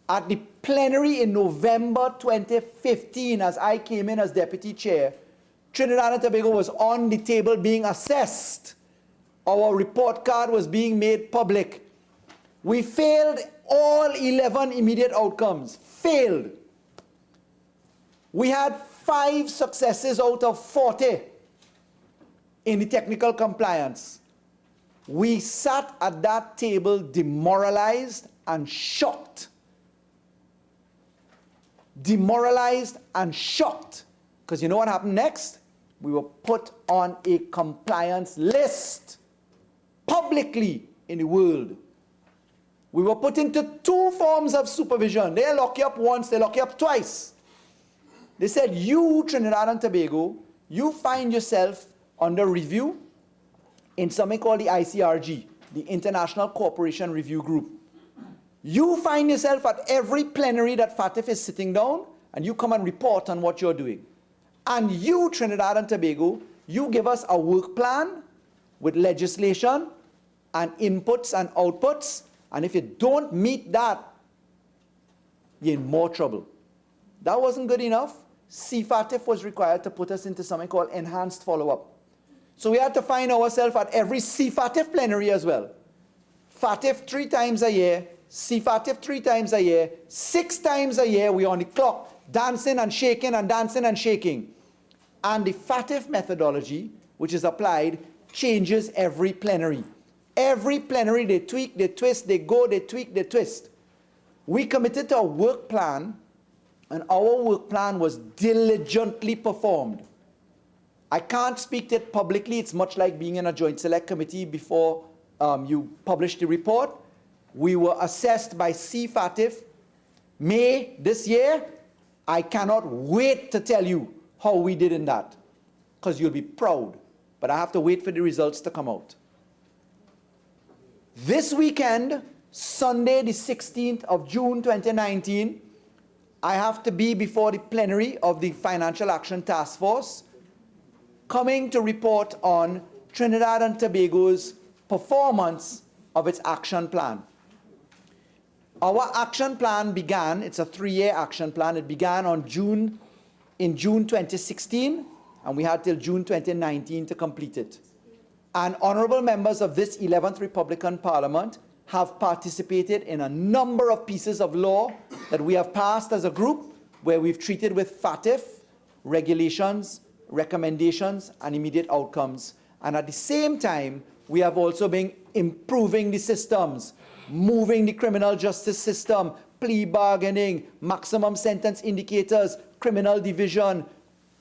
at the plenary in November 2015, as I came in as deputy chair, Trinidad and Tobago was on the table being assessed. Our report card was being made public. We failed all 11 immediate outcomes. Failed. We had 5 successes out of 40 in the technical compliance. We sat at that table demoralized and shocked. Demoralized and shocked. Because you know what happened next? We were put on a compliance list publicly in the world. We were put into 2 forms of supervision. They lock you up once, they lock you up twice. They said, you, Trinidad and Tobago, you find yourself under review in something called the ICRG, the International Cooperation Review Group. You find yourself at every plenary that FATF is sitting down, and you come and report on what you're doing. And you, Trinidad and Tobago, you give us a work plan with legislation and inputs and outputs, and if you don't meet that, you're in more trouble. That wasn't good enough. CFATF was required to put us into something called enhanced follow-up. So we had to find ourselves at every CFATF plenary as well. FATF 3 times a year, CFATF 3 times a year, 6 times a year, we're on the clock, dancing and shaking and dancing and shaking. And the FATF methodology, which is applied, changes every plenary. Every plenary, they tweak, they twist, they go, they tweak, they twist. We committed to a work plan, and our work plan was diligently performed. I can't speak to it publicly. It's much like being in a joint select committee before you publish the report. We were assessed by CFATF May this year. I cannot wait to tell you how we did in that, because you'll be proud. But I have to wait for the results to come out. This weekend, Sunday the 16th of June 2019, I have to be before the plenary of the Financial Action Task Force, coming to report on Trinidad and Tobago's performance of its action plan. Our action plan began, it's a 3-year action plan, it began in June 2016, and we had till June 2019 to complete it. And honorable members of this 11th Republican Parliament have participated in a number of pieces of law that we have passed as a group, where we've treated with FATF, regulations, recommendations, and immediate outcomes. And at the same time, we have also been improving the systems, moving the criminal justice system, plea bargaining, maximum sentence indicators, criminal division,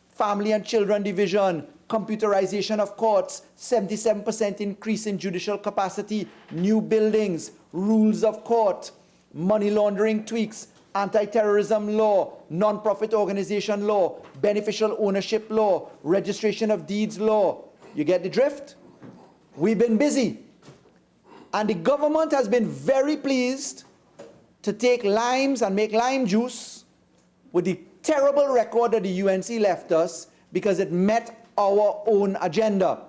family and children division, computerization of courts, 77% increase in judicial capacity, new buildings, rules of court, money laundering tweaks, anti-terrorism law, non-profit organization law, beneficial ownership law, registration of deeds law. You get the drift? We've been busy. And the government has been very pleased to take limes and make lime juice with the terrible record that the UNC left us, because it met our own agenda.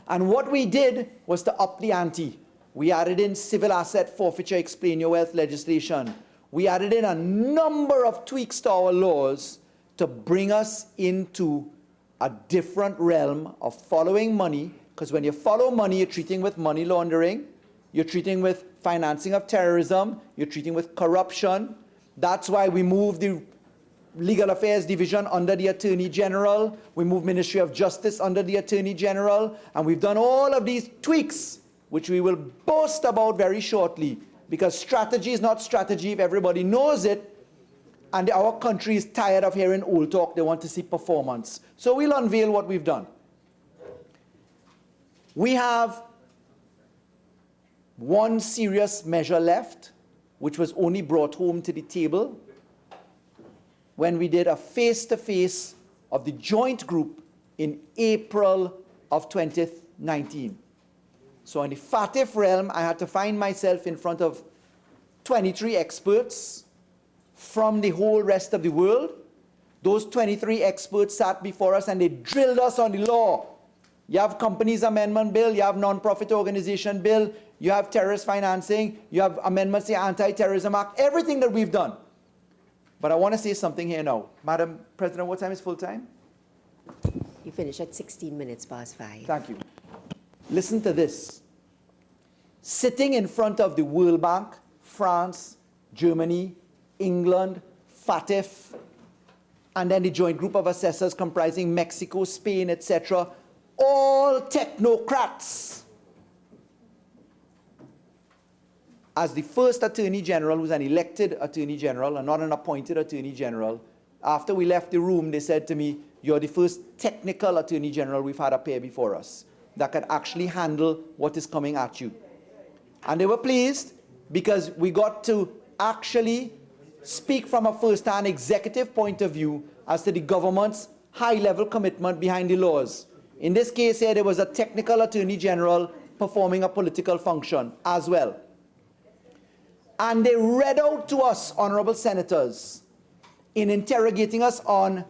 And what we did was to up the ante. We added in civil asset forfeiture, explain your wealth legislation. We added in a number of tweaks to our laws to bring us into a different realm of following money, because when you follow money, you're treating with money laundering, you're treating with financing of terrorism, you're treating with corruption. That's why we moved the Legal Affairs Division under the Attorney General. We moved Ministry of Justice under the Attorney General. And we've done all of these tweaks, which we will boast about very shortly, because strategy is not strategy if everybody knows it. and our country is tired of hearing old talk. They want to see performance. So we'll unveil what we've done. We have one serious measure left, which was only brought home to the table when we did a face-to-face of the joint group in April of 2019. So in the FATF realm, I had to find myself in front of 23 experts from the whole rest of the world. Those 23 experts sat before us and they drilled us on the law. You have Companies Amendment Bill, you have Non-Profit Organization Bill, you have terrorist financing, you have amendments to the Anti-Terrorism Act, everything that we've done. But I want to say something here now. Madam President, what time is full time? You finish at 16 minutes past 5. Thank you. Listen to this. Sitting in front of the World Bank, France, Germany, England, FATF, and then the joint group of assessors comprising Mexico, Spain, etc., all technocrats. As the first Attorney General, who's an elected Attorney General and not an appointed Attorney General, after we left the room, they said to me, "You're the first technical Attorney General we've had appear before us that can actually handle what is coming at you." And they were pleased because we got to actually speak from a first-hand executive point of view as to the government's high-level commitment behind the laws. In this case here, there was a technical Attorney General performing a political function as well. And they read out to us, honorable senators, in interrogating us on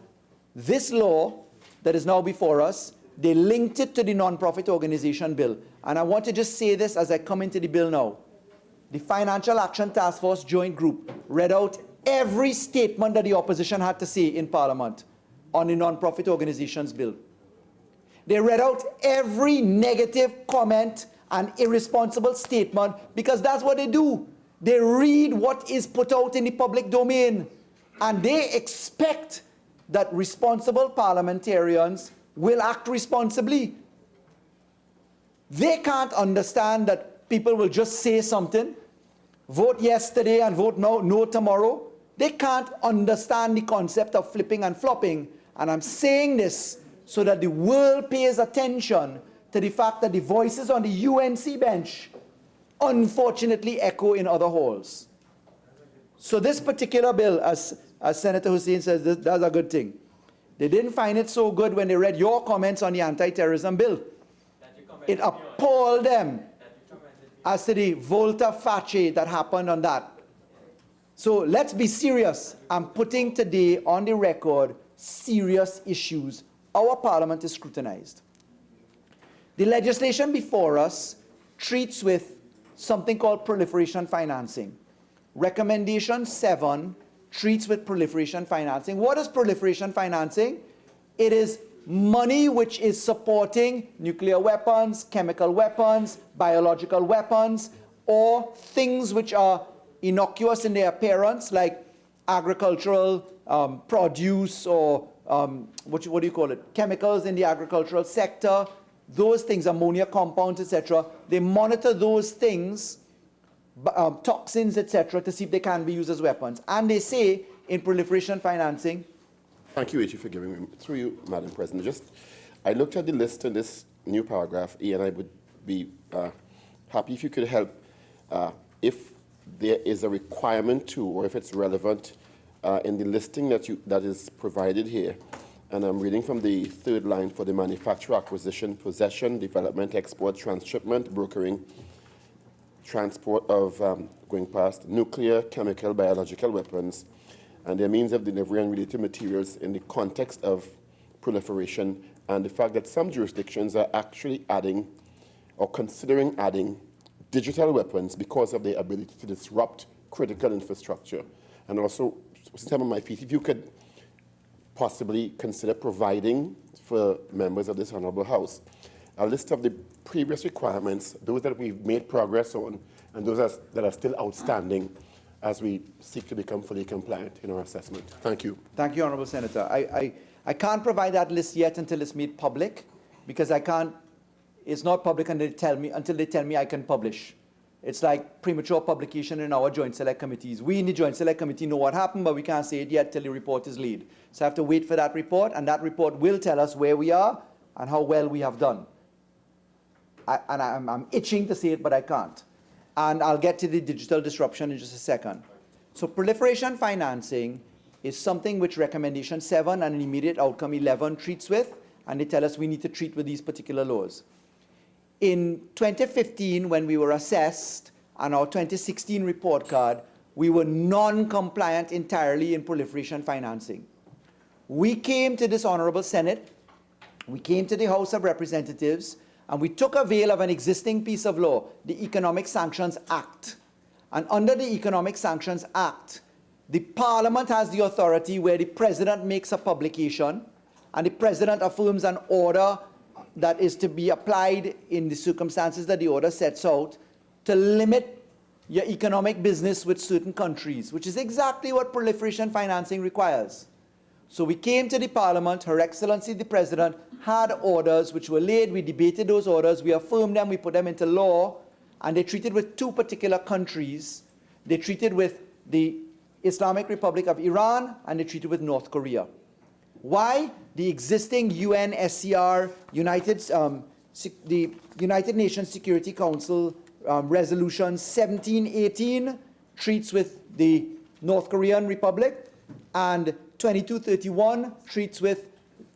this law that is now before us, they linked it to the non-profit organization bill. And I want to just say this as I come into the bill now. The Financial Action Task Force Joint Group read out every statement that the opposition had to say in Parliament on the non-profit organizations bill. They read out every negative comment and irresponsible statement because that's what they do. They read what is put out in the public domain, and they expect that responsible parliamentarians will act responsibly. They can't understand that people will just say something, vote yes today and vote no tomorrow. They can't understand the concept of flipping and flopping. And I'm saying this so that the world pays attention to the fact that the voices on the UNC bench unfortunately echo in other halls. So this particular bill, as Senator Hussain says, that's a good thing. They didn't find it so good when they read your comments on the anti-terrorism bill. It appalled them as to the volte-face that happened on that. So let's be serious. I'm putting today on the record serious issues our Parliament is scrutinized. The legislation before us treats with something called proliferation financing. Recommendation 7 treats with proliferation financing. What is proliferation financing? It is money which is supporting nuclear weapons, chemical weapons, biological weapons, or things which are innocuous in their appearance, like agricultural produce or what do you call it? Chemicals in the agricultural sector, those things, ammonia compounds, etc. They monitor those things, toxins, etc., to see if they can be used as weapons. And they say in proliferation financing. Thank you, H, for giving me through you, Madam President. I looked at the list in this new paragraph E, and I would be happy if you could help if there is a requirement to, or if it's relevant in the listing that is provided here. And I'm reading from the third line for the manufacture, acquisition, possession, development, export, transshipment, brokering, transport of going past nuclear, chemical, biological weapons, and their means of delivery and related materials in the context of proliferation, and the fact that some jurisdictions are actually adding or considering adding digital weapons because of their ability to disrupt critical infrastructure. And also, since I'm on my feet, if you could possibly consider providing for members of this Honorable House a list of the previous requirements, those that we've made progress on, and those that are still outstanding as we seek to become fully compliant in our assessment. Thank you. Thank you, Honorable Senator. I can't provide that list yet until it's made public, because it's not public until they tell me I can publish. It's like premature publication in our Joint Select Committees. We in the Joint Select Committee know what happened, but we can't say it yet till the report is laid. So I have to wait for that report, and that report will tell us where we are and how well we have done. I'm itching to say it, but I can't. And I'll get to the digital disruption in just a second. So proliferation financing is something which recommendation 7 and an immediate outcome 11 treats with, and they tell us we need to treat with these particular laws. In 2015, when we were assessed on our 2016 report card, we were non-compliant entirely in proliferation financing. We came to this Honorable Senate, we came to the House of Representatives, and we took avail of an existing piece of law, the Economic Sanctions Act. And under the Economic Sanctions Act, the Parliament has the authority where the President makes a publication, and the President affirms an order that is to be applied in the circumstances that the order sets out to limit your economic business with certain countries, which is exactly what proliferation financing requires. So we came to the Parliament, Her Excellency the President had orders which were laid, we debated those orders, we affirmed them, we put them into law, and they treated with 2 particular countries. They treated with the Islamic Republic of Iran, and they treated with North Korea. Why? The existing UNSCR, the United Nations Security Council Resolution 1718 treats with the North Korean Republic, and 2231 treats with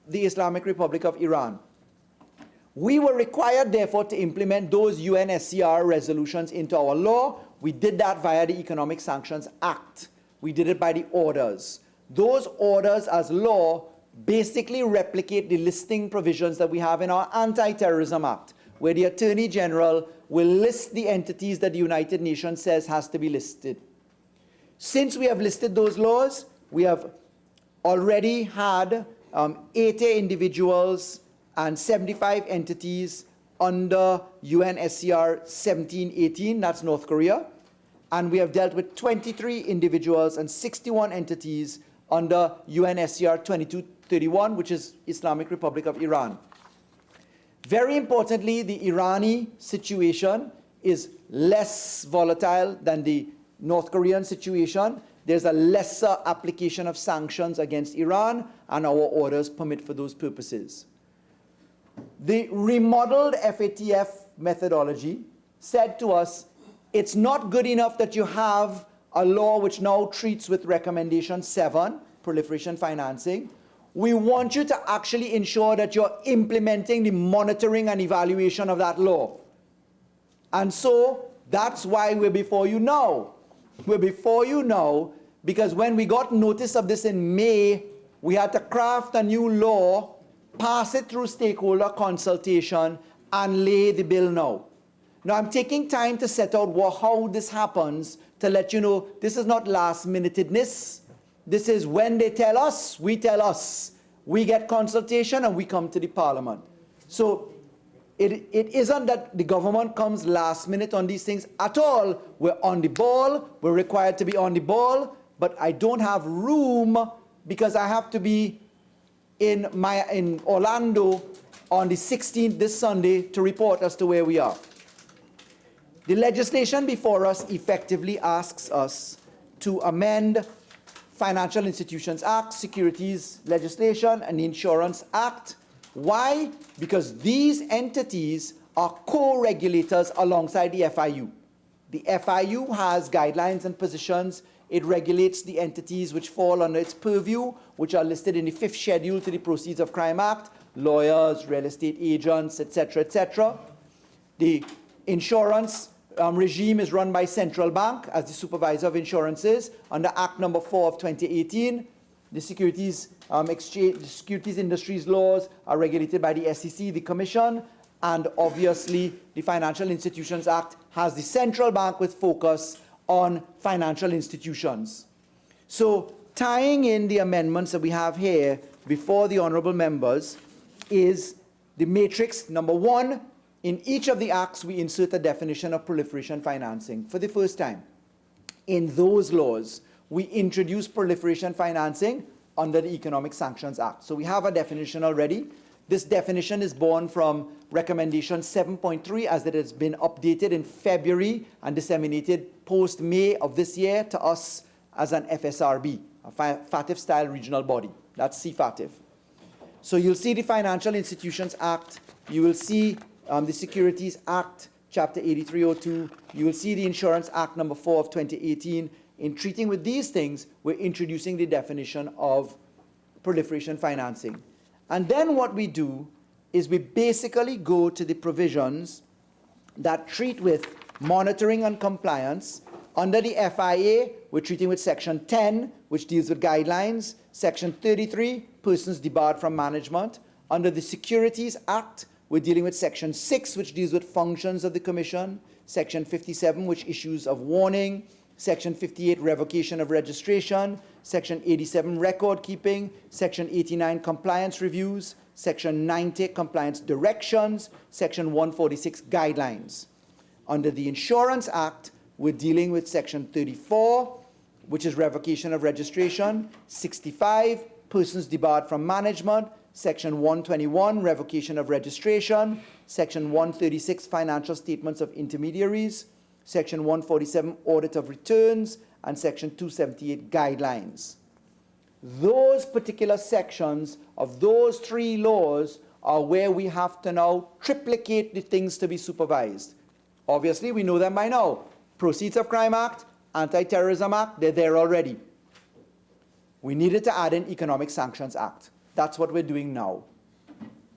the Islamic Republic of Iran. We were required, therefore, to implement those UNSCR resolutions into our law. We did that via the Economic Sanctions Act. We did it by the orders. Those orders as law basically replicate the listing provisions that we have in our Anti-Terrorism Act, where the Attorney General will list the entities that the United Nations says has to be listed. Since we have listed those laws, we have already had 80 individuals and 75 entities under UNSCR 1718, that's North Korea, and we have dealt with 23 individuals and 61 entities under UNSCR 2231, which is Islamic Republic of Iran. Very importantly, the Irani situation is less volatile than the North Korean situation. There's a lesser application of sanctions against Iran, and our orders permit for those purposes. The remodeled FATF methodology said to us, it's not good enough that you have a law which now treats with recommendation 7, proliferation financing. We want you to actually ensure that you're implementing the monitoring and evaluation of that law. And so that's why we're before you now. We're before you now because when we got notice of this in May, we had to craft a new law, pass it through stakeholder consultation, and lay the bill now. Now, I'm taking time to set out how this happens to let you know this is not last-minutedness. This is when they tell us, we tell us. We get consultation and we come to the Parliament. So it isn't that the government comes last minute on these things at all. We're on the ball. We're required to be on the ball. But I don't have room because I have to be in Orlando on the 16th, this Sunday, to report as to where we are. The legislation before us effectively asks us to amend Financial Institutions Act, Securities legislation, and the Insurance Act. Why? Because these entities are co-regulators alongside the FIU. The FIU has guidelines and positions. It regulates the entities which fall under its purview, which are listed in the 5th schedule to the Proceeds of Crime Act, lawyers, real estate agents, etc., etc. The insurance regime is run by Central Bank as the supervisor of insurances under Act number 4 of 2018. The securities industries laws are regulated by the SEC, the Commission, and obviously the Financial Institutions Act has the Central Bank with focus on financial institutions. So tying in the amendments that we have here before the honourable members is the matrix. Number 1, in each of the acts, we insert a definition of proliferation financing. For the first time, in those laws, we introduce proliferation financing under the Economic Sanctions Act. So we have a definition already. This definition is born from recommendation 7.3 as it has been updated in February and disseminated post-May of this year to us as an FSRB, a FATF-style regional body. That's CFATF. So you'll see the Financial Institutions Act, you will see the Securities Act, Chapter 8302, you will see the Insurance Act number 4 of 2018. In treating with these things, we're introducing the definition of proliferation financing. And then what we do is we basically go to the provisions that treat with monitoring and compliance. Under the FIA, we're treating with Section 10, which deals with guidelines. Section 33, persons debarred from management. Under the Securities Act, we're dealing with Section 6, which deals with functions of the Commission. Section 57, which issues of warning. Section 58, revocation of registration. Section 87, record keeping. Section 89, compliance reviews. Section 90, compliance directions. Section 146, guidelines. Under the Insurance Act, we're dealing with Section 34, which is revocation of registration. 65, persons debarred from management. Section 121, revocation of registration. Section 136, financial statements of intermediaries. Section 147, audit of returns. And Section 278, guidelines. Those particular sections of those three laws are where we have to now triplicate the things to be supervised. Obviously, we know them by now. Proceeds of Crime Act, Anti-Terrorism Act, they're there already. We needed to add in Economic Sanctions Act. That's what we're doing now.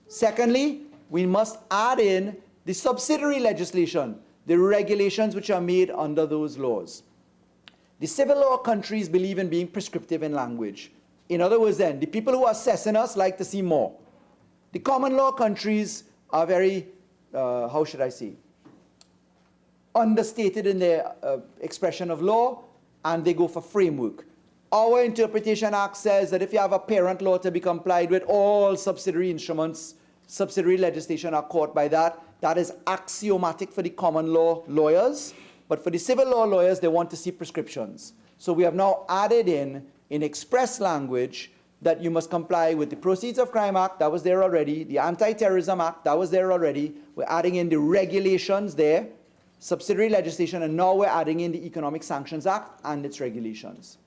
Secondly, we must add in the subsidiary legislation, the regulations which are made under those laws. The civil law countries believe in being prescriptive in language. In other words then, the people who are assessing us like to see more. The common law countries are very, how should I say, understated in their expression of law, and they go for framework. Our Interpretation Act says that if you have a parent law to be complied with, all subsidiary instruments, subsidiary legislation are caught by that. That is axiomatic for the common law lawyers, but for the civil law lawyers, they want to see prescriptions. So we have now added in express language, that you must comply with the Proceeds of Crime Act, that was there already, the Anti-Terrorism Act, that was there already. We're adding in the regulations there, subsidiary legislation, and now we're adding in the Economic Sanctions Act and its regulations.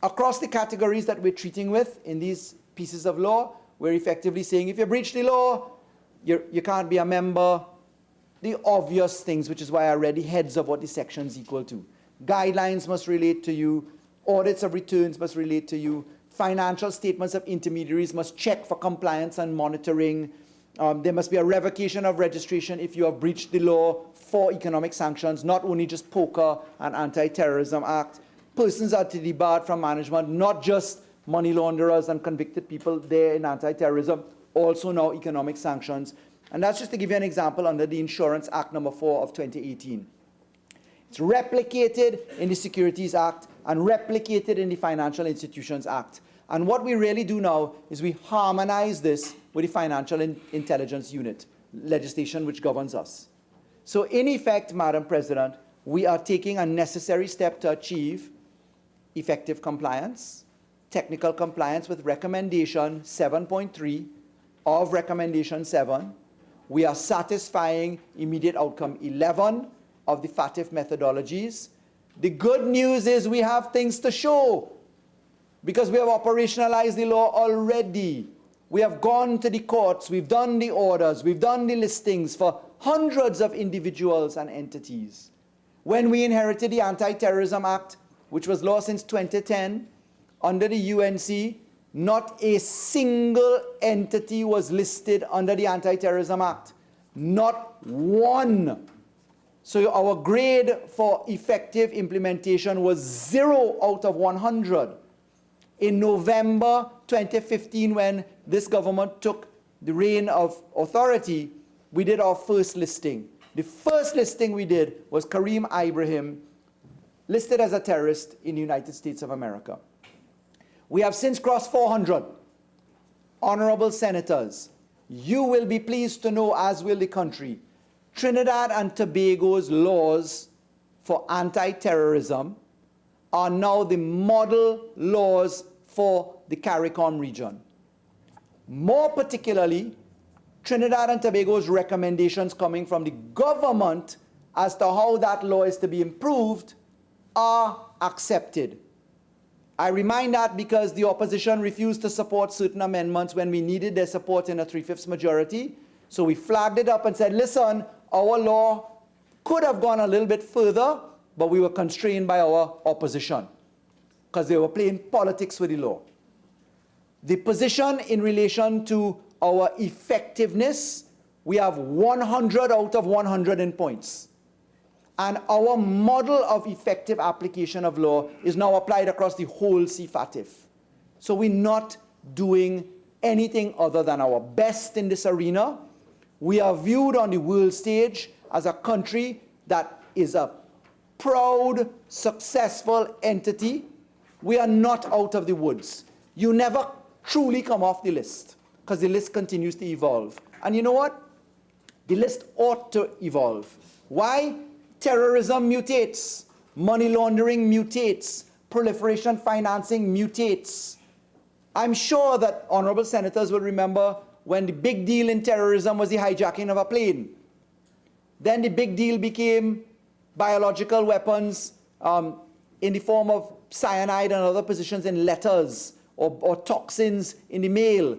Across the categories that we're treating with in these pieces of law, we're effectively saying if you breach the law, you can't be a member. The obvious things, which is why I read the heads of what the sections equal to. Guidelines must relate to you. Audits of returns must relate to you. Financial statements of intermediaries must check for compliance and monitoring. There must be a revocation of registration if you have breached the law for economic sanctions, not only just POCA and Anti-Terrorism Act. Persons are to be barred from management, not just money launderers and convicted people there in anti-terrorism, also now economic sanctions. And that's just to give you an example under the Insurance Act number 4 of 2018. It's replicated in the Securities Act and replicated in the Financial Institutions Act. And what we really do now is we harmonize this with the Financial Intelligence Unit legislation which governs us. So in effect, Madam President, we are taking a necessary step to achieve effective compliance, technical compliance with recommendation 7.3 of recommendation 7. We are satisfying immediate outcome 11 of the FATF methodologies. The good news is we have things to show because we have operationalized the law already. We have gone to the courts, we've done the orders, we've done the listings for hundreds of individuals and entities. When we inherited the Anti-Terrorism Act, which was law since 2010, under the UNC, not a single entity was listed under the Anti-Terrorism Act. Not one. So our grade for effective implementation was 0 out of 100. In November 2015, when this government took the reign of authority, we did our first listing. The first listing we did was Kareem Ibrahim, listed as a terrorist in the United States of America. We have since crossed 400. Honorable senators, you will be pleased to know, as will the country, Trinidad and Tobago's laws for anti-terrorism are now the model laws for the CARICOM region. more particularly Trinidad and Tobago's recommendations coming from the government as to how that law is to be improved are accepted. I remind that because the opposition refused to support certain amendments when we needed their support in a 3/5 majority. So we flagged it up and said, listen, our law could have gone a little bit further, but we were constrained by our opposition because they were playing politics with the law. The position in relation to our effectiveness, we have 100 out of 100 in points. And our model of effective application of law is now applied across the whole CFATF. So we're not doing anything other than our best in this arena. We are viewed on the world stage as a country that is a proud, successful entity. We are not out of the woods. You never truly come off the list because the list continues to evolve. And you know what? The list ought to evolve. Why? Terrorism mutates, money laundering mutates, proliferation financing mutates. I'm sure that honorable senators will remember when the big deal in terrorism was the hijacking of a plane. Then the big deal became biological weapons in the form of cyanide and other positions in letters or toxins in the mail.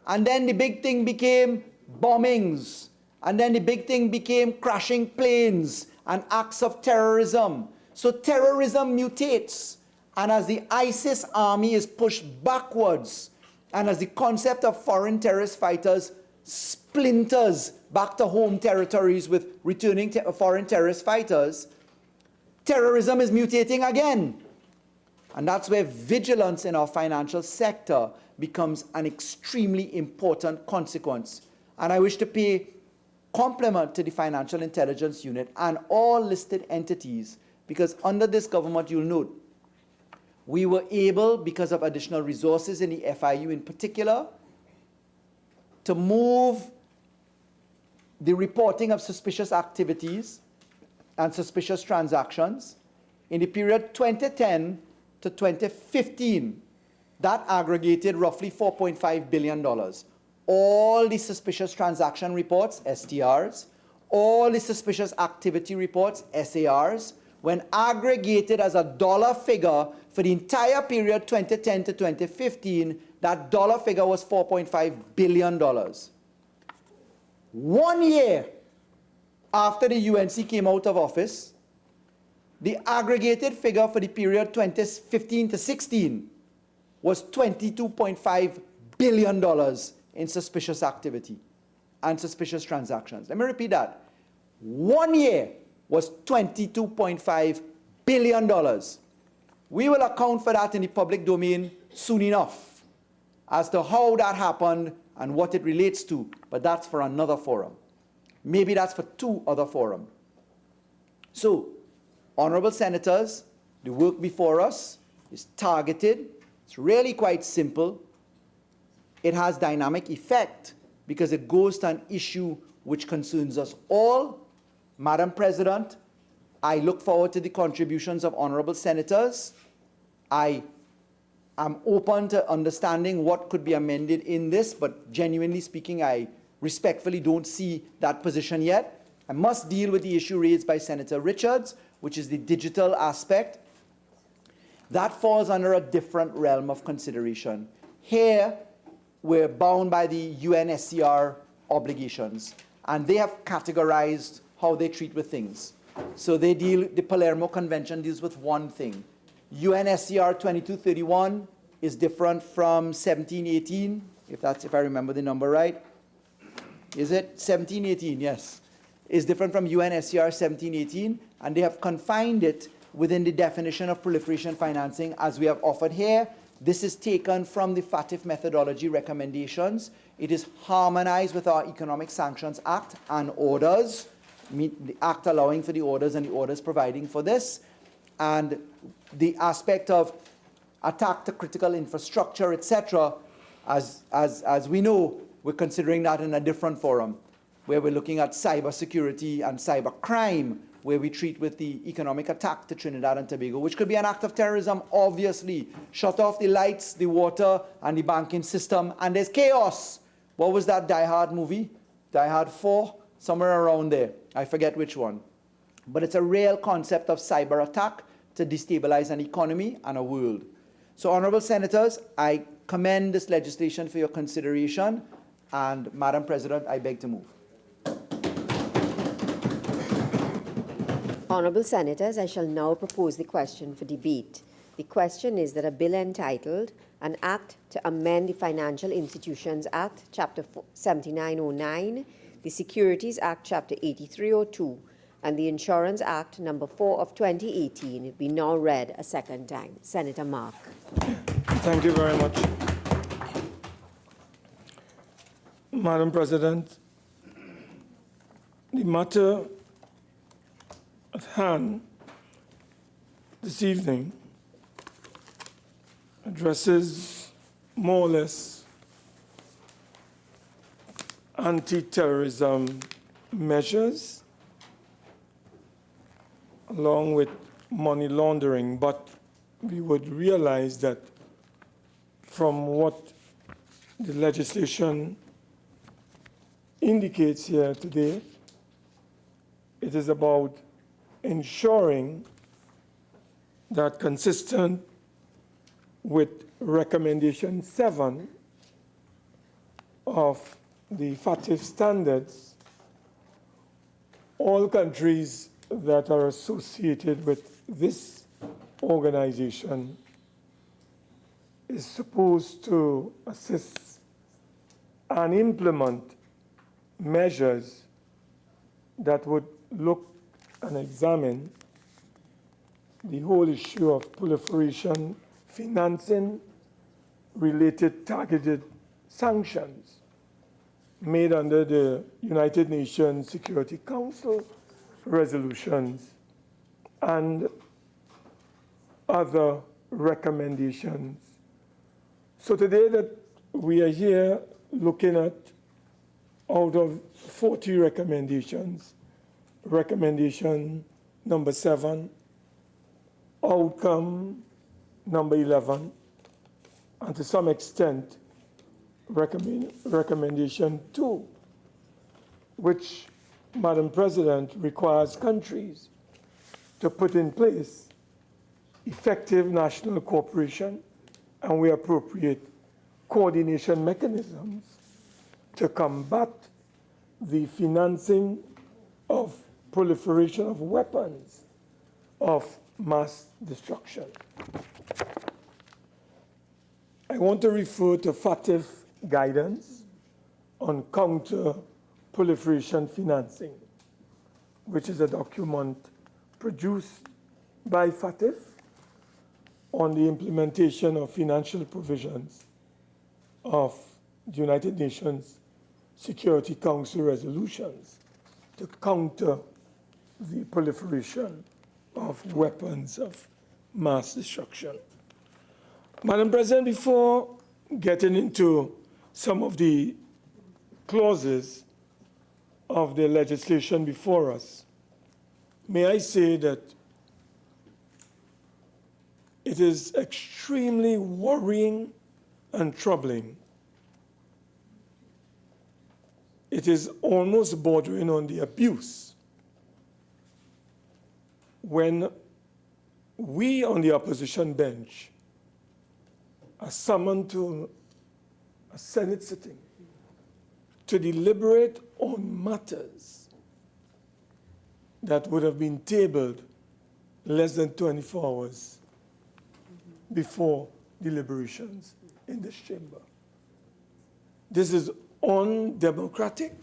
And then the big thing became bombings. And then the big thing became crashing planes and acts of terrorism. So terrorism mutates. And as the ISIS army is pushed backwards, and as the concept of foreign terrorist fighters splinters back to home territories with returning foreign terrorist fighters, terrorism is mutating again. And that's where vigilance in our financial sector becomes an extremely important consequence. And I wish to pay compliment to the Financial Intelligence Unit and all listed entities, because under this government, you'll note, we were able, because of additional resources in the FIU in particular, to move the reporting of suspicious activities and suspicious transactions in the period 2010 to 2015. That aggregated roughly $4.5 billion. All the suspicious transaction reports, STRs, all the suspicious activity reports, SARs, when aggregated as a dollar figure for the entire period 2010 to 2015, that dollar figure was $4.5 billion. 1 year after the UNC came out of office, the aggregated figure for the period 2015 to 16 was $22.5 billion in suspicious activity and suspicious transactions. Let me repeat that. 1 year was $22.5 billion. We will account for that in the public domain soon enough as to how that happened and what it relates to, but that's for another forum. Maybe that's for 2 other forums. So, honorable senators, the work before us is targeted. It's really quite simple. It has dynamic effect because it goes to an issue which concerns us all. Madam President, I look forward to the contributions of honorable senators. I am open to understanding what could be amended in this, but genuinely speaking, I respectfully don't see that position yet. I must deal with the issue raised by Senator Richards, which is the digital aspect. That falls under a different realm of consideration. Here, we're bound by the UNSCR obligations, and they have categorized how they treat with things. So they deal, the Palermo Convention deals with one thing. UNSCR 2231 is different from 1718, if I remember the number right. Is it 1718? Yes. Is different from UNSCR 1718, and they have confined it within the definition of proliferation financing as we have offered here. This is taken from the FATF methodology recommendations. It is harmonized with our Economic Sanctions Act and orders, the act allowing for the orders and the orders providing for this. And the aspect of attack to critical infrastructure, etc., as we know, we're considering that in a different forum, where we're looking at cybersecurity and cyber crime where we treat with the economic attack to Trinidad and Tobago, which could be an act of terrorism, obviously. Shut off the lights, the water, and the banking system, and there's chaos. What was that Die Hard movie? Die Hard 4? Somewhere around there. I forget which one. But it's a real concept of cyber attack to destabilize an economy and a world. So, honorable senators, I commend this legislation for your consideration. And, Madam President, I beg to move. Honourable Senators, I shall now propose the question for debate. The question is that a bill entitled An Act to Amend the Financial Institutions Act, Chapter 7909, the Securities Act, Chapter 8302, and the Insurance Act, Number 4 of 2018, be now read a second time. Senator Mark. Thank you very much. Madam President, the matter at hand this evening addresses more or less anti-terrorism measures along with money laundering, but we would realize that from what the legislation indicates here today, it is about ensuring that, consistent with recommendation 7 of the FATF standards, all countries that are associated with this organization is supposed to assist and implement measures that would look and examine the whole issue of proliferation, financing, related targeted sanctions made under the United Nations Security Council resolutions and other recommendations. So today that we are here looking at, out of 40 recommendations, recommendation number 7, outcome number 11, and to some extent, recommendation 2, which, Madam President, requires countries to put in place effective national cooperation and where appropriate coordination mechanisms to combat the financing of proliferation of weapons of mass destruction. I want to refer to FATF guidance on counter-proliferation financing, which is a document produced by FATF on the implementation of financial provisions of the United Nations Security Council resolutions to counter the proliferation of weapons of mass destruction. Madam President, before getting into some of the clauses of the legislation before us, may I say that it is extremely worrying and troubling. It is almost bordering on the abuse when we on the opposition bench are summoned to a Senate sitting to deliberate on matters that would have been tabled less than 24 hours before deliberations in this chamber. This is undemocratic.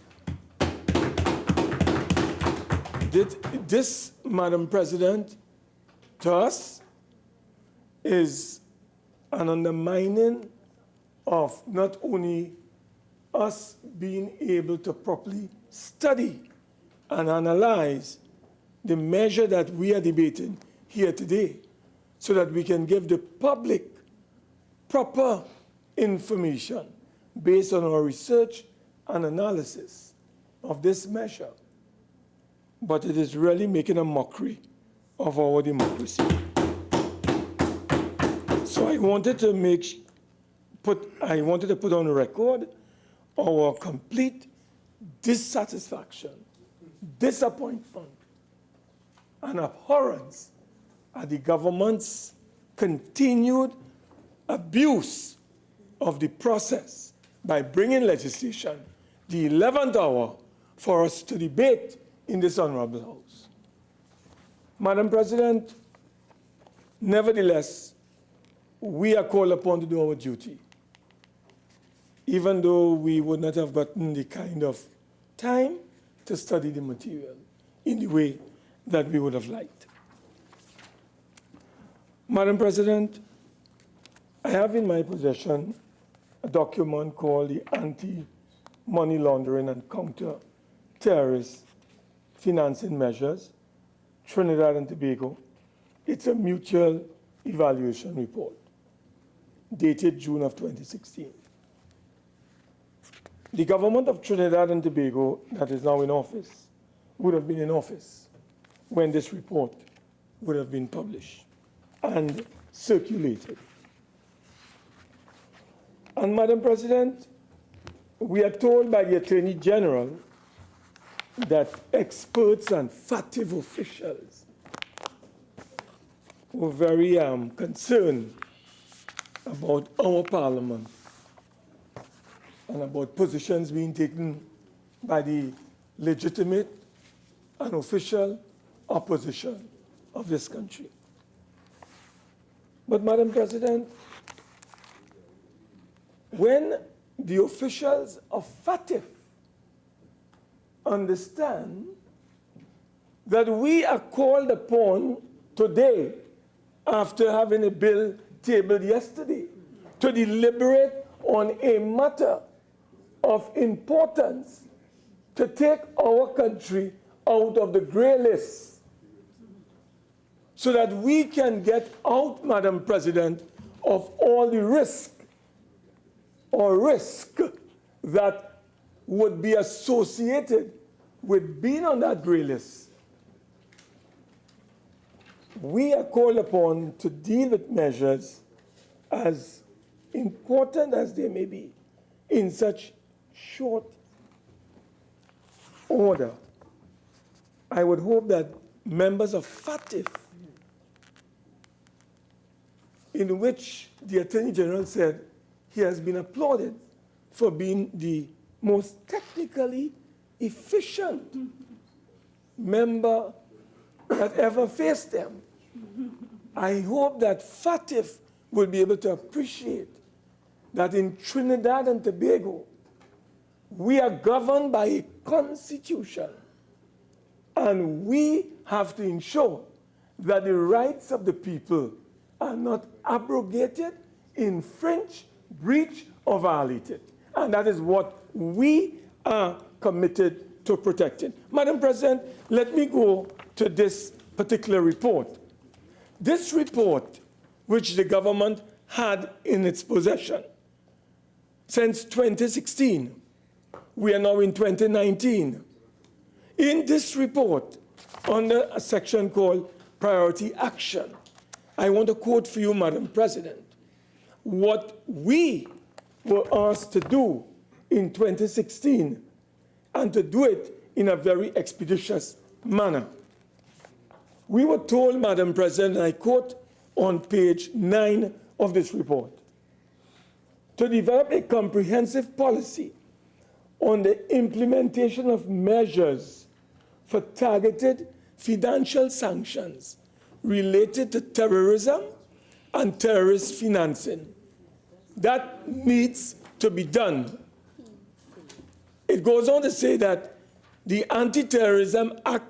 This, Madam President, to us is an undermining of not only us being able to properly study and analyze the measure that we are debating here today, so that we can give the public proper information based on our research and analysis of this measure. but it is really making a mockery of our democracy. So I wanted to put on record our complete dissatisfaction, disappointment, and abhorrence at the government's continued abuse of the process by bringing legislation the 11th hour for us to debate in this honorable House. Madam President, nevertheless, we are called upon to do our duty, even though we would not have gotten the kind of time to study the material in the way that we would have liked. Madam President, I have in my possession a document called the Anti-Money Laundering and Counter-Terrorist Financing Measures, Trinidad and Tobago. It's a mutual evaluation report dated June of 2016. The government of Trinidad and Tobago that is now in office would have been in office when this report would have been published and circulated. And Madam President, we are told by the Attorney General that experts and FATF officials were very concerned about our Parliament and about positions being taken by the legitimate and official opposition of this country. But Madam President, when the officials of FATF understand that we are called upon today, after having a bill tabled yesterday, to deliberate on a matter of importance to take our country out of the gray list so that we can get out, Madam President, of all the risk that would be associated with being on that gray list. We are called upon to deal with measures as important as they may be in such short order. I would hope that members of FATF, in which the Attorney General said he has been applauded for being the most technically efficient member that ever faced them. I hope that FATF will be able to appreciate that in Trinidad and Tobago, we are governed by a constitution, and we have to ensure that the rights of the people are not abrogated, infringed, breached, or violated. And that is what we are committed to protecting. Madam President, let me go to this particular report. This report, which the government had in its possession since 2016, we are now in 2019. In this report, under a section called Priority Action, I want to quote for you, Madam President, what we were asked to do in 2016, and to do it in a very expeditious manner. We were told, Madam President, and I quote on page 9 of this report, to develop a comprehensive policy on the implementation of measures for targeted financial sanctions related to terrorism and terrorist financing. That needs to be done. It goes on to say that the Anti-Terrorism Act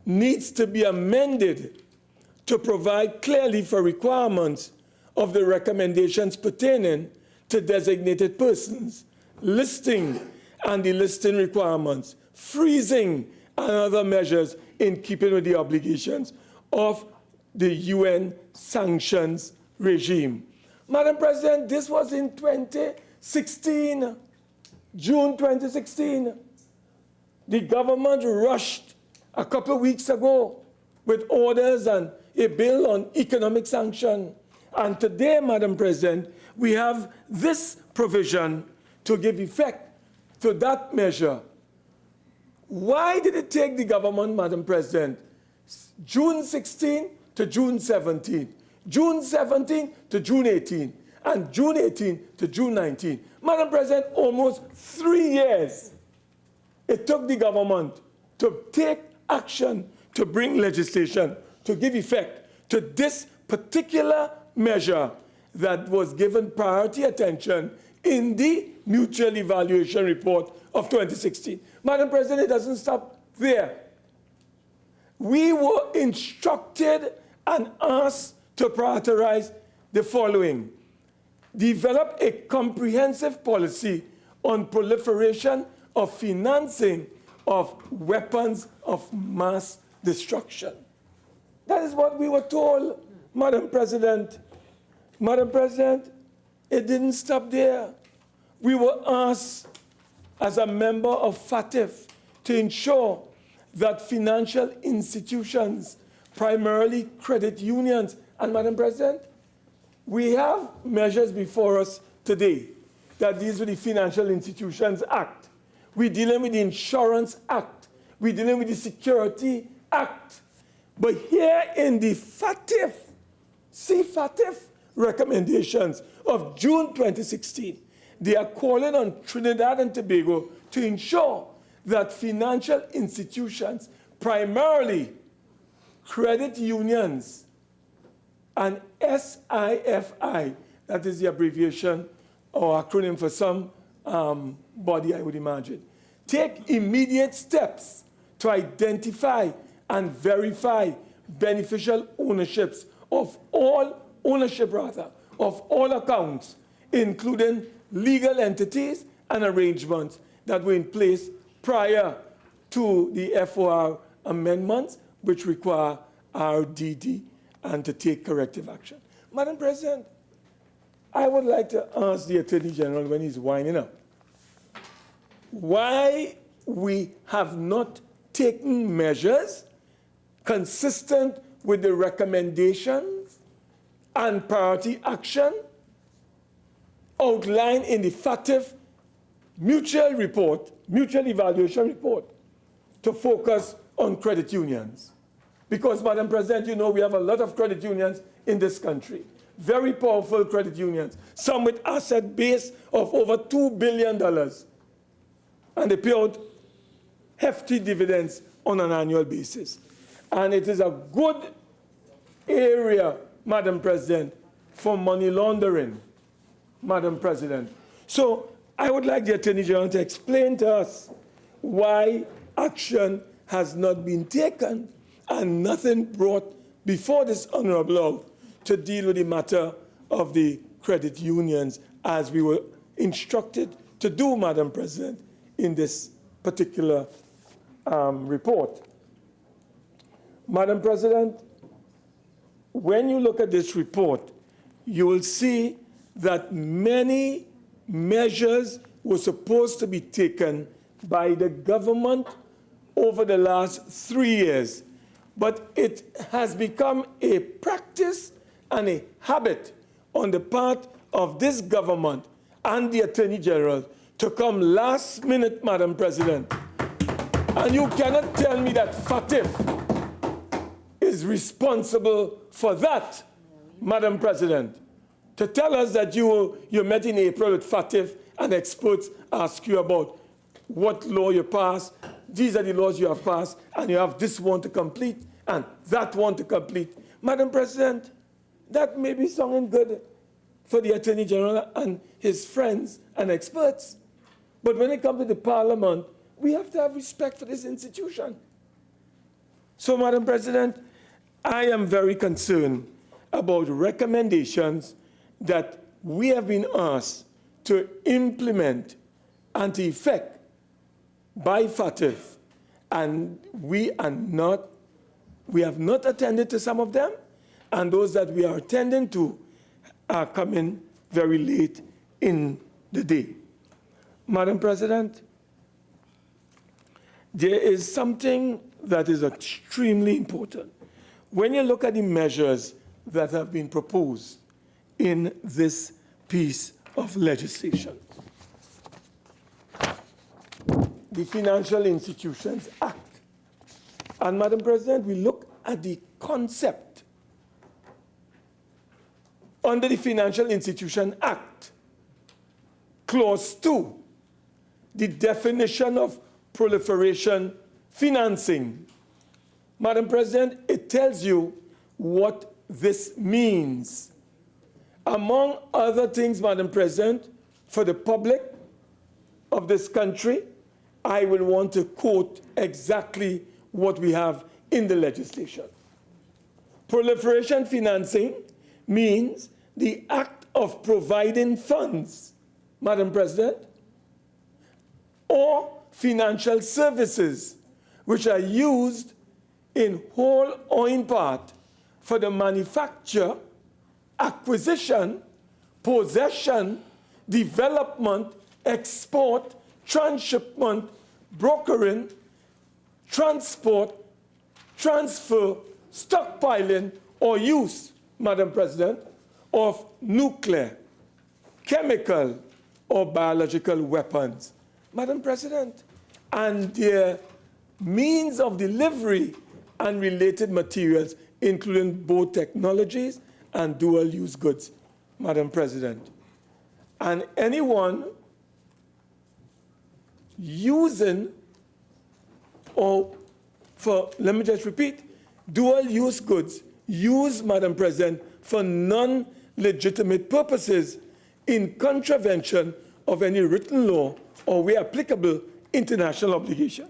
needs to be amended to provide clearly for requirements of the recommendations pertaining to designated persons, listing and delisting requirements, freezing and other measures in keeping with the obligations of the UN sanctions regime. Madam President, this was in 2016, June 2016. The government rushed a couple of weeks ago with orders and a bill on economic sanction. And today, Madam President, we have this provision to give effect to that measure. Why did it take the government, Madam President, June 16 to June 17, June 17 to June 18, and June 18 to June 19? Madam President, almost 3 years it took the government to take action to bring legislation to give effect to this particular measure that was given priority attention in the mutual evaluation report of 2016. Madam President, it doesn't stop there. We were instructed and asked to prioritize the following: develop a comprehensive policy on proliferation of financing of weapons of mass destruction. That is what we were told, Madam President. Madam President, it didn't stop there. We were asked as a member of FATF to ensure that financial institutions, primarily credit unions, and Madam President, we have measures before us today that deals with the Financial Institutions Act. We're dealing with the Insurance Act. We're dealing with the Security Act. But here in the FATF, FATF recommendations of June 2016, they are calling on Trinidad and Tobago to ensure that financial institutions, primarily credit unions and SIFI, that is the abbreviation or acronym for some body, I would imagine, take immediate steps to identify and verify beneficial ownerships of all of all accounts, including legal entities and arrangements that were in place prior to the FOR amendments, which require RDD and to take corrective action. Madam President, I would like to ask the Attorney General, when he's winding up, why we have not taken measures consistent with the recommendations and priority action outlined in the FATF mutual evaluation report, to focus on credit unions. Because, Madam President, you know we have a lot of credit unions in this country, very powerful credit unions, some with asset base of over $2 billion, and they pay out hefty dividends on an annual basis. And it is a good area, Madam President, for money laundering, Madam President. So I would like the Attorney General to explain to us why action has not been taken and nothing brought before this Honorable House to deal with the matter of the credit unions as we were instructed to do, Madam President, in this particular report. Madam President, when you look at this report, you will see that many measures were supposed to be taken by the government over the last 3 years, but it has become a practice and a habit on the part of this government and the Attorney General to come last minute, Madam President. And you cannot tell me that FATF is responsible for that, Madam President. To tell us that you met in April with FATF and experts ask you about what law you passed, these are the laws you have passed, and you have this one to complete and that one to complete. Madam President, that may be sounding good for the Attorney General and his friends and experts. But when it comes to the Parliament, we have to have respect for this institution. So, Madam President, I am very concerned about recommendations that we have been asked to implement and to effect by FATF, and we have not attended to some of them, and those that we are attending to are coming very late in the day. Madam President, there is something that is extremely important. When you look at the measures that have been proposed in this piece of legislation, the Financial Institutions Act. And Madam President, we look at the concept under the Financial Institution Act, Clause 2, the definition of proliferation financing. Madam President, it tells you what this means. Among other things, Madam President, for the public of this country, I will want to quote exactly what we have in the legislation. Proliferation financing means the act of providing funds, Madam President, or financial services which are used in whole or in part for the manufacture, acquisition, possession, development, export, transshipment, brokering, transport, transfer, stockpiling, or use, Madam President, of nuclear, chemical, or biological weapons, Madam President, and their means of delivery and related materials, including both technologies and dual-use goods, Madam President. And anyone using, or let me just repeat, dual-use goods used, Madam President, for non-legitimate purposes in contravention of any written law or, where applicable, international obligation.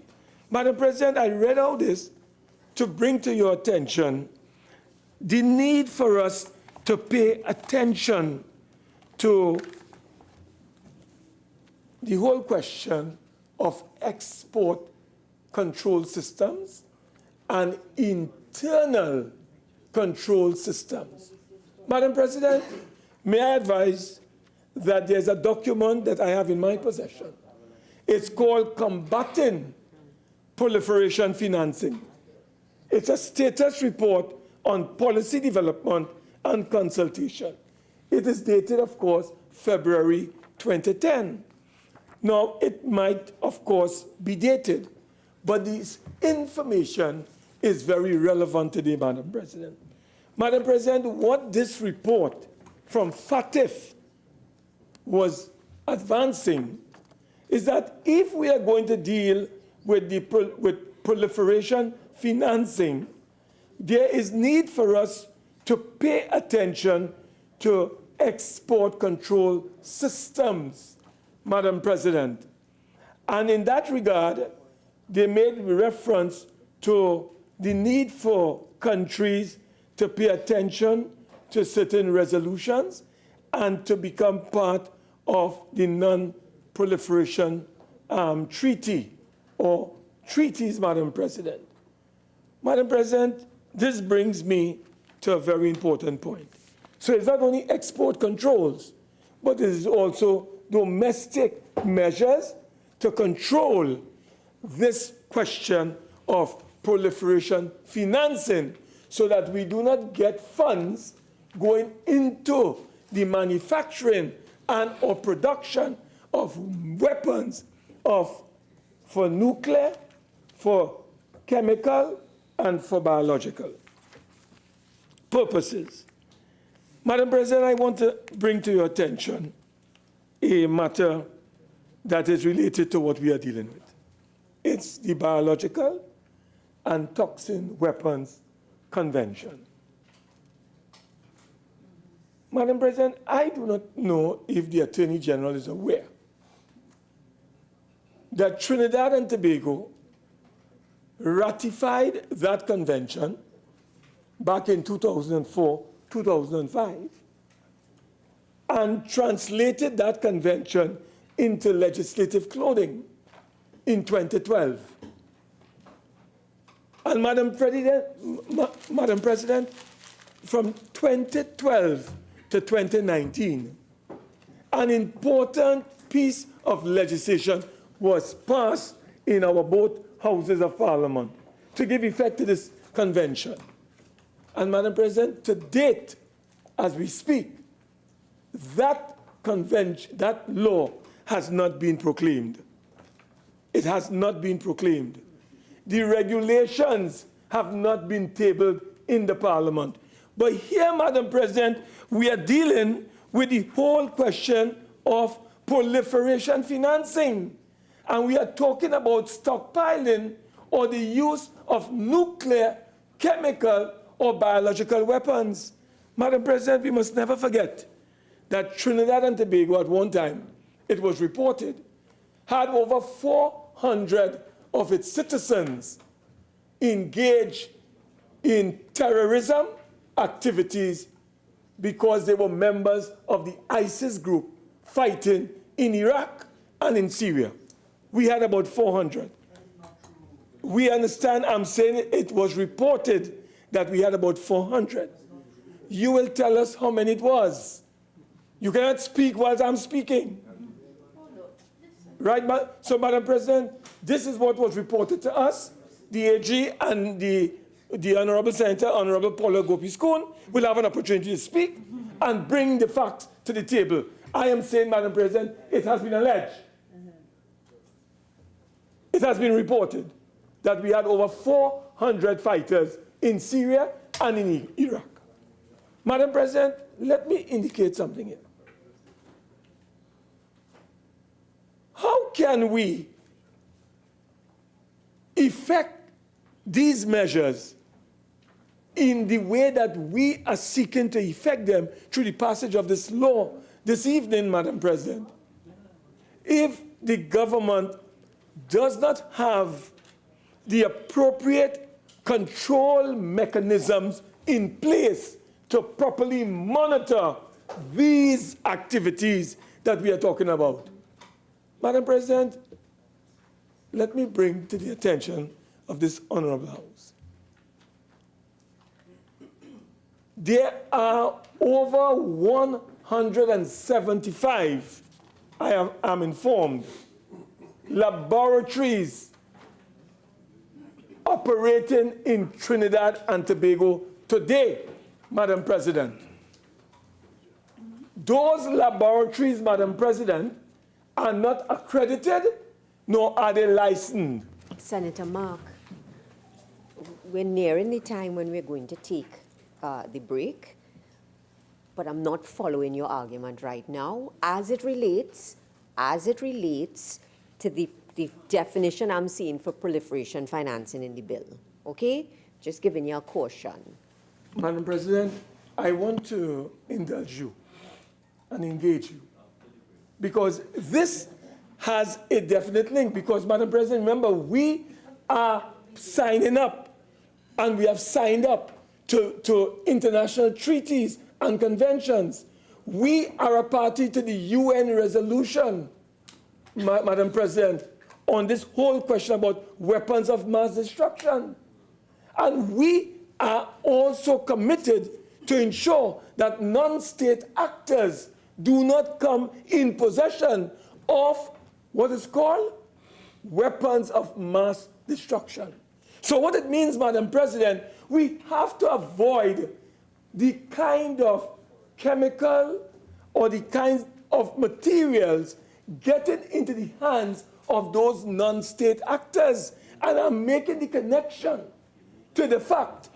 Madam President, I read all this to bring to your attention the need for us to pay attention to the whole question of export control systems and internal control systems. Madam President, may I advise that there's a document that I have in my possession. It's called Combating Proliferation Financing. It's a status report on policy development and consultation. It is dated, of course, February 2010. Now, it might, of course, be dated, but this information is very relevant today, Madam President. Madam President, what this report from FATF was advancing is that if we are going to deal with proliferation financing, there is need for us to pay attention to export control systems, Madam President. And in that regard, they made reference to the need for countries to pay attention to certain resolutions and to become part of the non-proliferation treaty or treaties, Madam President. Madam President, this brings me to a very important point. So it's not only export controls, but it is also domestic measures to control this question of proliferation financing so that we do not get funds going into the manufacturing and or production of weapons for nuclear, for chemical, and for biological purposes. Madam President, I want to bring to your attention a matter that is related to what we are dealing with. It's the Biological and Toxin Weapons Convention. Madam President, I do not know if the Attorney General is aware that Trinidad and Tobago ratified that convention back in 2004, 2005, and translated that convention into legislative clothing in 2012. And Madam President, from 2012 to 2019, an important piece of legislation was passed in our both houses of Parliament. to give effect to this convention. And Madam President, to date, as we speak, that convention, that law has not been proclaimed. It has not been proclaimed. The regulations have not been tabled in the Parliament. But here, Madam President, we are dealing with the whole question of proliferation financing. And we are talking about stockpiling or the use of nuclear, chemical, or biological weapons. Madam President, we must never forget that Trinidad and Tobago at one time, it was reported, had over 400 of its citizens engaged in terrorism activities because they were members of the ISIS group fighting in Iraq and in Syria. We had about 400. We understand, I'm saying it was reported that we had about 400. You will tell us how many it was. You cannot speak while I'm speaking. Right, so Madam President, this is what was reported to us. The AG and the Honorable Senator, Honorable Paula Gopi-Skoon, will have an opportunity to speak and bring the facts to the table. I am saying, Madam President, it has been alleged. It has been reported that we had over 400 fighters in Syria and in Iraq. Madam President, let me indicate something here. How can we effect these measures in the way that we are seeking to effect them through the passage of this law this evening, Madam President? If the government does not have the appropriate control mechanisms in place to properly monitor these activities that we are talking about. Madam President, let me bring to the attention of this Honorable House. There are over 175, I am informed, laboratories operating in Trinidad and Tobago today, Madam President. Those laboratories, Madam President, are not accredited, nor are they licensed. Senator Mark, we're nearing the time when we're going to take the break, but I'm not following your argument right now as it relates to the definition I'm seeing for proliferation financing in the bill. Okay? Just giving you a caution. Madam President, I want to indulge you and engage you, because this has a definite link. Because, Madam President, remember, we are signing up, and we have signed up to international treaties and conventions. We are a party to the UN resolution, Madam President, on this whole question about weapons of mass destruction. And we are also committed to ensure that non-state actors do not come in possession of what is called weapons of mass destruction. So what it means, Madam President, we have to avoid the kind of chemical or the kinds of materials getting into the hands of those non-state actors. And I'm making the connection to the fact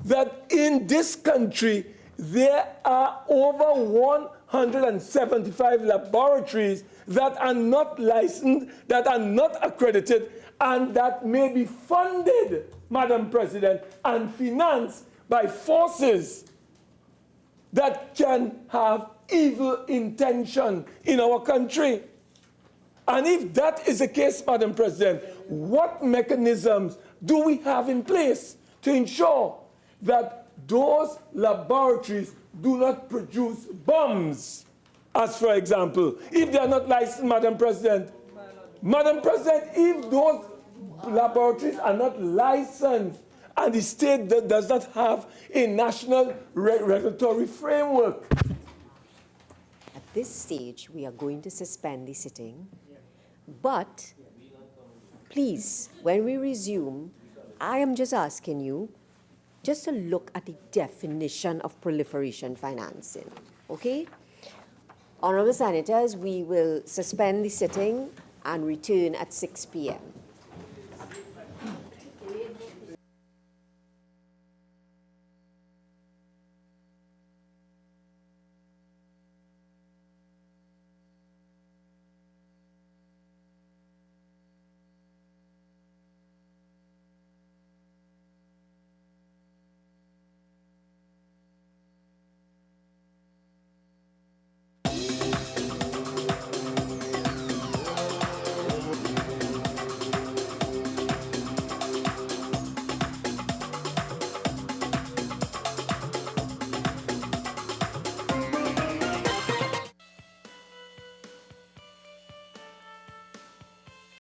that in this country, there are over 175 laboratories that are not licensed, that are not accredited, and that may be funded, Madam President, and financed by forces that can have evil intention in our country. And if that is the case, Madam President, what mechanisms do we have in place to ensure that those laboratories do not produce bombs? As for example, if they are not licensed, Madam President, if those laboratories are not licensed and the state does not have a national regulatory framework. At this stage, we are going to suspend the sitting, but please, when we resume, I am just asking you just to look at the definition of proliferation financing, okay? Honorable Senators, we will suspend the sitting and return at 6 p.m.